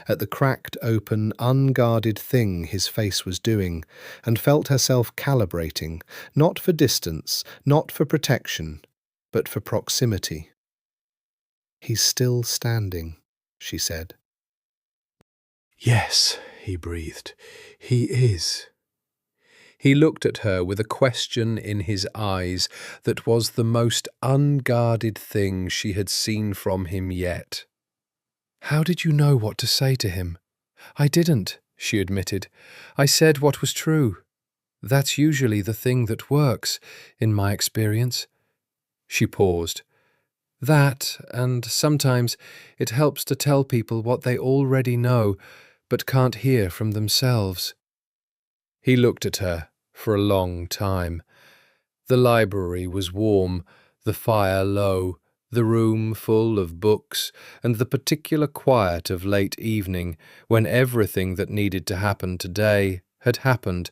at the cracked, open, unguarded thing his face was doing, and felt herself calibrating, not for distance, not for protection, but for proximity. He's still standing, she said. Yes, he breathed. He is. He looked at her with a question in his eyes that was the most unguarded thing she had seen from him yet. How did you know what to say to him? I didn't, she admitted. I said what was true. That's usually the thing that works, in my experience. She paused. That, and sometimes it helps to tell people what they already know, but can't hear from themselves. He looked at her for a long time. The library was warm, the fire low, the room full of books, and the particular quiet of late evening when everything that needed to happen today had happened,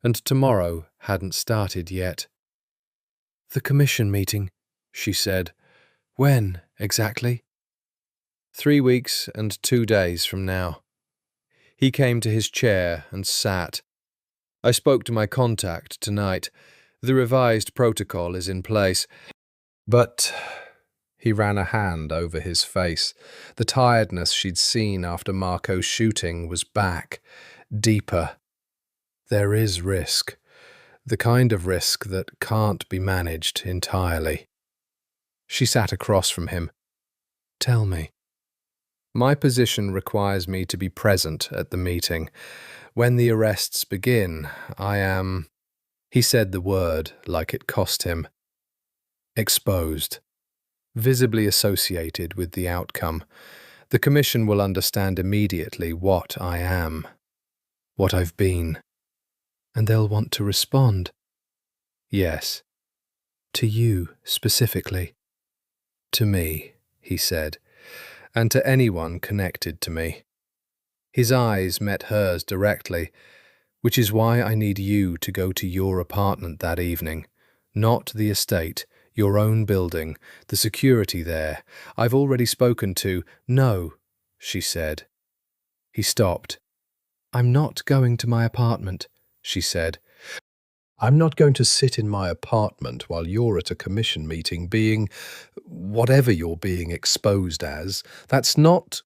and tomorrow hadn't started yet. The commission meeting, she said. When, exactly? 3 weeks and 2 days from now. He came to his chair and sat. I spoke to my contact tonight. The revised protocol is in place. But... He ran a hand over his face. The tiredness she'd seen after Marco's shooting was back, deeper. There is risk. The kind of risk that can't be managed entirely. She sat across from him. Tell me. My position requires me to be present at the meeting. When the arrests begin, I am... He said the word like it cost him. Exposed. visibly associated with the outcome. The Commission will understand immediately what I am, what I've been. And they'll want to respond. Yes. To you, specifically. To me, he said, and to anyone connected to me. His eyes met hers directly, which is why I need you to go to your apartment that evening, not the estate, your own building, the security there. I've already spoken to— No, she said. He stopped. I'm not going to my apartment, she said. I'm not going to sit in my apartment while you're at a commission meeting being whatever you're being exposed as. That's not—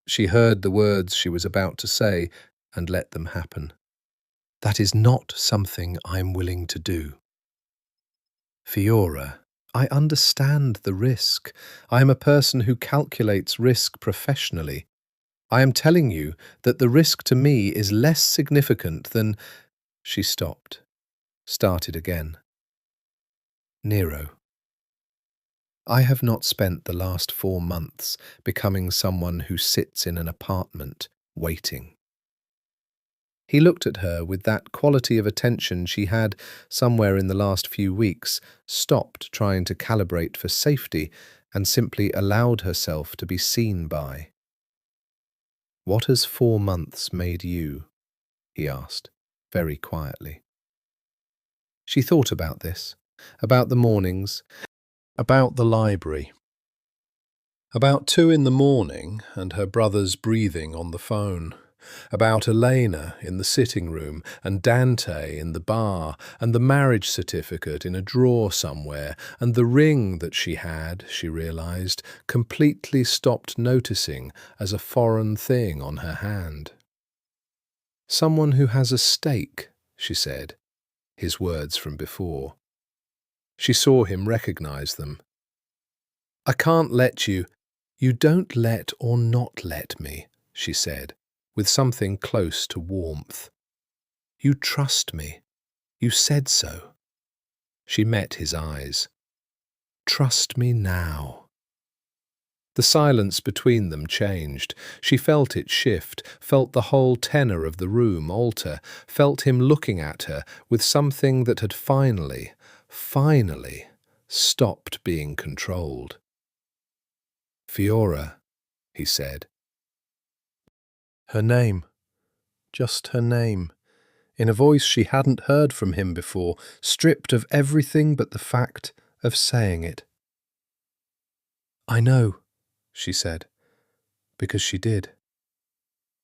She heard the words she was about to say and let them happen. That is not something I'm willing to do. Fiora, I understand the risk. I am a person who calculates risk professionally. I am telling you that the risk to me is less significant than— She stopped, started again. Nero. I have not spent the last 4 months becoming someone who sits in an apartment, waiting. He looked at her with that quality of attention she had, somewhere in the last few weeks, stopped trying to calibrate for safety and simply allowed herself to be seen by. What has 4 months made you? He asked, very quietly. She thought about this, about the mornings, about the library. About 2 in the morning and her brother's breathing on the phone. About Elena in the sitting room and Dante in the bar and the marriage certificate in a drawer somewhere and the ring that she had, she realized, completely stopped noticing as a foreign thing on her hand. Someone who has a stake, she said, his words from before. She saw him recognize them. I can't let you. You don't let or not let me, she said, with something close to warmth. You trust me. You said so. She met his eyes. Trust me now. The silence between them changed. She felt it shift, felt the whole tenor of the room alter, felt him looking at her with something that had finally stopped being controlled. Fiora, he said. Her name. Just her name. In a voice she hadn't heard from him before, stripped of everything but the fact of saying it. I know, she said, because she did.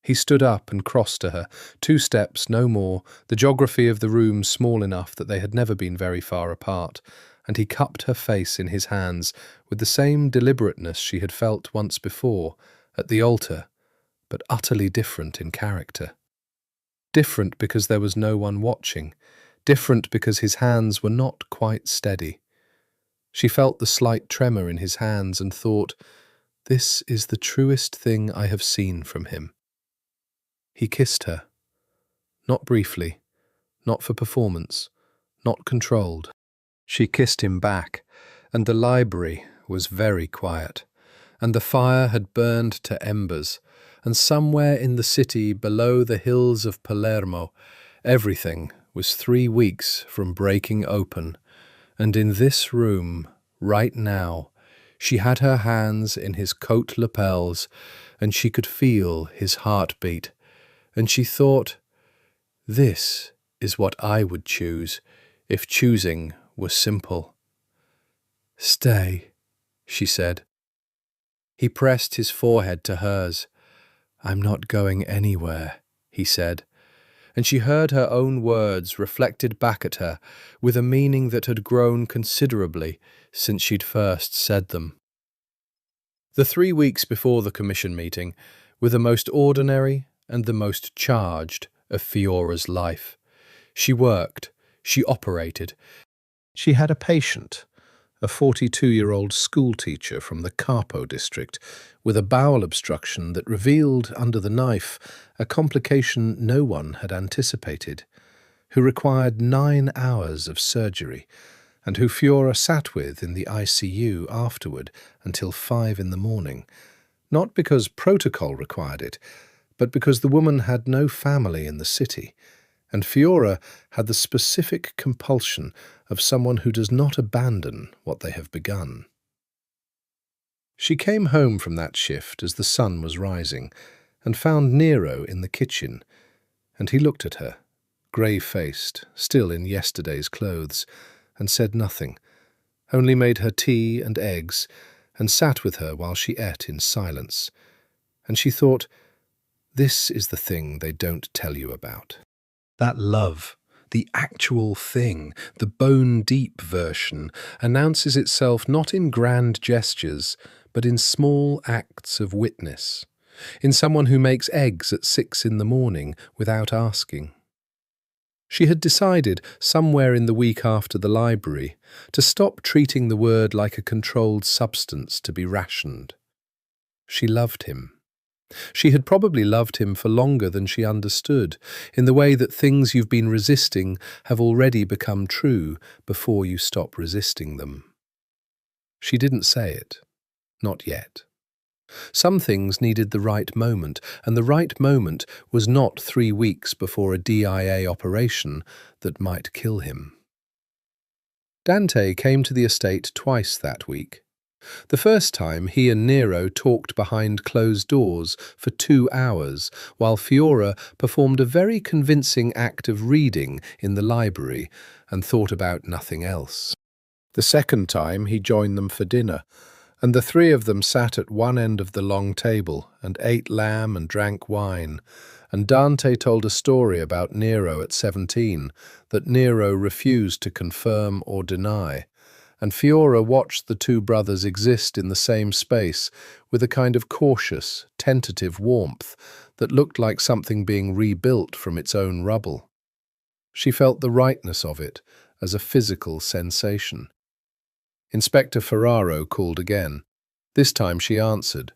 He stood up and crossed to her, 2 steps, no more, the geography of the room small enough that they had never been very far apart, and he cupped her face in his hands with the same deliberateness she had felt once before, at the altar, but utterly different in character. Different because there was no one watching, different because his hands were not quite steady. She felt the slight tremor in his hands and thought, this is the truest thing I have seen from him. He kissed her. Not briefly, not for performance, not controlled. She kissed him back, and the library was very quiet, and the fire had burned to embers, and somewhere in the city below the hills of Palermo, everything was 3 weeks from breaking open, and in this room, right now, she had her hands in his coat lapels, and she could feel his heartbeat, and she thought, this is what I would choose if choosing was simple. Stay, she said. He pressed his forehead to hers. I'm not going anywhere, he said, and she heard her own words reflected back at her with a meaning that had grown considerably since she'd first said them. The 3 weeks before the commission meeting were the most ordinary and the most charged of Fiora's life. She worked, she operated. She had a patient, a 42-year-old schoolteacher from the Capo district, with a bowel obstruction that revealed under the knife a complication no one had anticipated, who required 9 hours of surgery, and who Fiora sat with in the ICU afterward until 5 in the morning, not because protocol required it, but because the woman had no family in the city, and Fiora had the specific compulsion of someone who does not abandon what they have begun. She came home from that shift as the sun was rising, and found Nero in the kitchen, and he looked at her, grey-faced, still in yesterday's clothes, and said nothing, only made her tea and eggs, and sat with her while she ate in silence. And she thought, this is the thing they don't tell you about. That love, the actual thing, the bone-deep version, announces itself not in grand gestures, but in small acts of witness, in someone who makes eggs at 6 in the morning without asking. She had decided, somewhere in the week after the library, to stop treating the word like a controlled substance to be rationed. She loved him. She had probably loved him for longer than she understood, in the way that things you've been resisting have already become true before you stop resisting them. She didn't say it. Not yet. Some things needed the right moment, and the right moment was not 3 weeks before a DIA operation that might kill him. Dante came to the estate twice that week. The first time he and Nero talked behind closed doors for 2 hours, while Fiora performed a very convincing act of reading in the library and thought about nothing else. The second time he joined them for dinner, and the 3 of them sat at one end of the long table and ate lamb and drank wine, and Dante told a story about Nero at 17 that Nero refused to confirm or deny, and Fiora watched the 2 brothers exist in the same space with a kind of cautious, tentative warmth that looked like something being rebuilt from its own rubble. She felt the rightness of it as a physical sensation. Inspector Ferraro called again. This time she answered.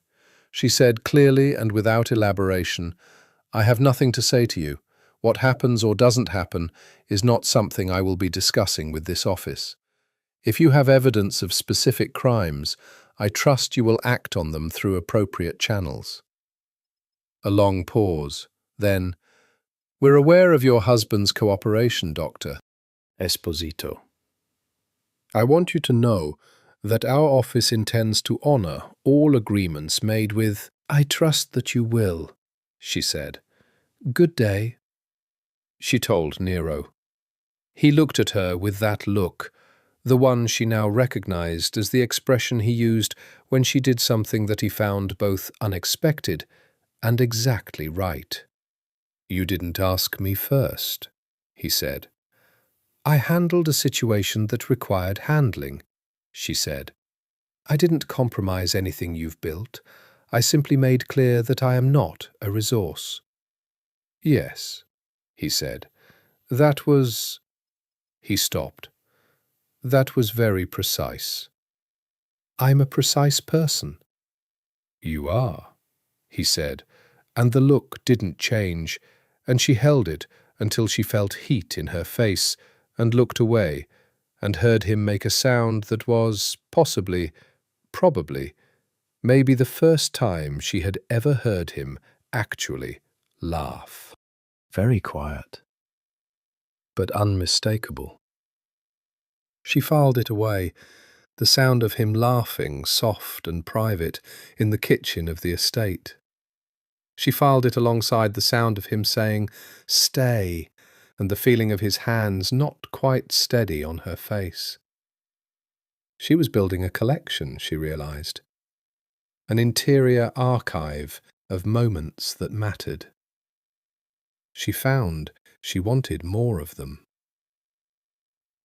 She said clearly and without elaboration, "I have nothing to say to you. What happens or doesn't happen is not something I will be discussing with this office. If you have evidence of specific crimes, I trust you will act on them through appropriate channels." A long pause. Then, "We're aware of your husband's cooperation, Dr. Esposito. I want you to know that our office intends to honor all agreements made with—" "I trust that you will," she said. "Good day," she told Nero. He looked at her with that look, the one she now recognized as the expression he used when she did something that he found both unexpected and exactly right. "You didn't ask me first," he said. "I handled a situation that required handling," she said. "I didn't compromise anything you've built. I simply made clear that I am not a resource." "Yes," he said. "That was—" He stopped. "That was very precise." "I'm a precise person." "You are," he said, and the look didn't change, and she held it until she felt heat in her face, and looked away, and heard him make a sound that was, possibly, probably, maybe the first time she had ever heard him actually laugh. Very quiet, but unmistakable. She filed it away, the sound of him laughing, soft and private, in the kitchen of the estate. She filed it alongside the sound of him saying, "Stay," and the feeling of his hands not quite steady on her face. She was building a collection, she realized. An interior archive of moments that mattered. She found she wanted more of them.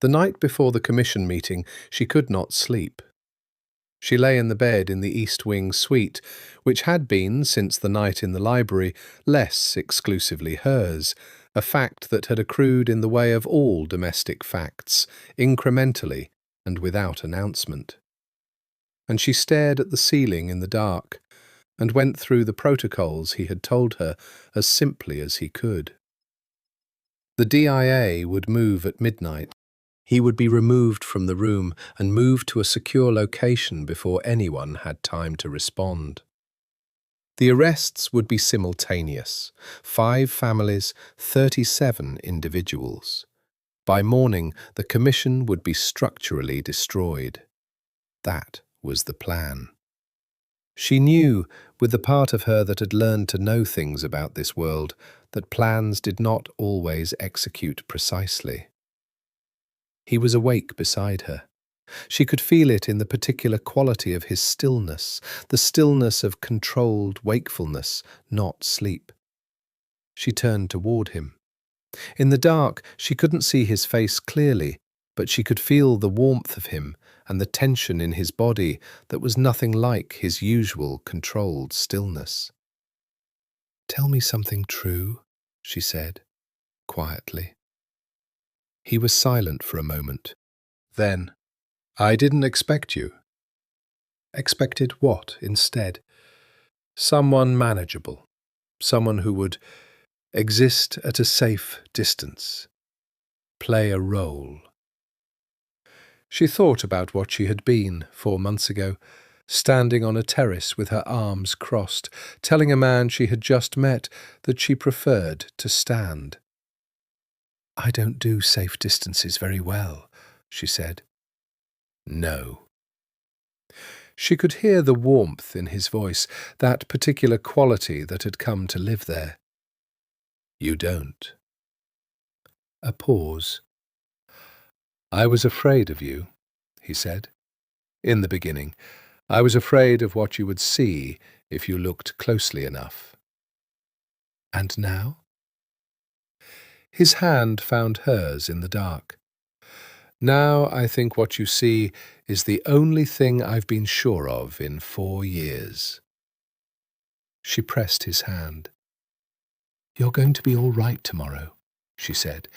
The night before the commission meeting, she could not sleep. She lay in the bed in the East Wing suite, which had been, since the night in the library, less exclusively hers, a fact that had accrued in the way of all domestic facts, incrementally and without announcement. And she stared at the ceiling in the dark, and went through the protocols he had told her as simply as he could. The DIA would move at midnight. He would be removed from the room and moved to a secure location before anyone had time to respond. The arrests would be simultaneous. 5 families, 37 individuals. By morning, the commission would be structurally destroyed. That was the plan. She knew, with the part of her that had learned to know things about this world, that plans did not always execute precisely. He was awake beside her. She could feel it in the particular quality of his stillness, the stillness of controlled wakefulness, not sleep. She turned toward him. In the dark, she couldn't see his face clearly, but she could feel the warmth of him and the tension in his body that was nothing like his usual controlled stillness. "Tell me something true," she said, quietly. He was silent for a moment. Then, "I didn't expect you." Expected what instead? Someone manageable. Someone who would exist at a safe distance. Play a role. She thought about what she had been 4 months ago, standing on a terrace with her arms crossed, telling a man she had just met that she preferred to stand. "I don't do safe distances very well," she said. "No." She could hear the warmth in his voice, that particular quality that had come to live there. "You don't." A pause. "I was afraid of you," he said. "In the beginning, I was afraid of what you would see if you looked closely enough." "And now?" His hand found hers in the dark. "Now I think what you see is the only thing I've been sure of in 4 years." She pressed his hand. "You're going to be all right tomorrow," she said.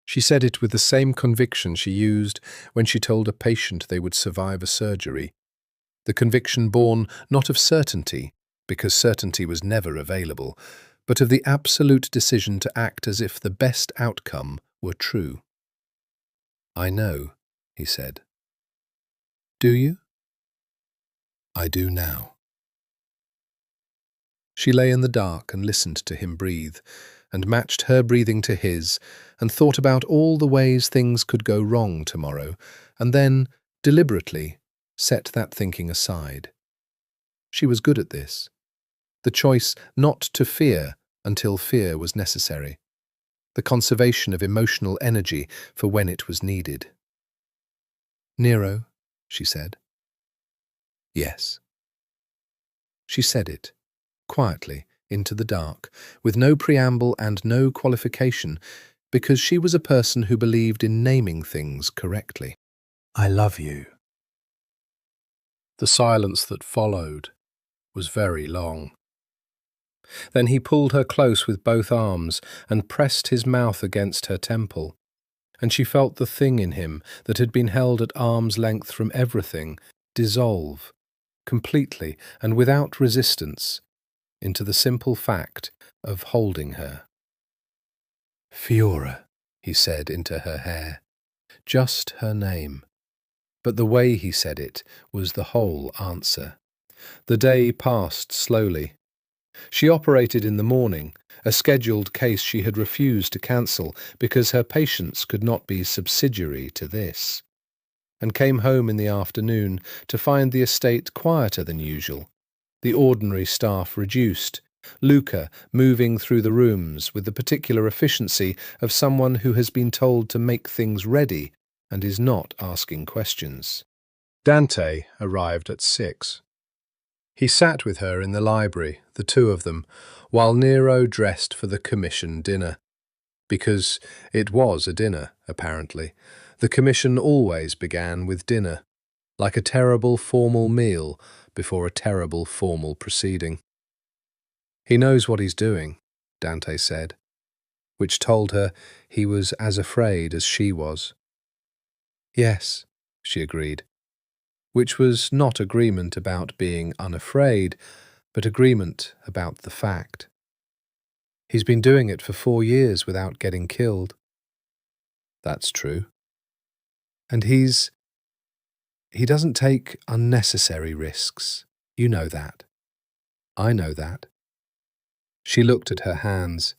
She said it with the same conviction she used when she told a patient they would survive a surgery. The conviction born not of certainty, because certainty was never available, but of the absolute decision to act as if the best outcome were true. "I know," he said. "Do you?" "I do now." She lay in the dark and listened to him breathe, and matched her breathing to his, and thought about all the ways things could go wrong tomorrow, and then, deliberately, set that thinking aside. She was good at this. The choice not to fear until fear was necessary. The conservation of emotional energy for when it was needed. "Nero," she said. "Yes." She said it, quietly, into the dark, with no preamble and no qualification, because she was a person who believed in naming things correctly. "I love you." The silence that followed was very long. Then he pulled her close with both arms and pressed his mouth against her temple, and she felt the thing in him that had been held at arm's length from everything dissolve, completely and without resistance, into the simple fact of holding her. "Fiora," he said into her hair, just her name. But the way he said it was the whole answer. The day passed slowly. She operated in the morning, a scheduled case she had refused to cancel because her patients could not be subsidiary to this, and came home in the afternoon to find the estate quieter than usual, the ordinary staff reduced, Luca moving through the rooms with the particular efficiency of someone who has been told to make things ready and is not asking questions. Dante arrived at 6. He sat with her in the library, the two of them, while Nero dressed for the commission dinner. Because it was a dinner, apparently. The commission always began with dinner, like a terrible formal meal before a terrible formal proceeding. "He knows what he's doing," Dante said, which told her he was as afraid as she was. "Yes," she agreed, which was not agreement about being unafraid, but agreement about the fact. "He's been doing it for 4 years without getting killed." "That's true." And he doesn't take unnecessary risks. You know that. I know that. She looked at her hands.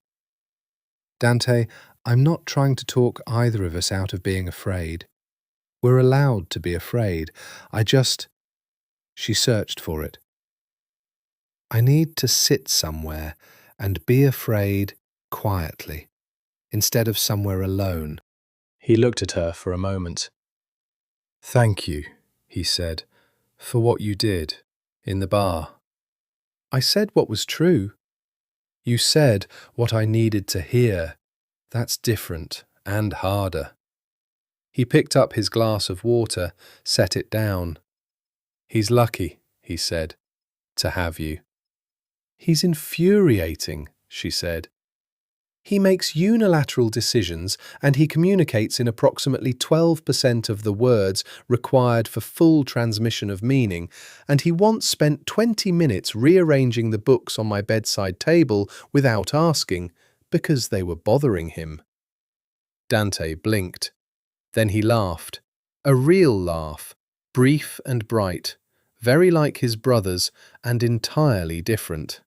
Dante, I'm not trying to talk either of us out of being afraid. We're allowed to be afraid. She searched for it. I need to sit somewhere and be afraid quietly, instead of somewhere alone. He looked at her for a moment. Thank you, he said, for what you did in the bar. I said what was true. You said what I needed to hear. That's different and harder. He picked up his glass of water, set it down. He's lucky, he said, to have you. He's infuriating, she said. He makes unilateral decisions and he communicates in approximately 12% of the words required for full transmission of meaning, and he once spent 20 minutes rearranging the books on my bedside table without asking, because they were bothering him. Dante blinked. Then he laughed. A real laugh, brief and bright, very like his brother's and entirely different.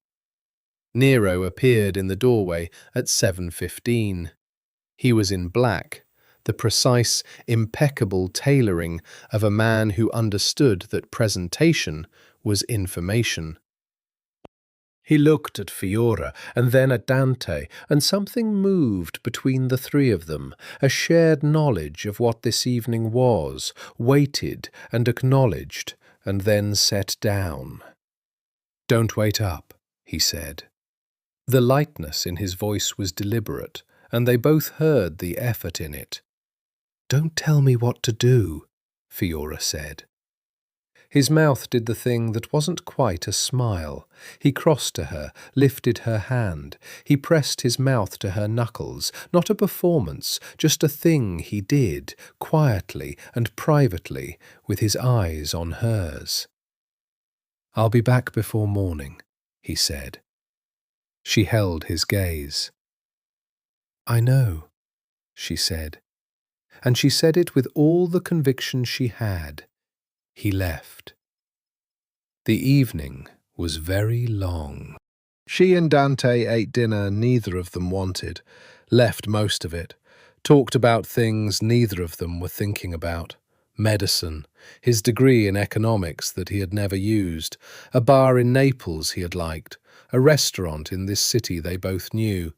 Nero appeared in the doorway at 7:15. He was in black, the precise, impeccable tailoring of a man who understood that presentation was information. He looked at Fiora and then at Dante, and something moved between the three of them, a shared knowledge of what this evening was, waited and acknowledged, and then set down. Don't wait up, he said. The lightness in his voice was deliberate, and they both heard the effort in it. Don't tell me what to do, Fiora said. His mouth did the thing that wasn't quite a smile. He crossed to her, lifted her hand. He pressed his mouth to her knuckles, not a performance, just a thing he did, quietly and privately, with his eyes on hers. I'll be back before morning, he said. She held his gaze. I know, she said, and she said it with all the conviction she had. He left. The evening was very long. She and Dante ate dinner neither of them wanted, left most of it, talked about things neither of them were thinking about. Medicine, his degree in economics that he had never used, a bar in Naples he had liked, a restaurant in this city they both knew.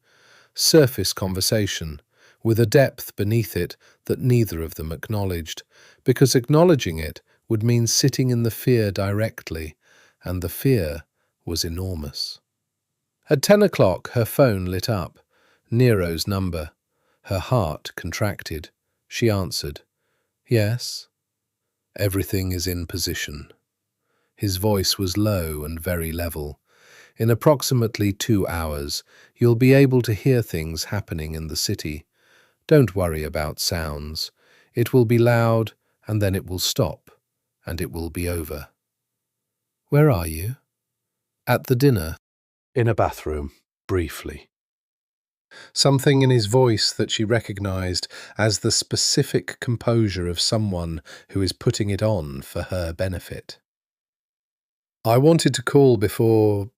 Surface conversation, with a depth beneath it that neither of them acknowledged, because acknowledging it would mean sitting in the fear directly, and the fear was enormous. At 10 o'clock her phone lit up, Nero's number. Her heart contracted. She answered. Yes? Everything is in position. His voice was low and very level. In approximately 2 hours, you'll be able to hear things happening in the city. Don't worry about sounds. It will be loud, and then it will stop, and it will be over. Where are you? At the dinner. In a bathroom, briefly. Something in his voice that she recognized as the specific composure of someone who is putting it on for her benefit. I wanted to call before...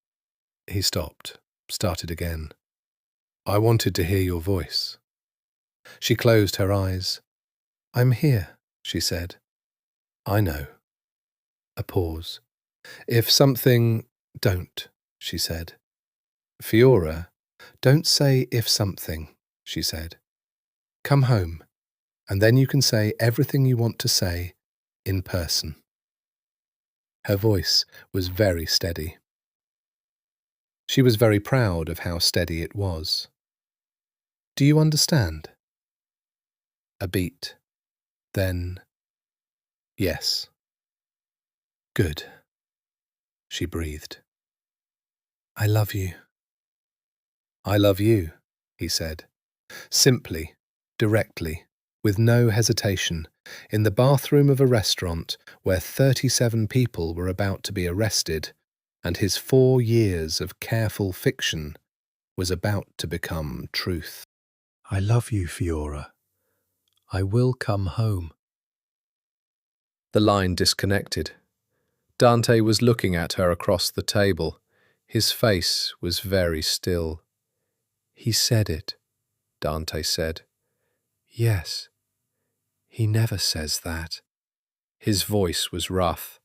He stopped, started again. I wanted to hear your voice. She closed her eyes. I'm here, she said. I know. A pause. If something... Don't, she said. Fiora, don't say if something, she said. Come home, and then you can say everything you want to say in person. Her voice was very steady. She was very proud of how steady it was. Do you understand? A beat. Then, yes. Good, she breathed. I love you. I love you, he said. Simply, directly, with no hesitation, in the bathroom of a restaurant where 37 people were about to be arrested, and his 4 years of careful fiction was about to become truth. I love you, Fiora. I will come home. The line disconnected. Dante was looking at her across the table. His face was very still. "He said it," Dante said. "Yes. He never says that." His voice was rough.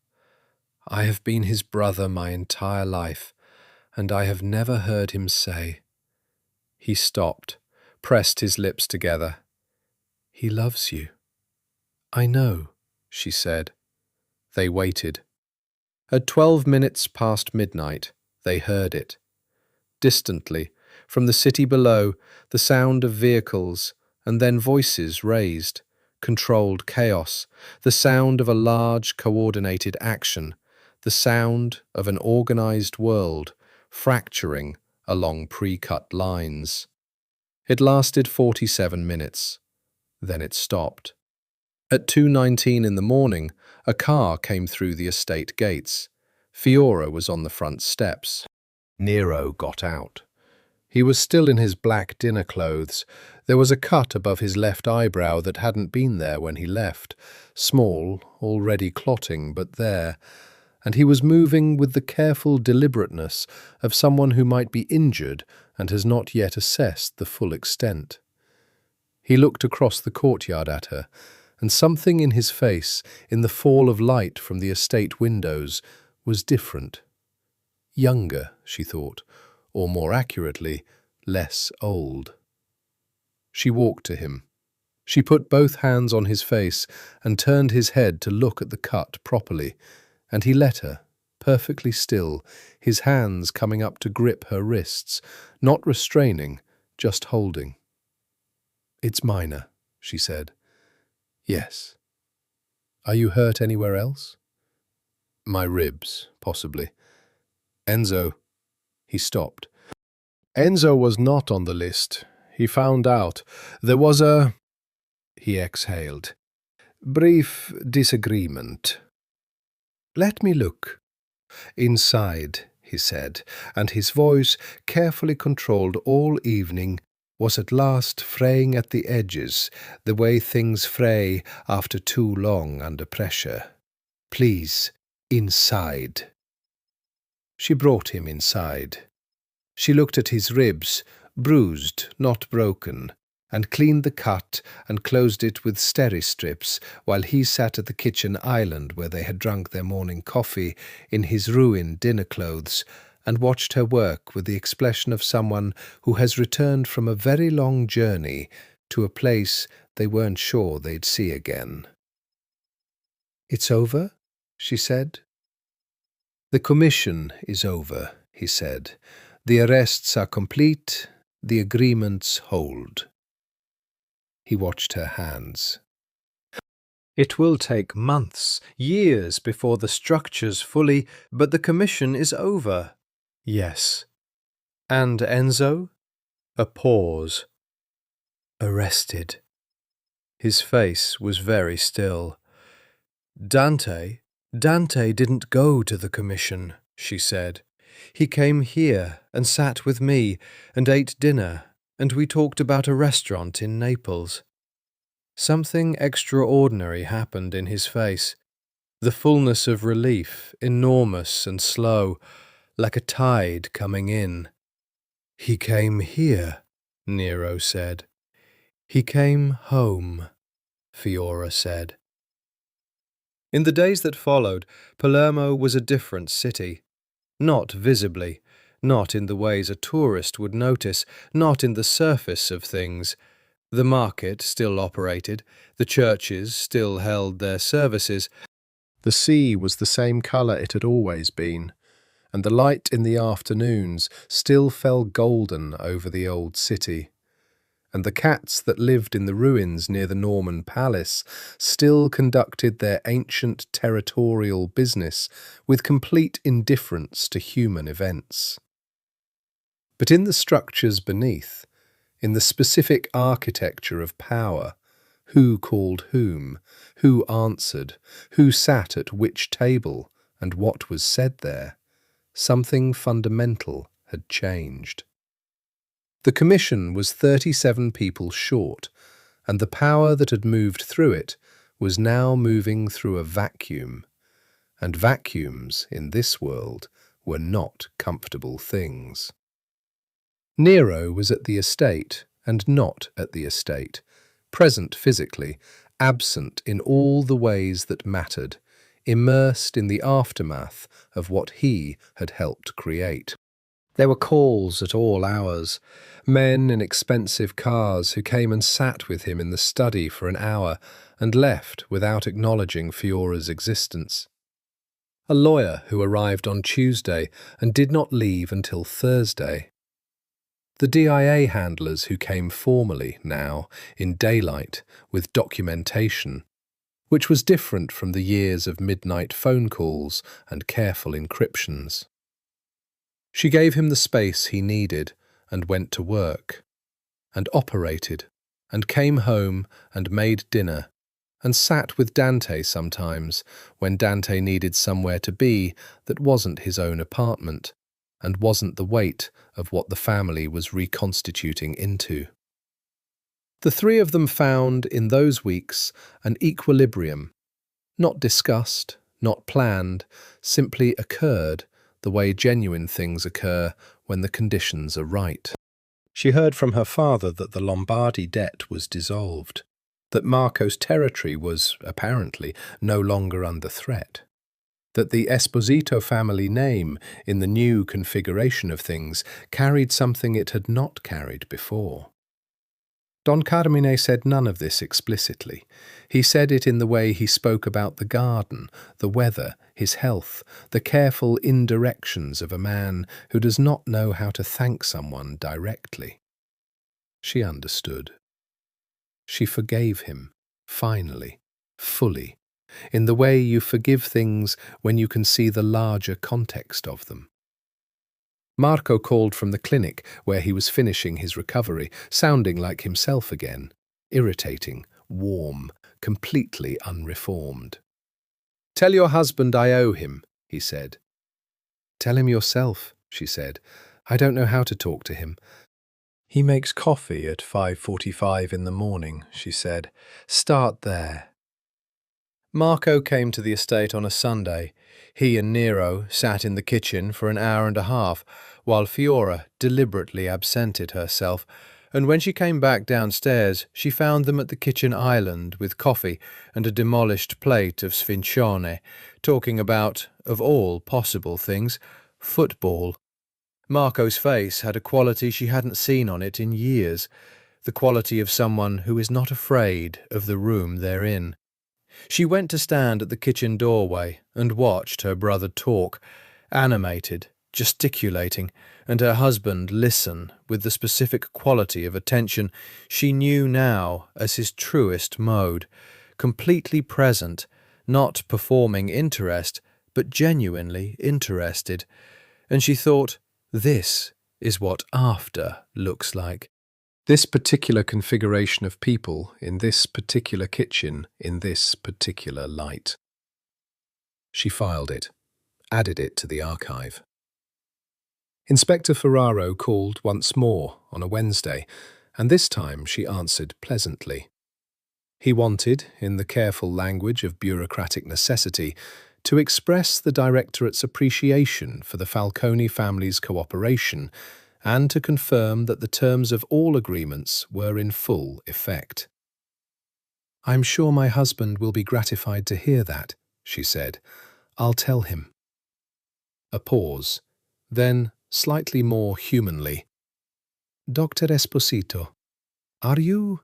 "I have been his brother my entire life, and I have never heard him say—" He stopped, pressed his lips together. "He loves you." "I know," she said. They waited. At 12 minutes past midnight, they heard it. Distantly, from the city below, the sound of vehicles, and then voices raised, controlled chaos, the sound of a large, coordinated action, the sound of an organized world, fracturing along pre-cut lines. It lasted 47 minutes. Then it stopped. At 2:19 in the morning, a car came through the estate gates. Fiora was on the front steps. Nero got out. He was still in his black dinner clothes. There was a cut above his left eyebrow that hadn't been there when he left, small, already clotting, but there, and he was moving with the careful deliberateness of someone who might be injured and has not yet assessed the full extent. He looked across the courtyard at her, and something in his face, in the fall of light from the estate windows, was different. Younger, she thought, or more accurately, less old. She walked to him. She put both hands on his face and turned his head to look at the cut properly, and he let her, perfectly still, his hands coming up to grip her wrists, not restraining, just holding. "It's minor," she said. "Yes." "Are you hurt anywhere else?" "My ribs, possibly." "Enzo." He stopped. Enzo was not on the list. He found out. There was a... He exhaled. "Brief disagreement." "Let me look." "Inside," he said, and his voice, carefully controlled all evening, was at last fraying at the edges, the way things fray after too long under pressure. "Please, inside." She brought him inside. She looked at his ribs, bruised, not broken, and cleaned the cut and closed it with steri-strips while he sat at the kitchen island where they had drunk their morning coffee in his ruined dinner clothes, and watched her work with the expression of someone who has returned from a very long journey to a place they weren't sure they'd see again. "It's over?" she said. "The commission is over," he said. "The arrests are complete, the agreements hold." He watched her hands. "It will take months, years before the structure's fully, but the commission is over." "Yes." "And Enzo?" A pause. "Arrested." His face was very still. Dante didn't go to the commission," she said. "He came here and sat with me and ate dinner, and we talked about a restaurant in Naples." Something extraordinary happened in his face. The fullness of relief, enormous and slow, like a tide coming in. "He came here," Nero said. "He came home," Fiora said. In the days that followed, Palermo was a different city. Not visibly, not in the ways a tourist would notice, not in the surface of things. The market still operated, the churches still held their services. The sea was the same colour it had always been, and the light in the afternoons still fell golden over the old city. And the cats that lived in the ruins near the Norman palace still conducted their ancient territorial business with complete indifference to human events. But in the structures beneath, in the specific architecture of power, who called whom, who answered, who sat at which table, and what was said there, something fundamental had changed. The commission was 37 people short, and the power that had moved through it was now moving through a vacuum, and vacuums in this world were not comfortable things. Nero was at the estate and not at the estate, present physically, absent in all the ways that mattered, immersed in the aftermath of what he had helped create. There were calls at all hours, men in expensive cars who came and sat with him in the study for an hour and left without acknowledging Fiora's existence. A lawyer who arrived on Tuesday and did not leave until Thursday. The DIA handlers who came formally now, in daylight, with documentation, which was different from the years of midnight phone calls and careful encryptions. She gave him the space he needed and went to work, and operated, and came home and made dinner, and sat with Dante sometimes when Dante needed somewhere to be that wasn't his own apartment, and wasn't the weight of what the family was reconstituting into. The three of them found, in those weeks, an equilibrium, not discussed, not planned, simply occurred the way genuine things occur when the conditions are right. She heard from her father that the Lombardy debt was dissolved, that Marco's territory was, apparently, no longer under threat, that the Esposito family name, in the new configuration of things, carried something it had not carried before. Don Carmine said none of this explicitly. He said it in the way he spoke about the garden, the weather, his health, the careful indirections of a man who does not know how to thank someone directly. She understood. She forgave him, finally, fully, in the way you forgive things when you can see the larger context of them. Marco called from the clinic where he was finishing his recovery, sounding like himself again, irritating, warm, completely unreformed. "Tell your husband I owe him," he said. "Tell him yourself," she said. "I don't know how to talk to him." "He makes coffee at 5:45 in the morning," she said. "Start there." Marco came to the estate on a Sunday. He and Nero sat in the kitchen for an hour and a half, while Fiora deliberately absented herself, and when she came back downstairs she found them at the kitchen island with coffee and a demolished plate of sfincione, talking about, of all possible things, football. Marco's face had a quality she hadn't seen on it in years, the quality of someone who is not afraid of the room they're in. She went to stand at the kitchen doorway and watched her brother talk, animated, gesticulating, and her husband listen with the specific quality of attention she knew now as his truest mode, completely present, not performing interest, but genuinely interested. And she thought, this is what after looks like. This particular configuration of people, in this particular kitchen, in this particular light. She filed it, added it to the archive. Inspector Ferraro called once more on a Wednesday, and this time she answered pleasantly. He wanted, in the careful language of bureaucratic necessity, to express the Directorate's appreciation for the Falcone family's cooperation and to confirm that the terms of all agreements were in full effect. "I'm sure my husband will be gratified to hear that," she said. "I'll tell him." A pause, then, slightly more humanly, "Dr. Esposito, are you—"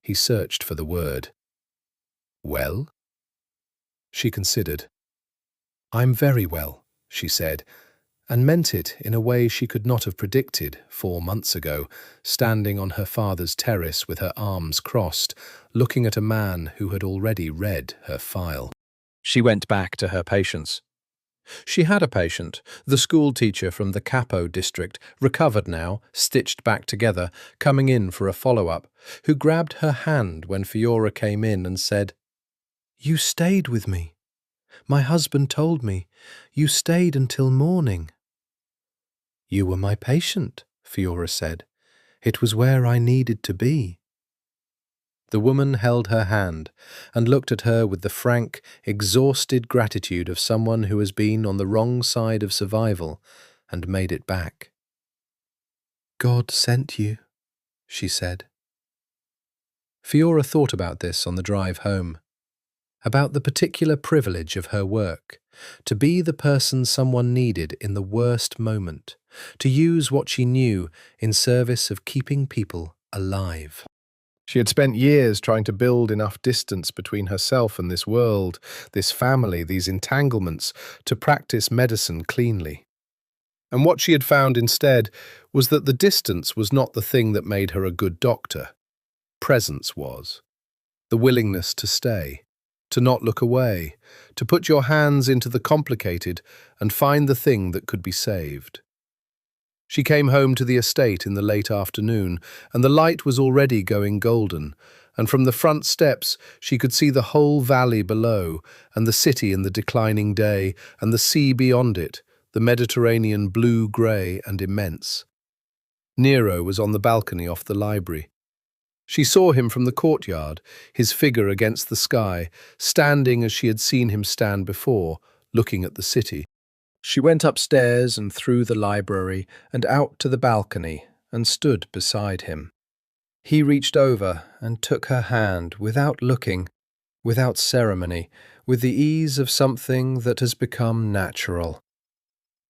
He searched for the word. "Well?" She considered. "I'm very well," she said, and meant it in a way she could not have predicted 4 months ago, standing on her father's terrace with her arms crossed, looking at a man who had already read her file. She went back to her patients. She had a patient, the school teacher from the Capo district, recovered now, stitched back together, coming in for a follow-up, who grabbed her hand when Fiora came in and said, "You stayed with me. My husband told me. You stayed until morning." "You were my patient," Fiora said. "It was where I needed to be." The woman held her hand and looked at her with the frank, exhausted gratitude of someone who has been on the wrong side of survival and made it back. "God sent you," she said. Fiora thought about this on the drive home, about the particular privilege of her work, to be the person someone needed in the worst moment, to use what she knew in service of keeping people alive. She had spent years trying to build enough distance between herself and this world, this family, these entanglements, to practice medicine cleanly. And what she had found instead was that the distance was not the thing that made her a good doctor. Presence was. The willingness to stay, to not look away, to put your hands into the complicated and find the thing that could be saved. She came home to the estate in the late afternoon, and the light was already going golden, and from the front steps she could see the whole valley below, and the city in the declining day, and the sea beyond it, the Mediterranean blue-grey and immense. Nero was on the balcony off the library. She saw him from the courtyard, his figure against the sky, standing as she had seen him stand before, looking at the city. She went upstairs and through the library and out to the balcony and stood beside him. He reached over and took her hand without looking, without ceremony, with the ease of something that has become natural.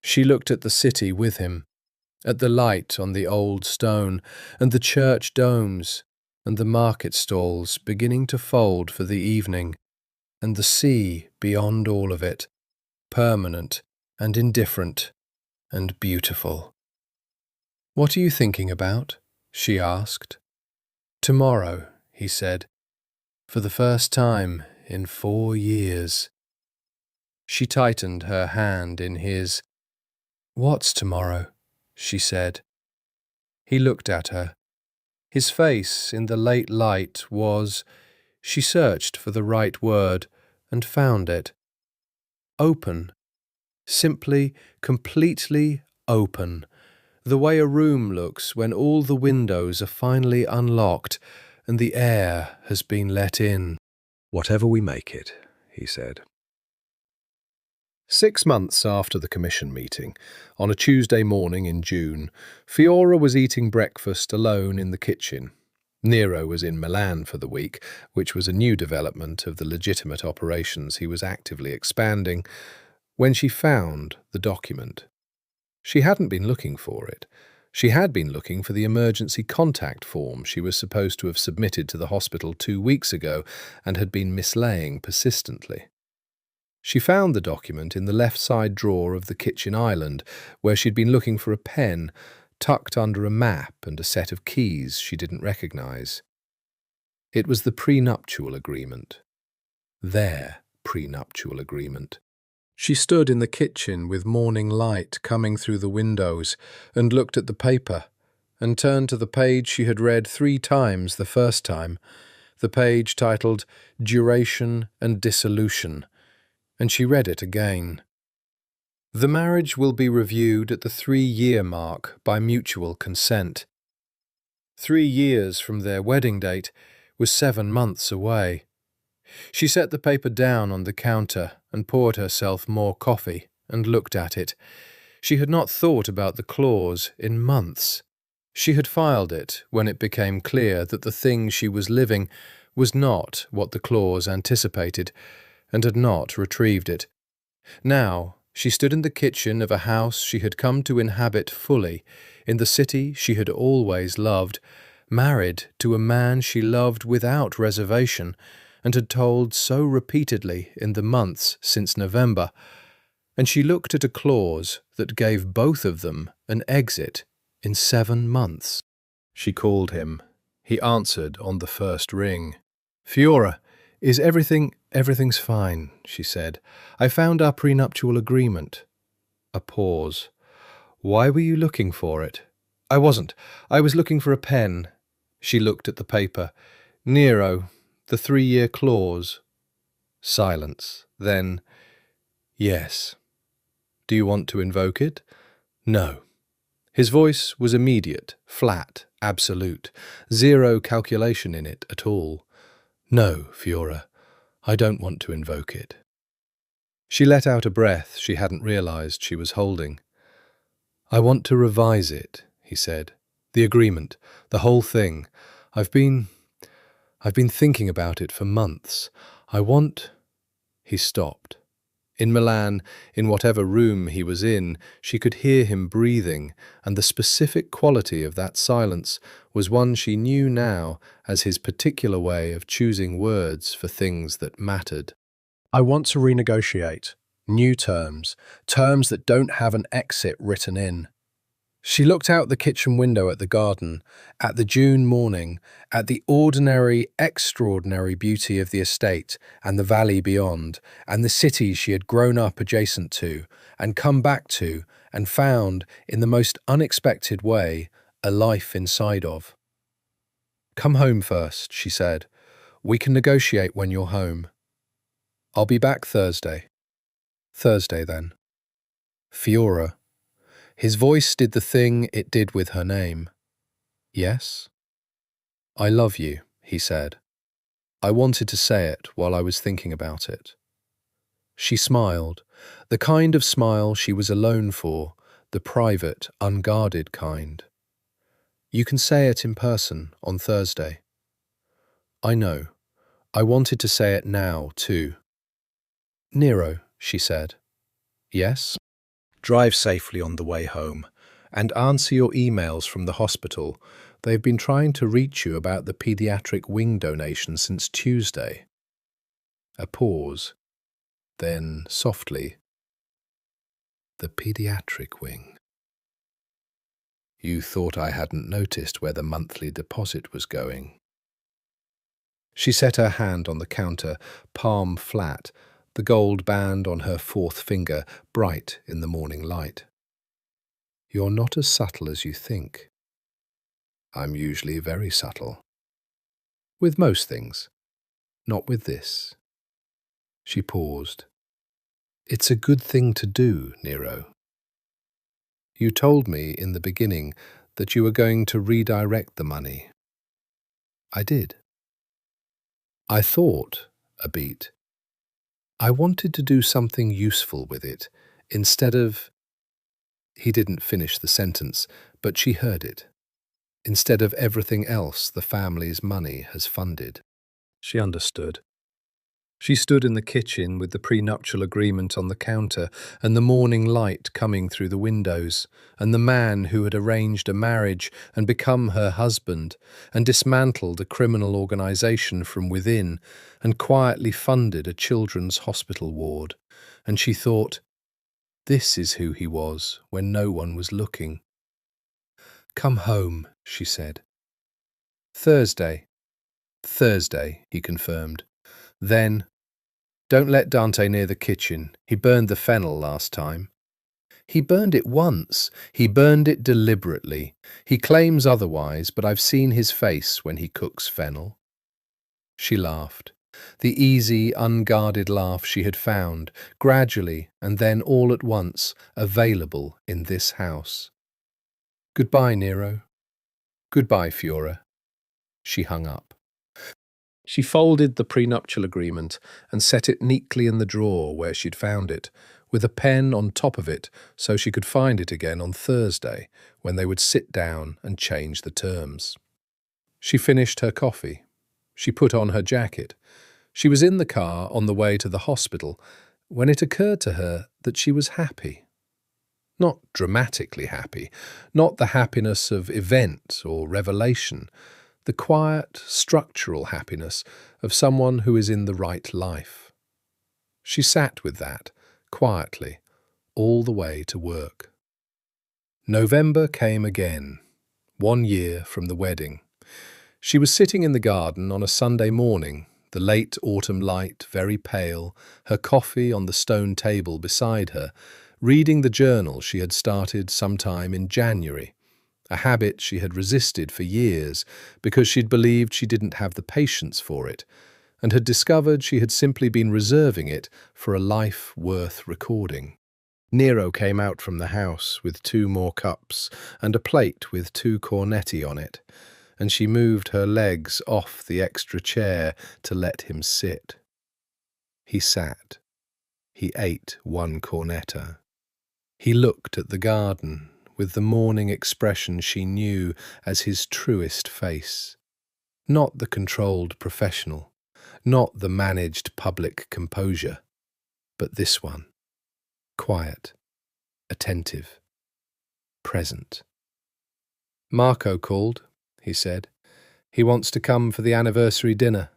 She looked at the city with him, at the light on the old stone and the church domes and the market stalls beginning to fold for the evening, and the sea beyond all of it, permanent and indifferent and beautiful. "What are you thinking about?" she asked. "Tomorrow," he said, "for the first time in 4 years." She tightened her hand in his. "What's tomorrow?" she said. He looked at her. His face in the late light was, she searched for the right word and found it, open. Simply, completely open, the way a room looks when all the windows are finally unlocked and the air has been let in. "Whatever we make it," he said. 6 months after the commission meeting, on a Tuesday morning in June, Fiora was eating breakfast alone in the kitchen. Nero was in Milan for the week, which was a new development of the legitimate operations he was actively expanding, when she found the document. She hadn't been looking for it. She had been looking for the emergency contact form she was supposed to have submitted to the hospital 2 weeks ago and had been mislaying persistently. She found the document in the left side drawer of the kitchen island, where she'd been looking for a pen, tucked under a map and a set of keys she didn't recognize. It was the prenuptial agreement. Their prenuptial agreement. She stood in the kitchen with morning light coming through the windows and looked at the paper and turned to the page she had read 3 times the first time, the page titled Duration and Dissolution, and she read it again. The marriage will be reviewed at the 3-year mark by mutual consent. 3 years from their wedding date was 7 months away. She set the paper down on the counter and poured herself more coffee and looked at it. She had not thought about the clause in months. She had filed it when it became clear that the thing she was living was not what the clause anticipated, and had not retrieved it. Now she stood in the kitchen of a house she had come to inhabit fully, in the city she had always loved, married to a man she loved without reservation, and had told so repeatedly in the months since November, and she looked at a clause that gave both of them an exit in 7 months. She called him. He answered on the first ring. "Fiora, is everything's fine," she said. "I found our prenuptial agreement." A pause. "Why were you looking for it?" "I wasn't. I was looking for a pen." She looked at the paper. "Nero, the 3-year clause." Silence. Then, "Yes. Do you want to invoke it?" "No." His voice was immediate, flat, absolute, zero calculation in it at all. No, Fiora, I don't want to invoke it. She let out a breath she hadn't realized she was holding. I want to revise it, he said. The agreement, the whole thing. I've been thinking about it for months. I want... He stopped. In Milan, in whatever room he was in, she could hear him breathing, and the specific quality of that silence was one she knew now as his particular way of choosing words for things that mattered. I want to renegotiate. New terms. Terms that don't have an exit written in. She looked out the kitchen window at the garden, at the June morning, at the ordinary, extraordinary beauty of the estate and the valley beyond, and the city she had grown up adjacent to, and come back to, and found, in the most unexpected way, a life inside of. Come home first, she said. We can negotiate when you're home. I'll be back Thursday. Thursday, then. Fiora. His voice did the thing it did with her name. Yes? I love you, he said. I wanted to say it while I was thinking about it. She smiled, the kind of smile she was alone for, the private, unguarded kind. You can say it in person on Thursday. I know. I wanted to say it now, too. Nero, she said. Yes? Drive safely on the way home, and answer your emails from the hospital. They've been trying to reach you about the pediatric wing donation since Tuesday. A pause. Then, softly, the pediatric wing. You thought I hadn't noticed where the monthly deposit was going. She set her hand on the counter, palm flat, the gold band on her fourth finger bright in the morning light. You're not as subtle as you think. I'm usually very subtle. With most things. Not with this. She paused. It's a good thing to do, Nero. You told me in the beginning that you were going to redirect the money. I did. I thought a beat. I wanted to do something useful with it, instead of... He didn't finish the sentence, but she heard it. Instead of everything else the family's money has funded. She understood. She stood in the kitchen with the prenuptial agreement on the counter and the morning light coming through the windows, and the man who had arranged a marriage and become her husband and dismantled a criminal organisation from within and quietly funded a children's hospital ward. And she thought, this is who he was when no one was looking. Come home, she said. Thursday. Thursday, he confirmed. Then, don't let Dante near the kitchen. He burned the fennel last time. He burned it once. He burned it deliberately. He claims otherwise, but I've seen his face when he cooks fennel. She laughed. The easy, unguarded laugh she had found, gradually and then all at once, available in this house. Goodbye, Nero. Goodbye, Fiora. She hung up. She folded the prenuptial agreement and set it neatly in the drawer where she'd found it, with a pen on top of it so she could find it again on Thursday when they would sit down and change the terms. She finished her coffee. She put on her jacket. She was in the car on the way to the hospital when it occurred to her that she was happy. Not dramatically happy, not the happiness of event or revelation, the quiet, structural happiness of someone who is in the right life. She sat with that, quietly, all the way to work. November came again, 1 year from the wedding. She was sitting in the garden on a Sunday morning, the late autumn light very pale, her coffee on the stone table beside her, reading the journal she had started sometime in January, a habit she had resisted for years because she'd believed she didn't have the patience for it, and had discovered she had simply been reserving it for a life worth recording. Nero came out from the house with 2 more cups and a plate with 2 cornetti on it, and she moved her legs off the extra chair to let him sit. He sat. He ate one cornetto. He looked at the garden with the morning expression she knew as his truest face. Not the controlled professional, not the managed public composure, but this one. Quiet, attentive, present. "Marco called," he said. "He wants to come for the anniversary dinner."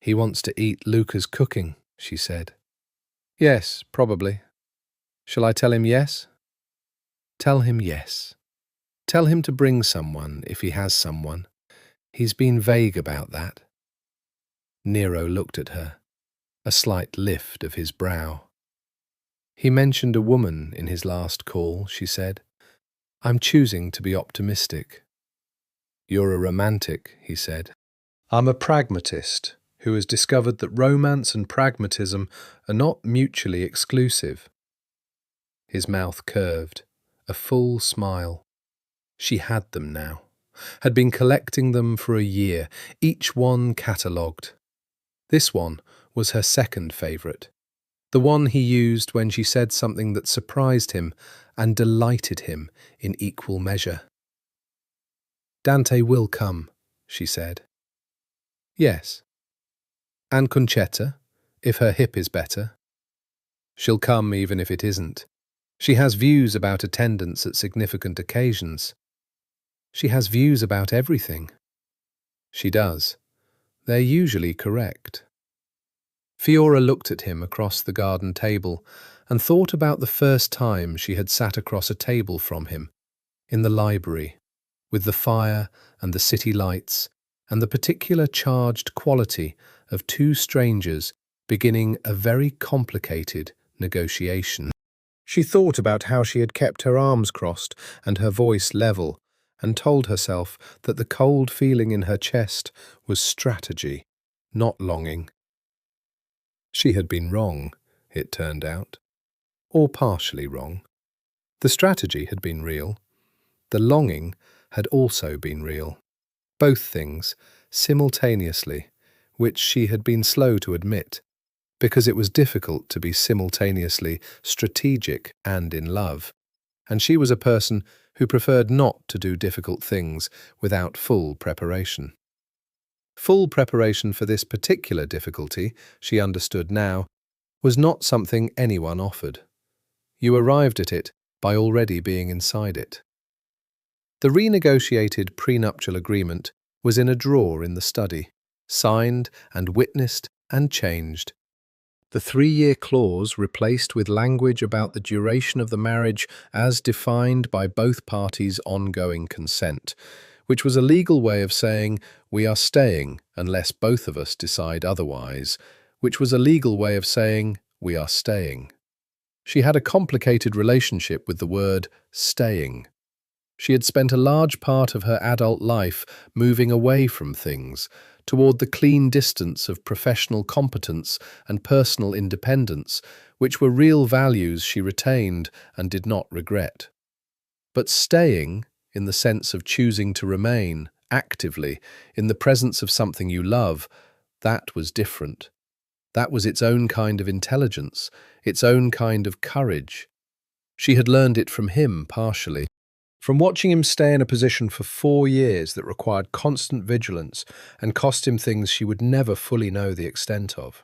"He wants to eat Luca's cooking," she said. "Yes, probably. Shall I tell him yes?" "Tell him yes. Tell him to bring someone if he has someone. He's been vague about that." Nero looked at her, a slight lift of his brow. "He mentioned a woman in his last call," she said. "I'm choosing to be optimistic." "You're a romantic," he said. "I'm a pragmatist who has discovered that romance and pragmatism are not mutually exclusive." His mouth curved, a full smile. She had them now, had been collecting them for a year, each one catalogued. This one was her second favourite, the one he used when she said something that surprised him and delighted him in equal measure. "Dante will come," she said. "Yes. And Concetta, if her hip is better. She'll come even if it isn't. She has views about attendance at significant occasions. She has views about everything." "She does. They're usually correct." Fiora looked at him across the garden table and thought about the first time she had sat across a table from him, in the library, with the fire and the city lights and the particular charged quality of two strangers beginning a very complicated negotiation. She thought about how she had kept her arms crossed and her voice level, and told herself that the cold feeling in her chest was strategy, not longing. She had been wrong, it turned out, or partially wrong. The strategy had been real. The longing had also been real. Both things, simultaneously, which she had been slow to admit, because it was difficult to be simultaneously strategic and in love, and she was a person who preferred not to do difficult things without full preparation. Full preparation for this particular difficulty, she understood now, was not something anyone offered. You arrived at it by already being inside it. The renegotiated prenuptial agreement was in a drawer in the study, signed and witnessed and changed. The 3-year clause replaced with language about the duration of the marriage as defined by both parties' ongoing consent, which was a legal way of saying, "We are staying unless both of us decide otherwise," which was a legal way of saying, "We are staying." She had a complicated relationship with the word staying. She had spent a large part of her adult life moving away from things, toward the clean distance of professional competence and personal independence, which were real values she retained and did not regret. But staying, in the sense of choosing to remain, actively, in the presence of something you love, that was different. That was its own kind of intelligence, its own kind of courage. She had learned it from him, partially. From watching him stay in a position for 4 years that required constant vigilance and cost him things she would never fully know the extent of.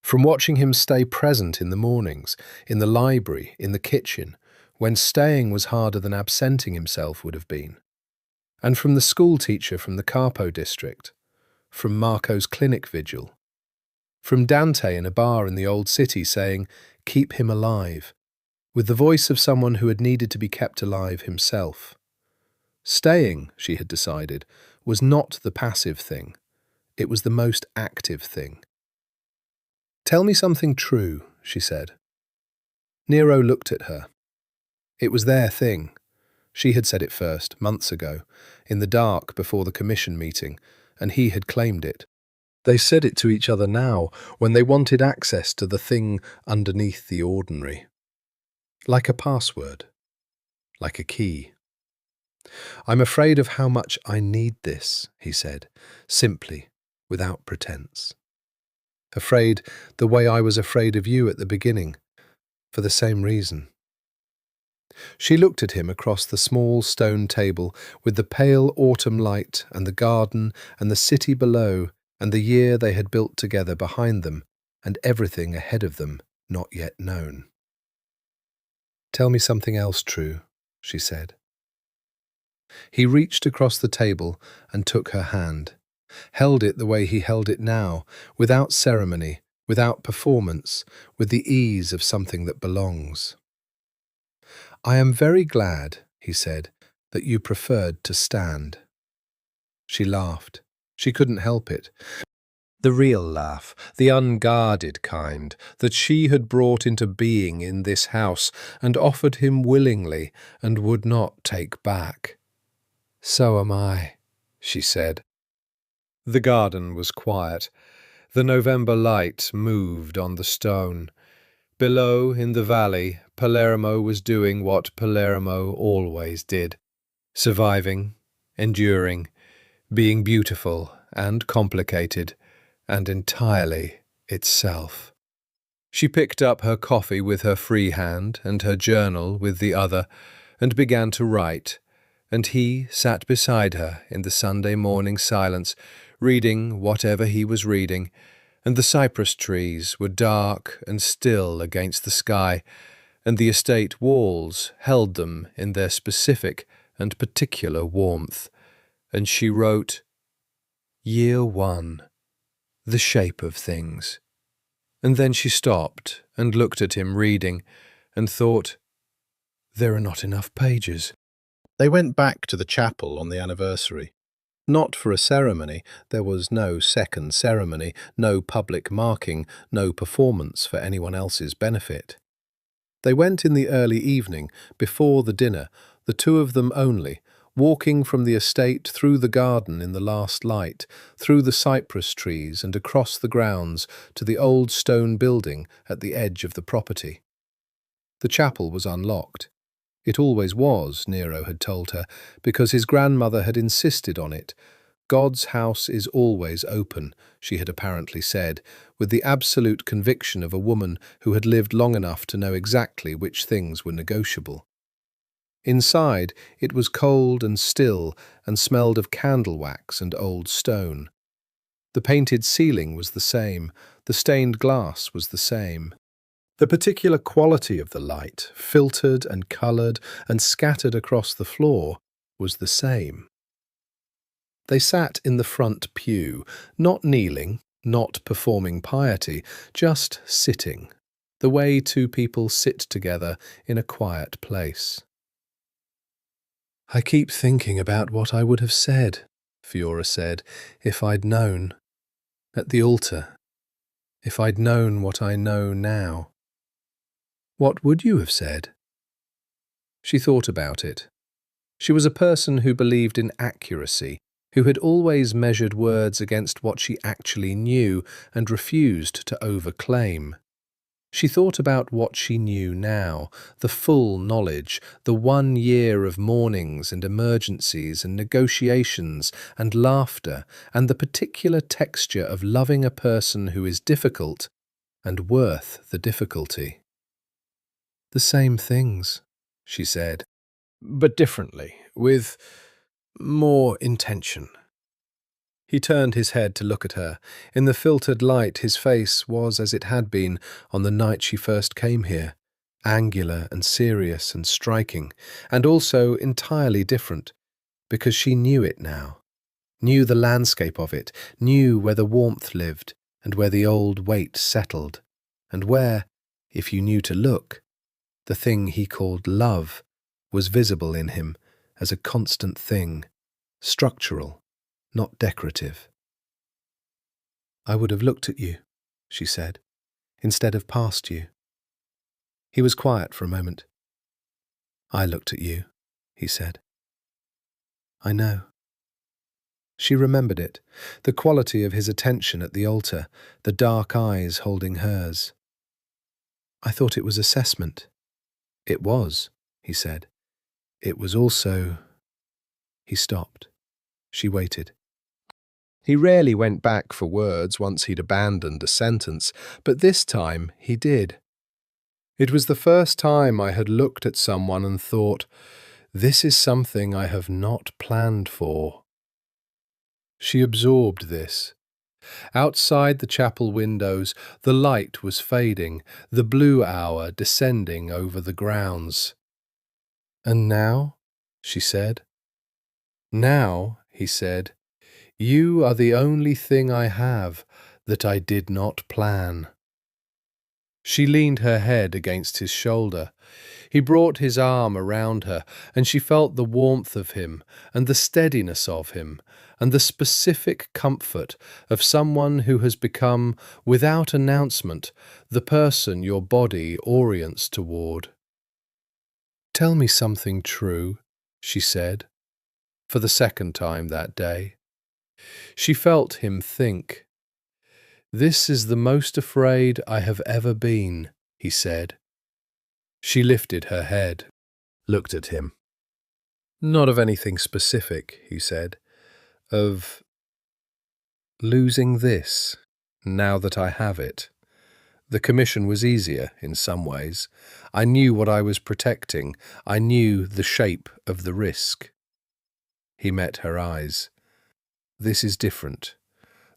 From watching him stay present in the mornings, in the library, in the kitchen, when staying was harder than absenting himself would have been. And from the school teacher from the Capo district, from Marco's clinic vigil, from Dante in a bar in the old city saying, "Keep him alive," with the voice of someone who had needed to be kept alive himself. Staying, she had decided, was not the passive thing. It was the most active thing. "Tell me something true," she said. Nero looked at her. It was their thing. She had said it first, months ago, in the dark before the commission meeting, and he had claimed it. They said it to each other now, when they wanted access to the thing underneath the ordinary. Like a password. Like a key. I'm afraid of how much I need this, he said, simply, without pretense. Afraid the way I was afraid of you at the beginning, for the same reason. She looked at him across the small stone table with the pale autumn light and the garden and the city below and the year they had built together behind them and everything ahead of them not yet known. Tell me something else true, she said. He reached across the table and took her hand, held it the way he held it now, without ceremony, without performance, with the ease of something that belongs. I am very glad, he said, that you preferred to stand. She laughed. She couldn't help it. The real laugh, the unguarded kind, that she had brought into being in this house and offered him willingly and would not take back. So am I, she said. The garden was quiet. The November light moved on the stone. Below, in the valley, Palermo was doing what Palermo always did, surviving, enduring, being beautiful and complicated, and entirely itself. She picked up her coffee with her free hand and her journal with the other, and began to write, and he sat beside her in the Sunday morning silence, reading whatever he was reading, and the cypress trees were dark and still against the sky, and the estate walls held them in their specific and particular warmth, and she wrote, Year 1, The Shape of Things. And then she stopped and looked at him reading, and thought, there are not enough pages. They went back to the chapel on the anniversary. Not for a ceremony. There was no second ceremony, no public marking, no performance for anyone else's benefit. They went in the early evening, before the dinner, the two of them only, walking from the estate through the garden in the last light, through the cypress trees and across the grounds to the old stone building at the edge of the property. The chapel was unlocked. It always was, Nero had told her, because his grandmother had insisted on it. God's house is always open, she had apparently said, with the absolute conviction of a woman who had lived long enough to know exactly which things were negotiable. Inside, it was cold and still and smelled of candle wax and old stone. The painted ceiling was the same, the stained glass was the same. The particular quality of the light, filtered and coloured and scattered across the floor, was the same. They sat in the front pew, not kneeling, not performing piety, just sitting, the way two people sit together in a quiet place. I keep thinking about what I would have said, Fiora said, if I'd known. At the altar. If I'd known what I know now. What would you have said? She thought about it. She was a person who believed in accuracy, who had always measured words against what she actually knew and refused to overclaim. She thought about what she knew now, the full knowledge, the 1 year of mornings and emergencies and negotiations and laughter and the particular texture of loving a person who is difficult and worth the difficulty. The same things, she said, but differently, with more intention. He turned his head to look at her. In the filtered light, his face was as it had been on the night she first came here, angular and serious and striking, and also entirely different, because she knew it now, knew the landscape of it, knew where the warmth lived, and where the old weight settled, and where, if you knew to look, the thing he called love was visible in him as a constant thing, structural, not decorative. I would have looked at you, she said, instead of past you. He was quiet for a moment. I looked at you, he said. I know. She remembered it, the quality of his attention at the altar, the dark eyes holding hers. I thought it was assessment. It was, he said. It was also He stopped. She waited. He rarely went back for words once he'd abandoned a sentence, but this time he did. It was the first time I had looked at someone and thought, "This is something I have not planned for." She absorbed this. Outside the chapel windows, the light was fading, the blue hour descending over the grounds. "And now?" she said. "Now," he said, "you are the only thing I have that I did not plan." She leaned her head against his shoulder. He brought his arm around her, and she felt the warmth of him, and the steadiness of him, and the specific comfort of someone who has become, without announcement, the person your body orients toward. "Tell me something true," she said, for the second time that day. She felt him think. "This is the most afraid I have ever been," he said. She lifted her head, looked at him. "Not of anything specific," he said. "Of losing this, now that I have it. The commission was easier in some ways. I knew what I was protecting. I knew the shape of the risk." He met her eyes. "This is different.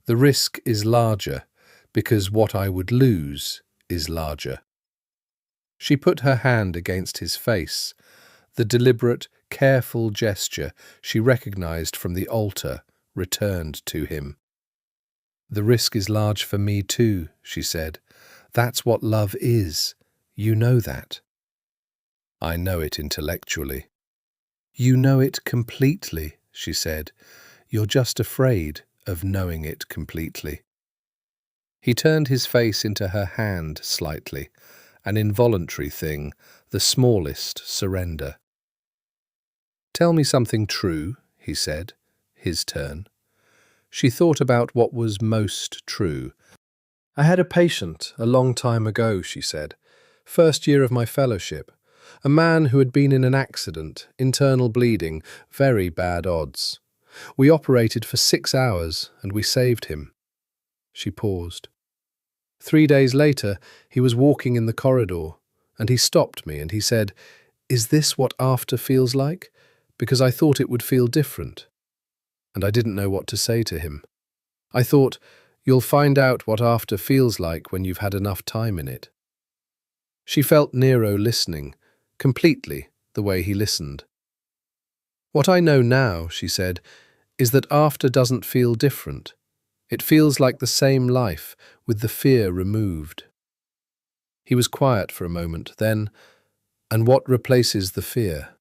The risk is larger because what I would lose is larger." She put her hand against his face, the deliberate, careful gesture she recognized from the altar returned to him. "The risk is large for me too," she said. "That's what love is. You know that." "I know it intellectually." "You know it completely," she said. "You're just afraid of knowing it completely." He turned his face into her hand slightly, an involuntary thing, the smallest surrender. "Tell me something true," he said, his turn. She thought about what was most true. "I had a patient a long time ago," she said. "First year of my fellowship. A man who had been in an accident, internal bleeding, very bad odds. We operated for 6 hours and we saved him." She paused. 3 days later, he was walking in the corridor, and he stopped me and he said, "Is this what after feels like? Because I thought it would feel different." And I didn't know what to say to him. I thought, "You'll find out what after feels like when you've had enough time in it." She felt Nero listening, completely the way he listened. "What I know now," she said, "is that after doesn't feel different. It feels like the same life, with the fear removed." He was quiet for a moment, then, "And what replaces the fear?"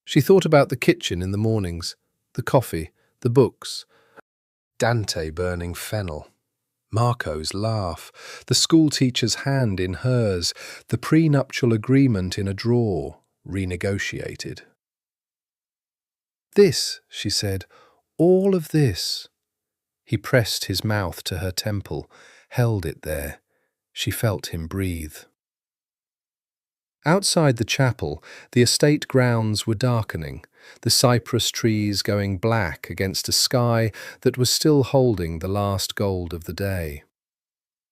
She thought about the kitchen in the mornings, the coffee, the books, Dante burning fennel, Marco's laugh, the schoolteacher's hand in hers, the prenuptial agreement in a drawer, renegotiated. "This," she said, "all of this." He pressed his mouth to her temple, held it there. She felt him breathe. Outside the chapel, the estate grounds were darkening, the cypress trees going black against a sky that was still holding the last gold of the day.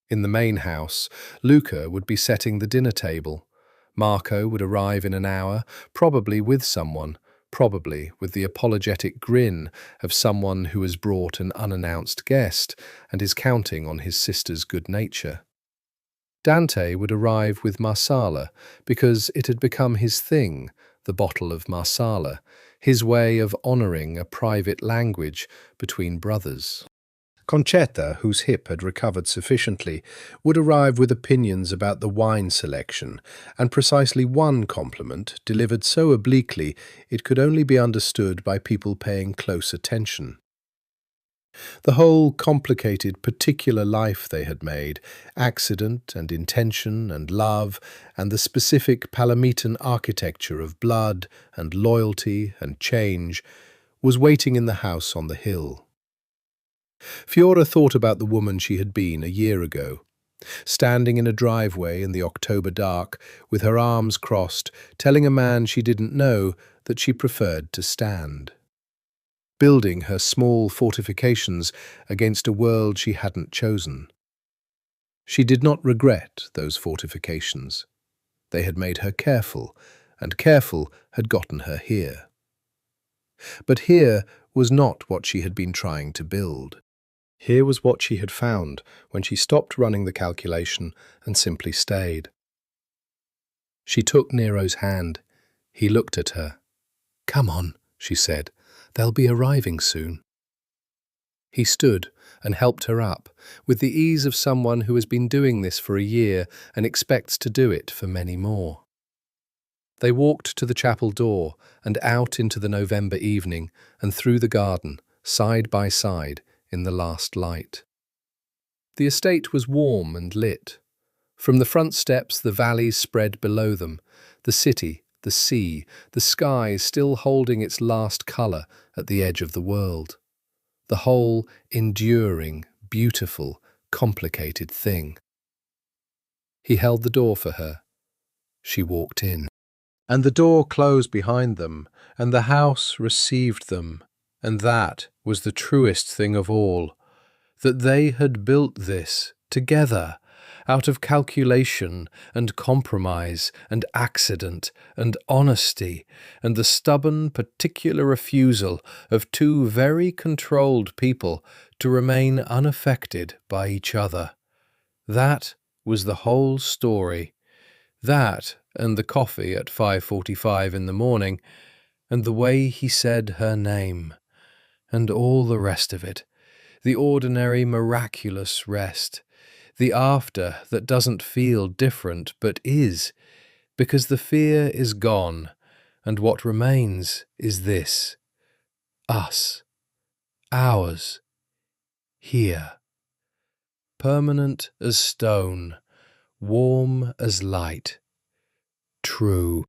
In the main house, Luca would be setting the dinner table. Marco would arrive in an hour, probably with someone, probably with the apologetic grin of someone who has brought an unannounced guest and is counting on his sister's good nature. Dante would arrive with Marsala because it had become his thing, the bottle of Marsala, his way of honouring a private language between brothers. Concetta, whose hip had recovered sufficiently, would arrive with opinions about the wine selection, and precisely one compliment, delivered so obliquely it could only be understood by people paying close attention. The whole complicated particular life they had made, accident and intention and love, and the specific Palamitan architecture of blood and loyalty and change, was waiting in the house on the hill. Fiora thought about the woman she had been a year ago, standing in a driveway in the October dark, with her arms crossed, telling a man she didn't know that she preferred to stand. building her small fortifications against a world she hadn't chosen. She did not regret those fortifications. They had made her careful, and careful had gotten her here. But here was not what she had been trying to build. Here was what she had found when she stopped running the calculation and simply stayed. She took Nero's hand. He looked at her. "Come on," she said. "They'll be arriving soon." He stood and helped her up, with the ease of someone who has been doing this for a year and expects to do it for many more. They walked to the chapel door and out into the November evening and through the garden, side by side, in the last light. The estate was warm and lit. From the front steps the valleys spread below them, the city, the sea, the sky still holding its last colour at the edge of the world. The whole enduring, beautiful, complicated thing. He held the door for her. She walked in. And the door closed behind them, and the house received them. And that was the truest thing of all, that they had built this together, out of calculation and compromise and accident and honesty and the stubborn particular refusal of two very controlled people to remain unaffected by each other. That was the whole story. That and the coffee at 5:45 in the morning, and the way he said her name, and all the rest of it, the ordinary miraculous rest, the after that doesn't feel different but is, because the fear is gone, and what remains is this: us, ours, here, permanent as stone, warm as light, true.